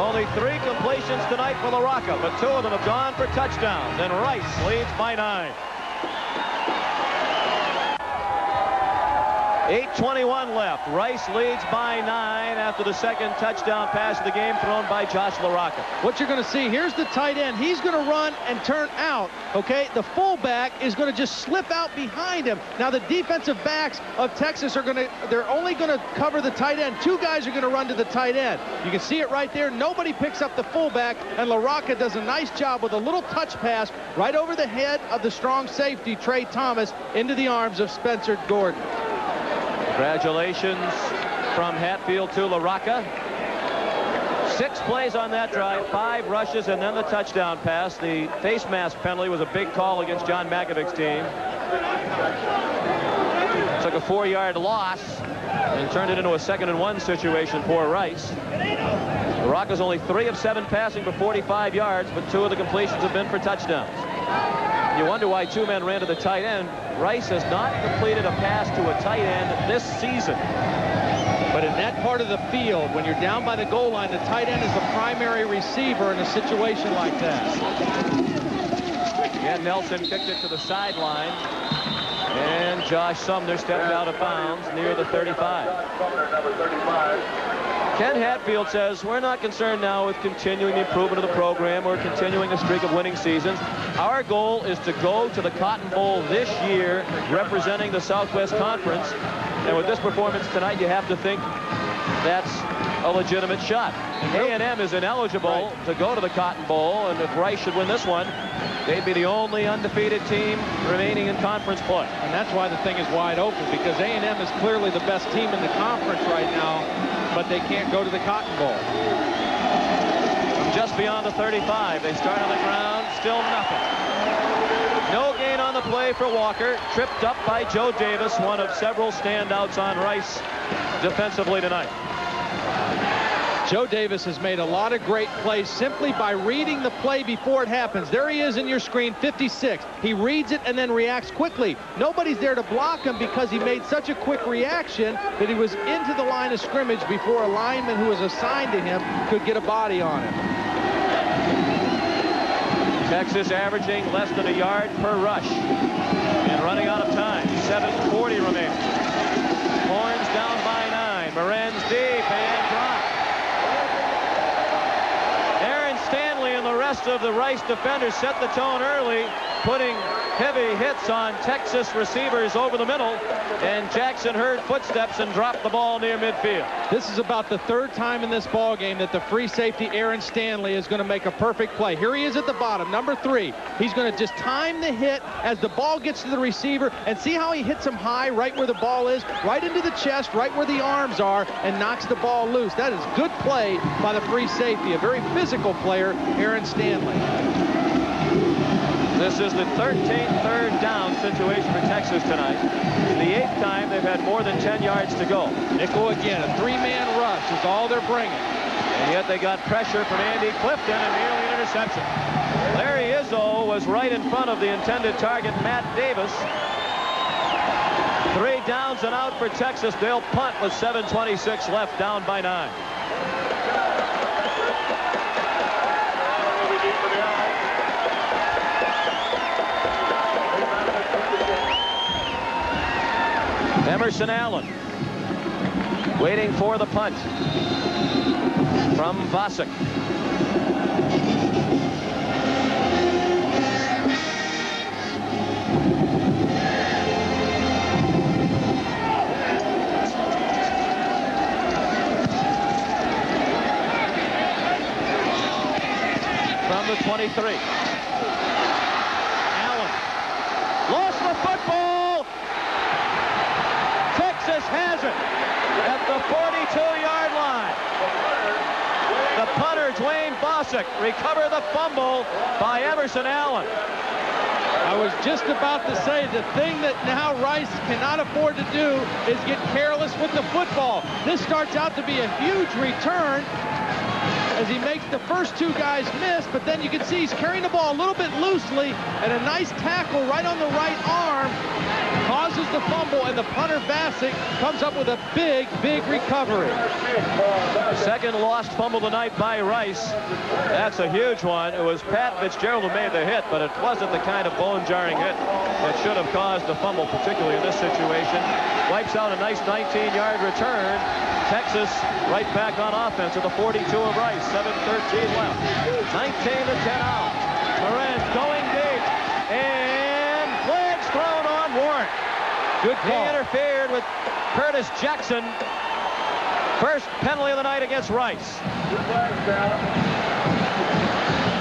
S1: Only 3 completions tonight for LaRocca, but 2 of them have gone for touchdowns, and Rice leads by 9. 8:21 left. Rice leads by 9 after the second touchdown pass of the game thrown by Josh LaRocca.
S3: What you're going to see, here's the tight end. He's going to run and turn out, okay? The fullback is going to just slip out behind him. Now, the defensive backs of Texas are they're only going to cover the tight end. 2 guys are going to run to the tight end. You can see it right there. Nobody picks up the fullback, and LaRocca does a nice job with a little touch pass right over the head of the strong safety, Trey Thomas, into the arms of Spencer Gordon.
S1: Congratulations from Hatfield to LaRocca. 6 plays on that drive, 5 rushes, and then the touchdown pass. The face mask penalty was a big call against John Makovic's team. Took a 4-yard loss and turned it into a 2nd and 1 situation for Rice. LaRocca's only 3 of 7 passing for 45 yards, but 2 of the completions have been for touchdowns. You wonder why 2 men ran to the tight end. Rice has not completed a pass to a tight end this season.
S3: But in that part of the field, when you're down by the goal line, the tight end is the primary receiver in a situation like that.
S1: Again, Nelson kicked it to the sideline. And Josh Sumner stepped out of bounds near the 35.
S5: Number 35.
S1: Ken Hatfield says, we're not concerned now with continuing the improvement of the program or continuing a streak of winning seasons. Our goal is to go to the Cotton Bowl this year representing the Southwest Conference. And with this performance tonight, you have to think that's a legitimate shot. A&M is ineligible to go to the Cotton Bowl, and if Rice should win this one, they'd be the only undefeated team remaining in conference play.
S3: And that's why the thing is wide open, because A&M is clearly the best team in the conference right now, but they can't go to the Cotton Bowl.
S1: From just beyond the 35, they start on the ground, still nothing. No gain on the play for Walker, tripped up by Joe Davis, one of several standouts on Rice defensively tonight.
S3: Joe Davis has made a lot of great plays simply by reading the play before it happens. There he is in your screen, 56. He reads it and then reacts quickly. Nobody's there to block him because he made such a quick reaction that he was into the line of scrimmage before a lineman who was assigned to him could get a body on him.
S1: Texas averaging less than a yard per rush and running out of time. 7:40 remaining. Horns down by 9. Morenz deep and dropped. Stanley and the rest of the Rice defenders set the tone early, putting heavy hits on Texas receivers over the middle, and Jackson heard footsteps and dropped the ball near midfield.
S3: This is about the 3rd time in this ball game that the free safety Aaron Stanley is going to make a perfect play. Here he is at the bottom, number 3. He's going to just time the hit as the ball gets to the receiver, and see how he hits him high right where the ball is, right into the chest, right where the arms are, and knocks the ball loose. That is good play by the free safety, a very physical player, Aaron Stanley.
S1: This is the 13th 3rd down situation for Texas tonight. The 8th time they've had more than 10 yards to go.
S3: Nickel again, a 3-man rush is all they're bringing.
S1: And yet they got pressure from Andy Clifton and nearly an interception. Larry Izzo was right in front of the intended target, Matt Davis. 3 downs and out for Texas. They'll punt with 7:26 left, down by 9. Emerson Allen waiting for the punt from Vasek. From the 23. Allen lost the football. it at the 42-yard line. The punter, Dwayne Bossack, recover the fumble by Emerson Allen.
S3: I was just about to say the thing that now Rice cannot afford to do is get careless with the football. This starts out to be a huge return as he makes the first two guys miss, but then you can see he's carrying the ball a little bit loosely, and a nice tackle right on the right arm causes the fumble, and the punter Bossack comes up with a big, big recovery.
S1: Second lost fumble tonight by Rice. That's a huge one. It was Pat Fitzgerald who made the hit, but it wasn't the kind of bone-jarring hit that should have caused the fumble, particularly in this situation. Wipes out a nice 19-yard return. Texas right back on offense at the 42 of Rice. 7:13 left. 19-10 out. Lorenz going deep. And flags thrown on Warren.
S3: Good call.
S1: He interfered with Curtis Jackson. First penalty of the night against Rice.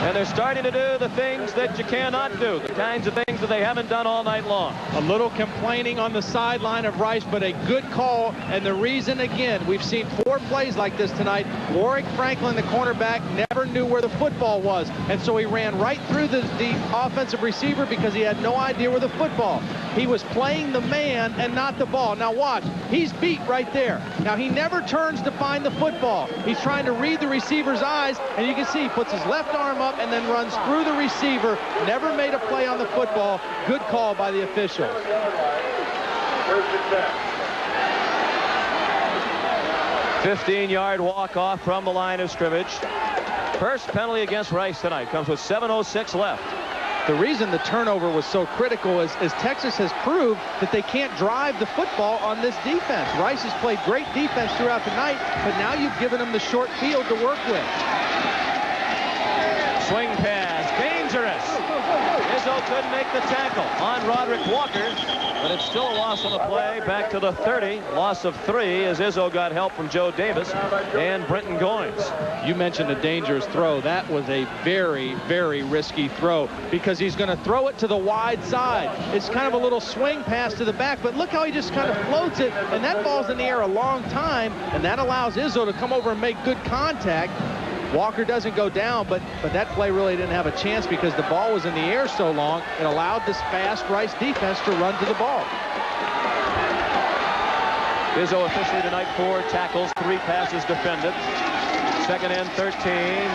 S1: And they're starting to do the things that you cannot do, the kinds of things that they haven't done all night long.
S3: A little complaining on the sideline of Rice, but a good call. And the reason, again, we've seen 4 plays like this tonight. Warwick Franklin, the cornerback, never knew where the football was. And so he ran right through the offensive receiver because he had no idea where the football. He was playing the man and not the ball. Now watch, he's beat right there. Now he never turns to find the football. He's trying to read the receiver's eyes, and you can see he puts his left arm up and then runs through the receiver. Never made a play on the football. Good call by the officials.
S1: 15-yard walk-off from the line of scrimmage. First penalty against Rice tonight comes with 7:06 left.
S3: The reason the turnover was so critical is Texas has proved that they can't drive the football on this defense. Rice has played great defense throughout the night, but now you've given them the short field to work with.
S1: Swing pass, dangerous. Izzo couldn't make the tackle on Roderick Walker, but it's still a loss on the play. Back to the 30, loss of 3 as Izzo got help from Joe Davis and Brenton Goins.
S3: You mentioned a dangerous throw. That was a very, very risky throw because he's going to throw it to the wide side. It's kind of a little swing pass to the back, but look how he just kind of floats it, and that ball's in the air a long time, and that allows Izzo to come over and make good contact. Walker doesn't go down, but that play really didn't have a chance because the ball was in the air so long. It allowed this fast Rice defense to run to the ball.
S1: Izzo officially tonight 4 tackles, 3 passes defended. Second and 13.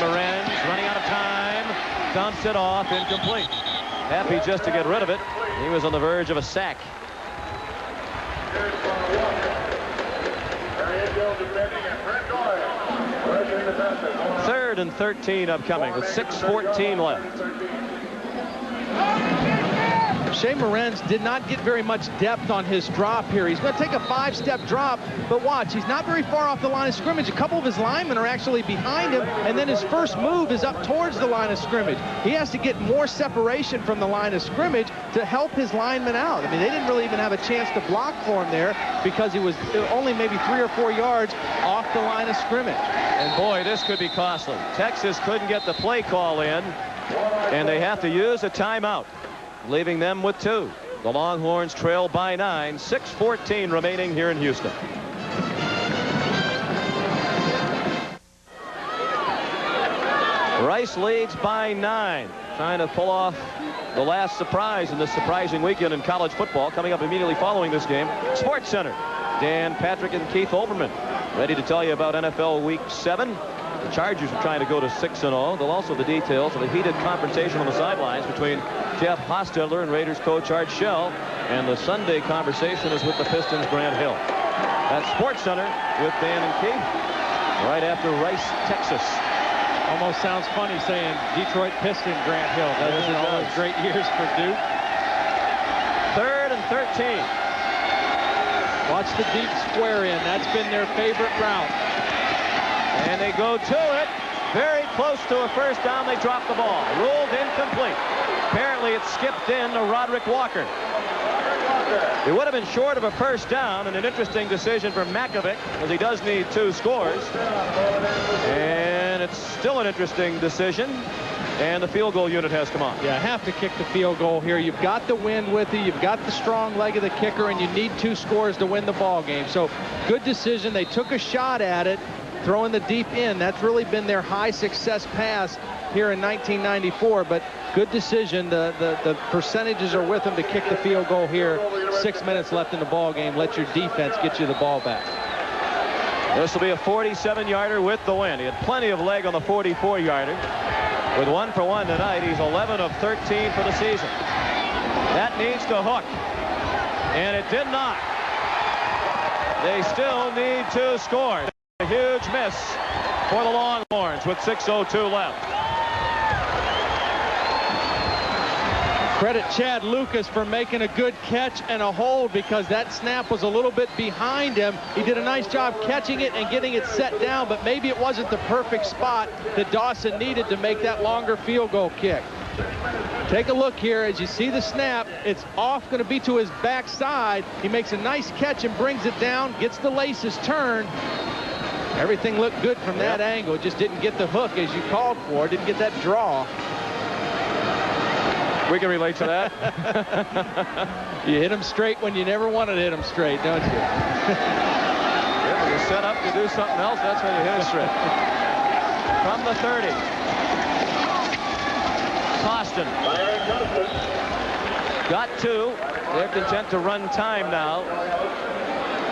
S1: Lorenz running out of time. Dumps it off, incomplete. Happy just to get rid of it. He was on the verge of a sack. Third and 13 upcoming with 6:14 left.
S3: Shea Morenz did not get very much depth on his drop here. He's going to take a 5-step drop, but watch, he's not very far off the line of scrimmage. A couple of his linemen are actually behind him, and then his first move is up towards the line of scrimmage. He has to get more separation from the line of scrimmage to help his linemen out. I mean, they didn't really even have a chance to block for him there because he was only maybe 3 or 4 yards off the line of scrimmage.
S1: And boy, this could be costly. Texas couldn't get the play call in, and they have to use a timeout, leaving them with 2. The Longhorns trail by 9. 6:14 remaining here in Houston. Rice leads by 9. Trying to pull off the last surprise in this surprising weekend in college football. Coming up immediately following this game, Sports Center. Dan Patrick and Keith Olbermann ready to tell you about NFL Week 7. The Chargers are trying to go to 6-0. They'll also the details of the heated confrontation on the sidelines between Jeff Hostetler and Raiders coach Art Shell. And the Sunday conversation is with the Pistons' Grant Hill. That's Sports Center with Dan and Keith right after Rice, Texas.
S3: Almost sounds funny saying Detroit Piston Grant Hill. That was all those great years for Duke.
S1: 3rd and 13.
S3: Watch the deep square in. That's been their favorite route.
S1: And they go to it. Very close to a first down. They drop the ball. Ruled incomplete. Apparently it skipped in to Roderick Walker. It would have been short of a first down, and an interesting decision for Makovic, as he does need 2 scores. And it's still an interesting decision. and the field goal unit has come on.
S3: Yeah, have to kick the field goal here. You've got the wind with you. You've got the strong leg of the kicker, and you need 2 scores to win the ball game. So good decision. They took a shot at it, throwing the deep end. That's really been their high success pass here in 1994, but good decision. The percentages are with them to kick the field goal here. 6 minutes left in the ball game. Let your defense get you the ball back.
S1: This will be a 47-yarder with the wind. He had plenty of leg on the 44-yarder. With 1 for 1 tonight, he's 11 of 13 for the season. That needs to hook, and it did not. They still need 2 scores. A huge miss for the Longhorns with 6:02 left.
S3: Credit Chad Lucas for making a good catch and a hold, because that snap was a little bit behind him. He did a nice job catching it and getting it set down, but maybe it wasn't the perfect spot that Dawson needed to make that longer field goal kick. Take a look here as you see the snap. It's off, going to be to his backside. He makes a nice catch and brings it down, gets the laces turned. Everything looked good from that angle. Just didn't get the hook as you called for. Didn't get that draw.
S1: We can relate to that.
S3: You hit him straight when you never wanted to hit him straight, don't you?
S1: Yeah, when you're set up to do something else, that's when you hit it straight. From the 30. Costin. Got 2. They're content to run time now.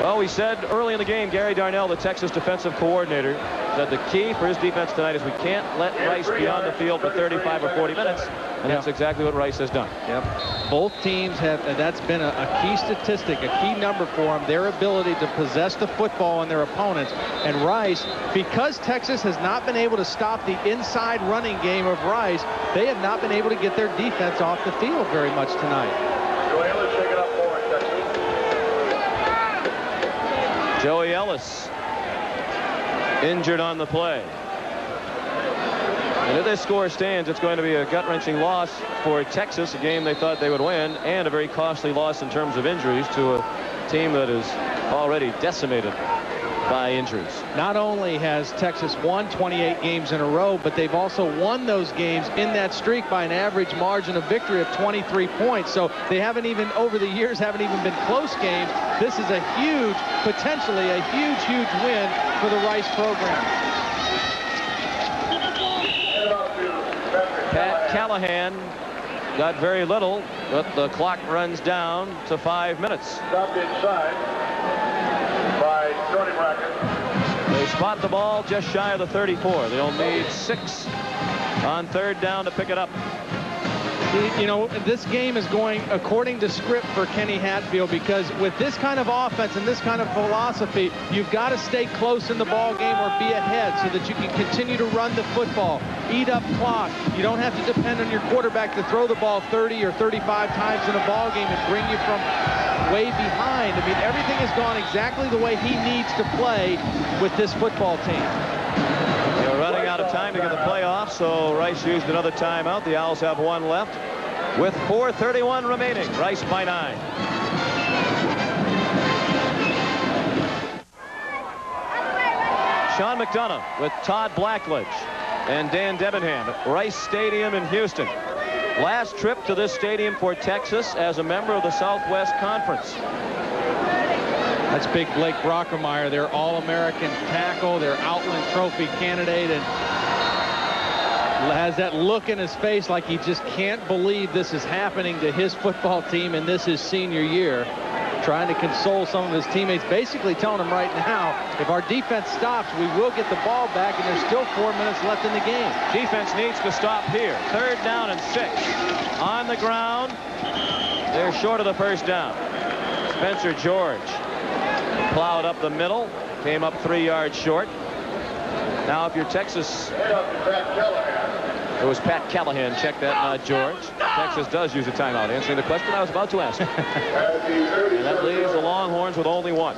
S1: Well, we said early in the game, Gary Darnell, the Texas defensive coordinator, said the key for his defense tonight is we can't let Rice be on the field for 35 or 40 minutes. And that's exactly what Rice has done.
S3: Yep. Both teams have, and that's been a key statistic, a key number for them, their ability to possess the football on their opponents. And Rice, because Texas has not been able to stop the inside running game of Rice, they have not been able to get their defense off the field very much tonight.
S1: Joey Ellis injured on the play. And if this score stands, it's going to be a gut-wrenching loss for Texas, a game they thought they would win, and a very costly loss in terms of injuries to a team that is already decimated by injuries.
S3: Not only has Texas won 28 games in a row, but they've also won those games in that streak by an average margin of victory of 23 points. So they haven't even, over the years, haven't even been close games. This is a huge, potentially a huge win for the Rice program.
S1: Pat Callahan got very little, but the clock runs down to 5 minutes.
S5: Stopped inside by Tony Brackett.
S1: They spot the ball just shy of the 34. They'll need 6 on 3rd down to pick it up.
S3: You know, this game is going according to script for Kenny Hatfield, because with this kind of offense and this kind of philosophy, you've got to stay close in the ball game or be ahead so that you can continue to run the football, eat up clock. You don't have to depend on your quarterback to throw the ball 30 or 35 times in a ball game and bring you from way behind. I mean, everything has gone exactly the way he needs to play with this football team.
S1: They're running out of time to get the play off, so Rice used another timeout. The Owls have 1 left with 4:31 remaining. Rice by 9. Sean McDonough with Todd Blackledge and Dan Debenham at Rice Stadium in Houston. Last trip to this stadium for Texas as a member of the Southwest Conference.
S3: That's big Blake Brockermeyer, their All-American tackle, their Outland Trophy candidate, and has that look in his face like he just can't believe this is happening to his football team and this is senior year. Trying to console some of his teammates, basically telling them right now, if our defense stops, we will get the ball back, and there's still 4 minutes left in the game.
S1: Defense needs to stop here. 3rd down and 6. On the ground, they're short of the 1st down. Spencer George plowed up the middle, came up 3 yards short. Now if you're Texas, it was Pat Callahan. Check that, not George. Texas does use a timeout, answering the question I was about to ask. And that leaves the Longhorns with only 1.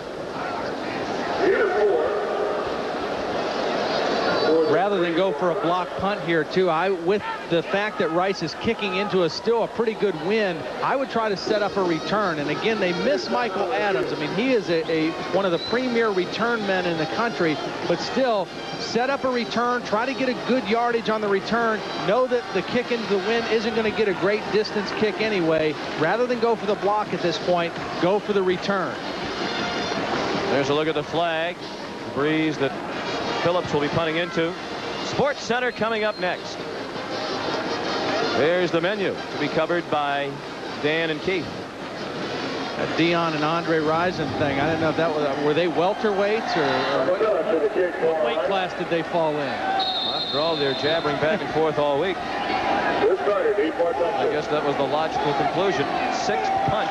S3: rather than go for a block punt here, too, with the fact that Rice is kicking into still a pretty good wind, I would try to set up a return. And again, they miss Michael Adams. I mean, he is one of the premier return men in the country, but still set up a return, try to get a good yardage on the return, know that the kick into the wind isn't going to get a great distance kick anyway. Rather than go for the block at this point, go for the return.
S1: There's a look at the flag. The breeze that Phillips will be punting into. Sports Center coming up next. There's the menu to be covered by Dan and Keith.
S3: That Dion and Andre Rison thing, I didn't know if that was, were they welterweights or what weight class did they fall in?
S1: After all, they're jabbering back and forth all week. I guess that was the logical conclusion. Sixth punt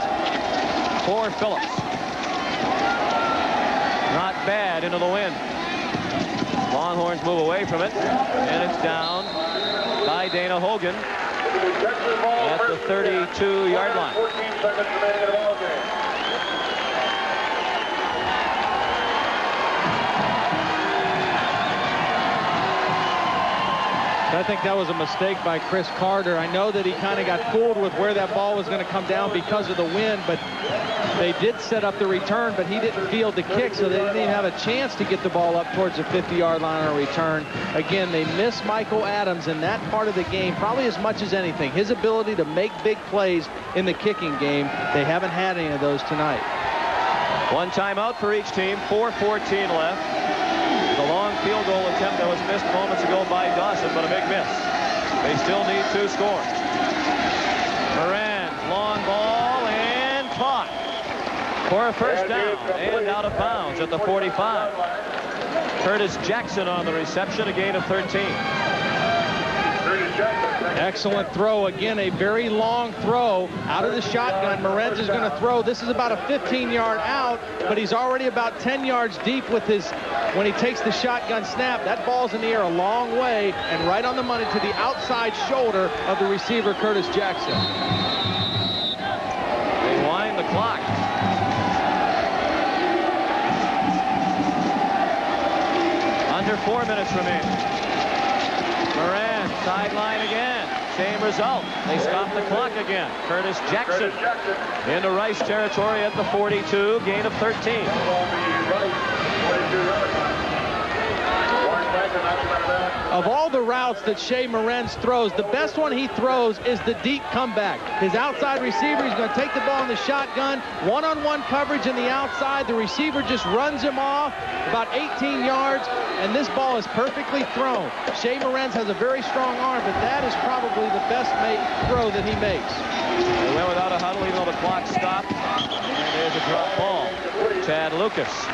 S1: for Phillips. Not bad into the wind. Longhorns move away from it, and it's down by Dana Hogan at the 32-yard line.
S5: 14 seconds remaining in the ball game.
S3: I think that was a mistake by Chris Carter. I know that he kind of got fooled with where that ball was going to come down because of the wind, but they did set up the return, but he didn't field the kick, so they didn't even have a chance to get the ball up towards the 50-yard line on a return. Again, they miss Michael Adams in that part of the game probably as much as anything. His ability to make big plays in the kicking game, they haven't had any of those tonight.
S1: One timeout for each team, 4:14 left. The long field goal attempt that was missed moments ago by Dawson, but a big miss. They still need to score. Moran, long ball, and caught for a first down and out of bounds at the 45. Curtis Jackson on the reception, a gain of 13.
S3: Excellent throw. Again, a very long throw out of the shotgun. Morenz is going to throw. This is about a 15-yard out, but he's already about 10 yards deep with his, when he takes the shotgun snap. That ball's in the air a long way and right on the money to the outside shoulder of the receiver, Curtis Jackson.
S1: They wind the clock. Under 4 minutes remaining. Moran, sideline again. Same result. They stop the clock again. Curtis Jackson into Rice territory at the 42, gain of 13.
S3: Of all the routes that Shea Morenz throws, the best one he throws is the deep comeback. His outside receiver, he's going to take the ball in the shotgun, one-on-one coverage in the outside. The receiver just runs him off about 18 yards, and this ball is perfectly thrown. Shea Morenz has a very strong arm, but that is probably the best throw that he makes.
S1: They went without a huddle even though the clock stopped. And there's a drop ball. Chad Lucas.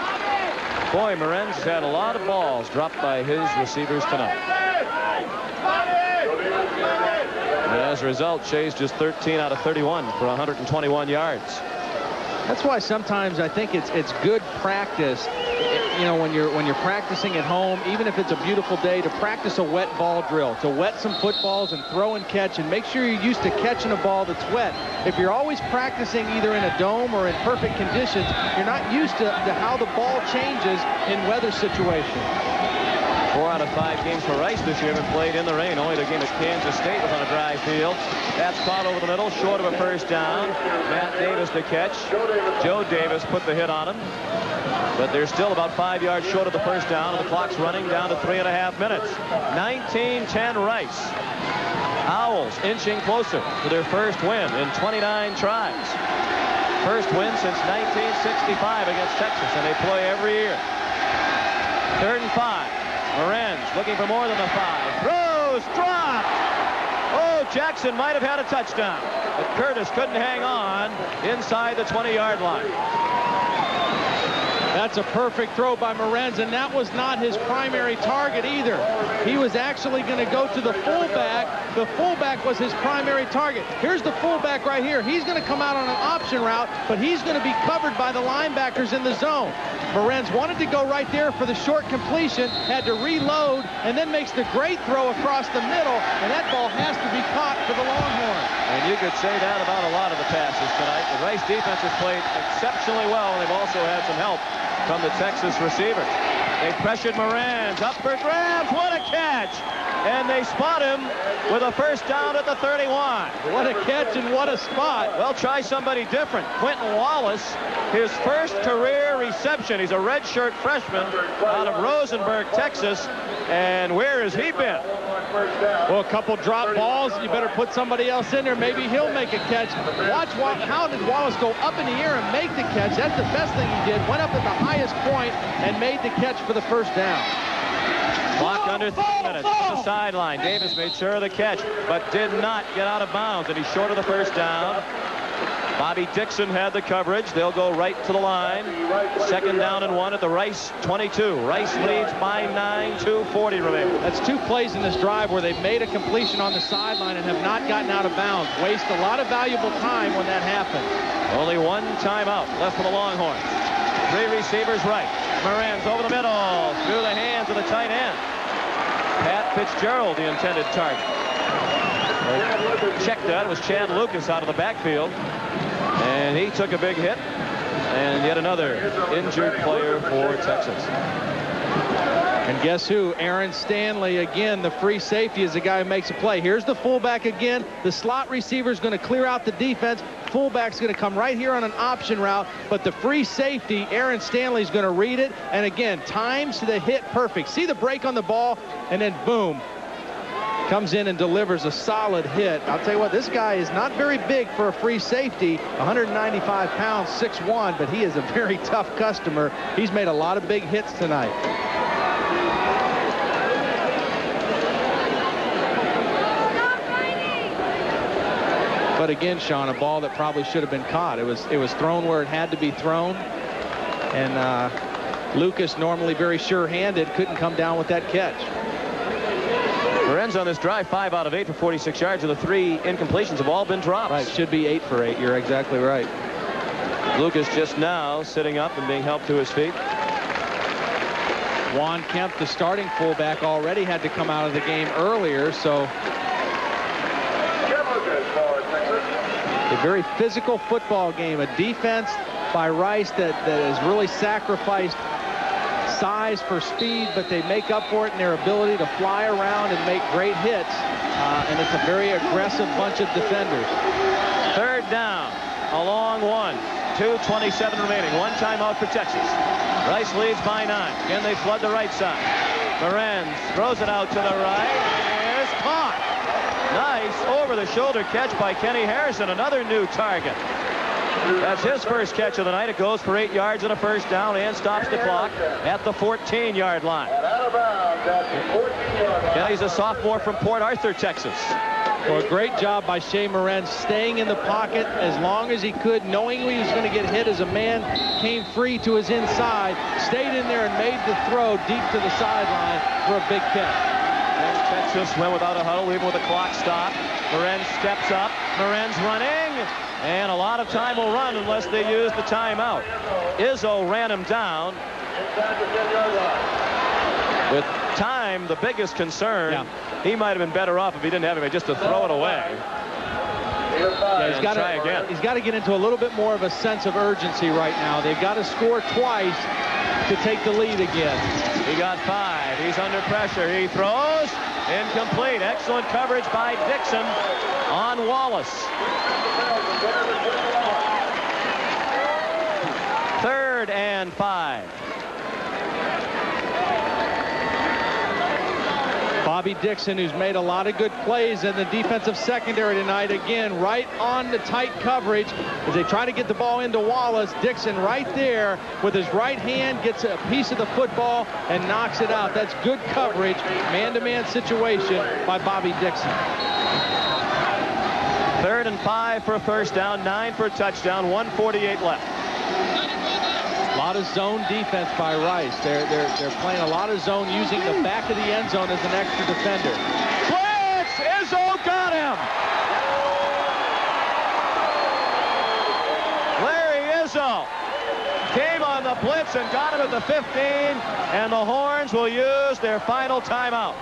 S1: Boy, Morenz has had a lot of balls dropped by his receivers tonight. And as a result, Shea's just 13 out of 31 for 121 yards.
S3: That's why sometimes I think it's good practice, you know, when you're practicing at home, even if it's a beautiful day, to practice a wet ball drill, to wet some footballs and throw and catch, and make sure you're used to catching a ball that's wet. If you're always practicing either in a dome or in perfect conditions, you're not used to how the ball changes in weather situations.
S1: 4 out of 5 games for Rice this year have been played in the rain. Only the game at Kansas State was on a dry field. That's caught over the middle, short of a first down. Matt Davis to catch. Joe Davis put the hit on him. But they're still about 5 yards short of the first down, and the clock's running down to 3.5 minutes. 19-10 Rice. Owls inching closer to their first win in 29 tries. First win since 1965 against Texas, and they play every year. 3rd and 5. Morenz looking for more than a 5. Throws, dropped. Oh, Jackson might have had a touchdown, but Curtis couldn't hang on inside the 20-yard line.
S3: That's a perfect throw by Morenz, and that was not his primary target either. He was actually going to go to the fullback. The fullback was his primary target. Here's the fullback right here. He's going to come out on an option route, but he's going to be covered by the linebackers in the zone. Morenz wanted to go right there for the short completion, had to reload, and then makes the great throw across the middle, and that ball has to be caught for the Longhorns.
S1: And you could say that about a lot of the passes tonight. The Rice defense has played exceptionally well, and they've also had some help from the Texas receivers. They pressured Moranz. Up for grabs. What a catch. And they spot him with a first down at the 31.
S3: What a catch and what a spot.
S1: Well, try somebody different. Quentin Wallace, his first career reception. He's a redshirt freshman out of Rosenberg, Texas. And where has he been?
S3: Well, a couple drop balls. You better put somebody else in there. Maybe he'll make a catch. Watch how did Wallace go up in the air and make the catch. That's the best thing he did. Went up at the highest point and made the catch for the first down.
S1: Clock under 3 minutes. The sideline. Davis made sure of the catch, but did not get out of bounds, and he's short of the first down. Bobby Dixon had the coverage. They'll go right to the line. Second down and 1 at the Rice 22. Rice leads by 9, 2:40 remaining.
S3: That's 2 plays in this drive where they've made a completion on the sideline and have not gotten out of bounds. Waste a lot of valuable time when that happens.
S1: Only 1 timeout left for the Longhorns. 3 receivers right. Moranz over the middle, through the hands of the tight end. Pat Fitzgerald, the intended target. Checked that. It was Chad Lucas out of the backfield. And he took a big hit. And yet another injured player for Texas.
S3: And guess who? Aaron Stanley, again, the free safety, is the guy who makes a play. Here's the fullback again. The slot receiver is going to clear out the defense. Fullback's going to come right here on an option route. But the free safety, Aaron Stanley, is going to read it. And again, times the hit perfect. See the break on the ball, and then boom. Comes in and delivers a solid hit. I'll tell you what, this guy is not very big for a free safety, 195 pounds, 6'1", but he is a very tough customer. He's made a lot of big hits tonight. But again, Sean, a ball that probably should have been caught. It was thrown where it had to be thrown. And Lucas, normally very sure-handed, couldn't come down with that catch.
S1: Moranz on this drive, 5 out of 8 for 46 yards, and the 3 incompletions have all been drops.
S3: Right, should be 8 for 8. You're exactly right.
S1: Lucas just now sitting up and being helped to his feet.
S3: Juan Kemp, the starting fullback, already had to come out of the game earlier, so a very physical football game, a defense by Rice that has really sacrificed size for speed, but they make up for it in their ability to fly around and make great hits. And it's a very aggressive bunch of defenders.
S1: Third down, a long one. 2:27 remaining. 1 timeout for Texas. Rice leads by 9. Again, they flood the right side. Moranz throws it out to the right. It's caught. Nice over-the-shoulder catch by Kenny Harrison, another new target. That's his first catch of the night. It goes for 8 yards and a first down and stops the clock at the 14-yard line. Kenny's a sophomore from Port Arthur, Texas.
S3: Well, a great job by Shea Moranz staying in the pocket as long as he could, knowing he was going to get hit as a man came free to his inside, stayed in there and made the throw deep to the sideline for a big catch.
S1: And Texas went without a huddle, even with a clock stop. Moranz steps up. Moranz running. And a lot of time will run unless they use the timeout. Izzo ran him down. With time, the biggest concern, he might have been better off if he didn't have him just to throw it away.
S3: Yeah, he's got to get into a little bit more of a sense of urgency right now. They've got to score twice to take the lead again.
S1: He got 5. He's under pressure. He throws. Incomplete. Excellent coverage by Dixon on Wallace. 3rd and 5.
S3: Bobby Dixon, who's made a lot of good plays in the defensive secondary tonight, again, right on the tight coverage as they try to get the ball into Wallace. Dixon right there with his right hand gets a piece of the football and knocks it out. That's good coverage, man-to-man situation by Bobby Dixon.
S1: 3rd and 5 for a first down, 9 for a touchdown, 1:48 left.
S3: A lot of zone defense by Rice. They're playing a lot of zone, using the back of the end zone as an extra defender.
S1: Blitz! Izzo got him! Larry Izzo came on the blitz and got him at the 15, and the Horns will use their final timeout.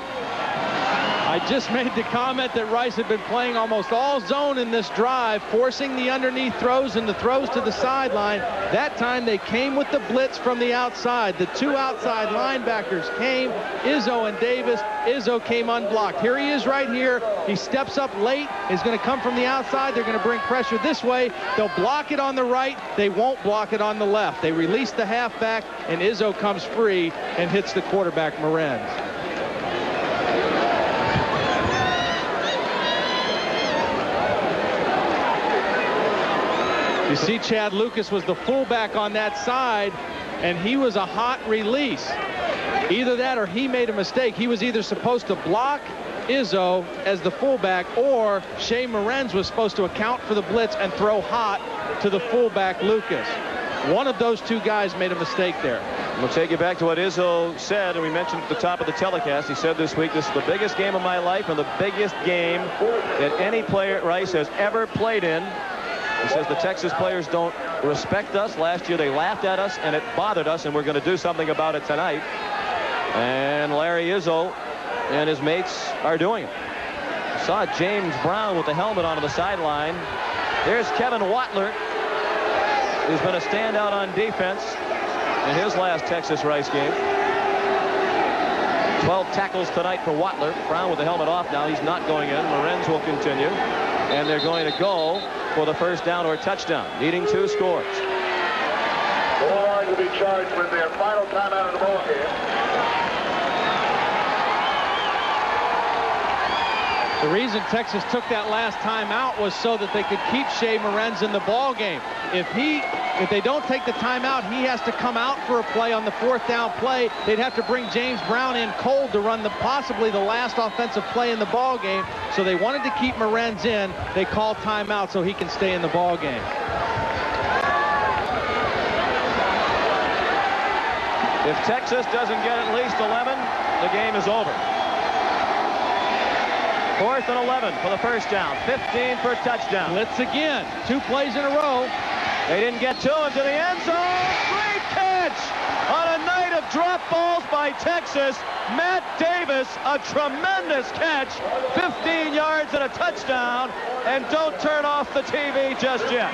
S3: I just made the comment that Rice had been playing almost all zone in this drive, forcing the underneath throws and the throws to the sideline. That time they came with the blitz from the outside. The two outside linebackers came, Izzo and Davis. Izzo came unblocked. Here he is right here. He steps up late. He's going to come from the outside. They're going to bring pressure this way. They'll block it on the right. They won't block it on the left. They release the halfback, and Izzo comes free and hits the quarterback, Morenz. You see, Chad Lucas was the fullback on that side, and he was a hot release. Either that or he made a mistake. He was either supposed to block Izzo as the fullback, or Shea Morenz was supposed to account for the blitz and throw hot to the fullback, Lucas. One of those two guys made a mistake there.
S1: We'll take you back to what Izzo said, and we mentioned at the top of the telecast. He said this week, this is the biggest game of my life and the biggest game that any player at Rice has ever played in. He says the Texas players don't respect us. Last year they laughed at us and it bothered us, and we're going to do something about it tonight. And Larry Izzo and his mates are doing it. Saw James Brown with the helmet onto the sideline. There's Kevin Watler, who's been a standout on defense in his last Texas Rice game. 12 tackles tonight for Watler. Brown with the helmet off now. He's not going in. Morenz will continue. And they're going to go for the first down or touchdown, needing 2 scores.
S5: Bulldogs will be charged with their final timeout of the ball game.
S3: The reason Texas took that last timeout was so that they could keep Shea Morenz in the ball game. If they don't take the timeout, he has to come out for a play on the 4th down play. They'd have to bring James Brown in cold to run possibly the last offensive play in the ball game. So they wanted to keep Morenz in. They called timeout so he can stay in the ball game.
S1: If Texas doesn't get at least 11, the game is over. 4th and 11 for the first down. 15 for a touchdown.
S3: Blitz again. 2 plays in a row.
S1: They didn't get to him to the end zone. Great catch on a night of drop balls by Texas. Matt Davis, a tremendous catch. 15 yards and a touchdown. And don't turn off the TV just yet.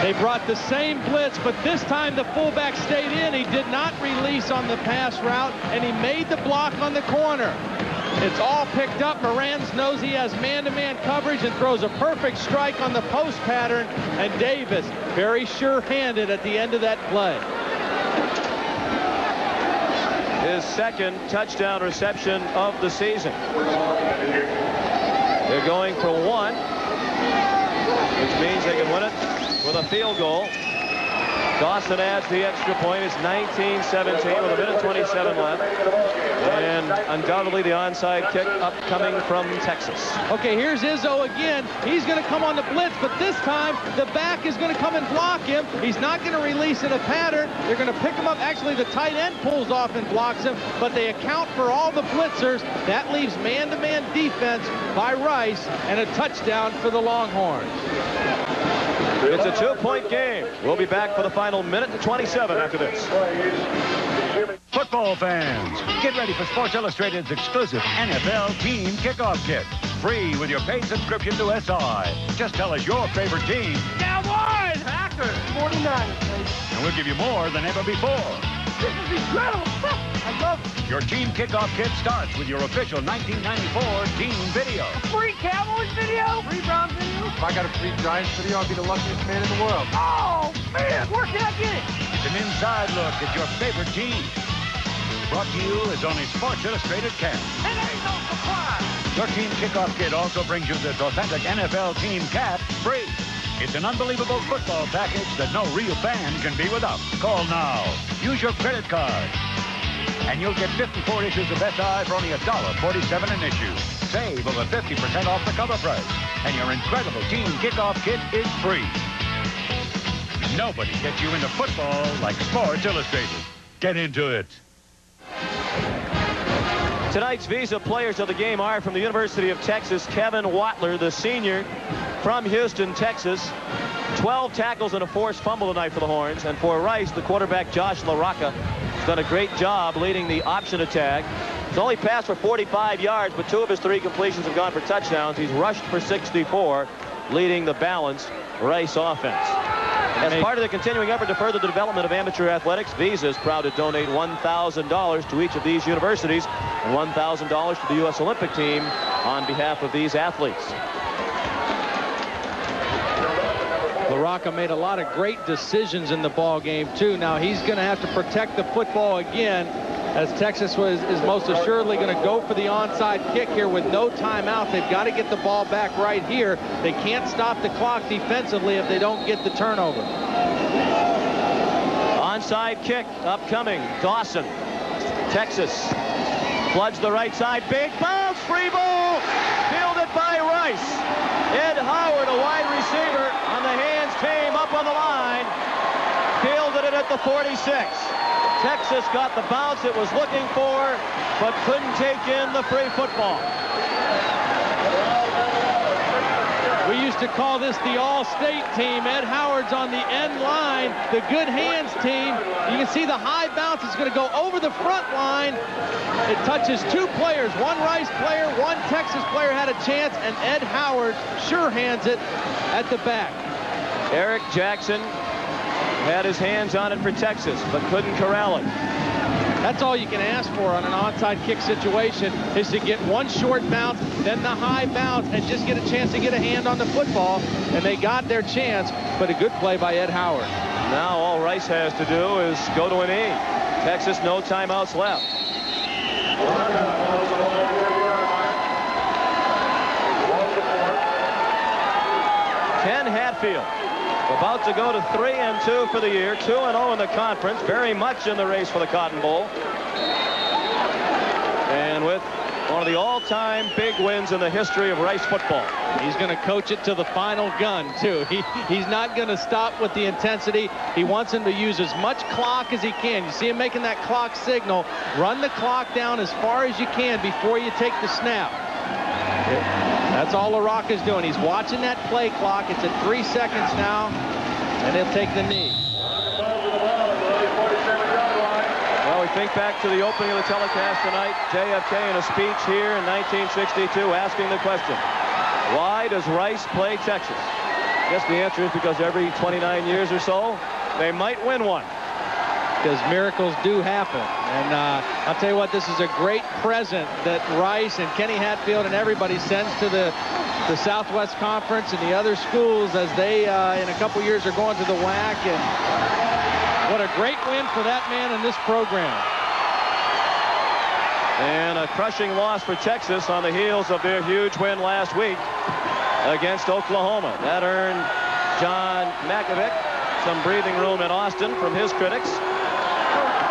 S3: They brought the same blitz, but this time the fullback stayed in. He did not release on the pass route, and he made the block on the corner. It's all picked up. Morenz knows he has man-to-man coverage and throws a perfect strike on the post pattern. And Davis, very sure-handed at the end of that play.
S1: His second touchdown reception of the season. They're going for 1, which means they can win it with a field goal. Dawson adds the extra point. It's 19-17 with 1:27 left. And undoubtedly the onside kick upcoming from Texas.
S3: Okay, here's Izzo again. He's going to come on the blitz, but this time the back is going to come and block him. He's not going to release in a pattern. They're going to pick him up. Actually, the tight end pulls off and blocks him, but they account for all the blitzers. That leaves man-to-man defense by Rice and a touchdown for the Longhorns.
S1: It's a 2-point game. We'll be back for the final minute and 27 after this.
S8: Football fans, get ready for Sports Illustrated's exclusive NFL Team Kickoff Kit. Free with your paid subscription to SI. Just tell us your favorite team.
S6: Cowboys! Packers! 49ers.
S8: And we'll give you more than ever before.
S6: This is incredible! I love it.
S8: Your Team Kickoff Kit starts with your official 1994 team video.
S6: Free Cowboys video? Free Browns video? If I got a free Giants video, I'll be the luckiest man in the world. Oh, man! Where can I get it?
S8: It's an inside look at your favorite team. Brought to you as only Sports Illustrated can.
S6: And ain't no surprise!
S8: Your Team Kickoff Kit also brings you this authentic NFL team cap free. It's an unbelievable football package that no real fan can be without. Call now. Use your credit card. And you'll get 54 issues of SI for only $1.47 an issue. Save over 50% off the cover price. And your incredible Team Kickoff Kit is free. Nobody gets you into football like Sports Illustrated. Get into it.
S1: Tonight's Visa players of the game are from the University of Texas, Kevin Watler, the senior from Houston, Texas. 12 tackles and a forced fumble tonight for the Horns. And for Rice, the quarterback Josh LaRocca has done a great job leading the option attack. He's only passed for 45 yards, but 2 of his 3 completions have gone for touchdowns. He's rushed for 64, leading the balanced Rice offense. As part of the continuing effort to further the development of amateur athletics, Visa is proud to donate $1,000 to each of these universities and $1,000 to the U.S. Olympic team on behalf of these athletes.
S3: LaRocca made a lot of great decisions in the ball game, too. Now he's going to have to protect the football again, as Texas is most assuredly going to go for the onside kick here with no timeout. They've got to get the ball back right here. They can't stop the clock defensively if they don't get the turnover.
S1: Onside kick upcoming. Dawson. Texas floods the right side. Big bounce. Free ball. Fielded by Rice. Ed Howard, a wide receiver on the hands team up on the line. Fielded it at the 46. Texas got the bounce it was looking for, but couldn't take in the free football.
S3: We used to call this the All-State team. Ed Howard's on the end line, the good hands team. You can see the high bounce is going to go over the front line. It touches 2 players, 1 Rice player, 1 Texas player had a chance, and Ed Howard sure hands it at the back.
S1: Eric Jackson had his hands on it for Texas, but couldn't corral it.
S3: That's all you can ask for on an onside kick situation, is to get 1 short bounce, then the high bounce, and just get a chance to get a hand on the football. And they got their chance, but a good play by Ed Howard.
S1: Now all Rice has to do is go to an E. Texas, no timeouts left. Ken Hatfield, about to go to 3-2 for the year, 2-0 in the conference, very much in the race for the Cotton Bowl. And with one of the all-time big wins in the history of Rice football.
S3: He's going to coach it to the final gun, too. He's not going to stop with the intensity. He wants him to use as much clock as he can. You see him making that clock signal. Run the clock down as far as you can before you take the snap. That's all LaRocca's doing. He's watching that play clock. It's at 3 seconds now, and he'll take the knee.
S1: Well, we think back to the opening of the telecast tonight. JFK in a speech here in 1962 asking the question, why does Rice play Texas? I guess the answer is because every 29 years or so, they might win one.
S3: Because miracles do happen. And I'll tell you what, this is a great present that Rice and Kenny Hatfield and everybody sends to the Southwest Conference and the other schools as they, in a couple years, are going to the WAC. And what a great win for that man in this program.
S1: And a crushing loss for Texas on the heels of their huge win last week against Oklahoma. That earned John Makovic some breathing room in Austin from his critics.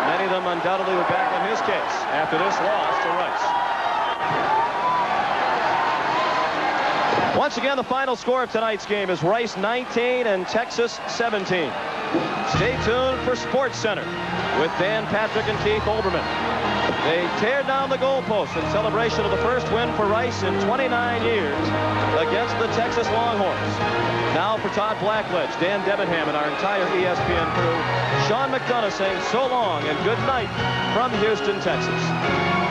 S1: Many of them undoubtedly were back on his case after this loss to Rice. Once again, the final score of tonight's game is Rice 19 and Texas 17. Stay tuned for Sports Center with Dan Patrick and Keith Olbermann. They tear down the goalposts in celebration of the first win for Rice in 29 years against the Texas Longhorns. Now for Todd Blackledge, Dan Debenham, and our entire ESPN crew, Sean McDonough saying so long and good night from Houston, Texas.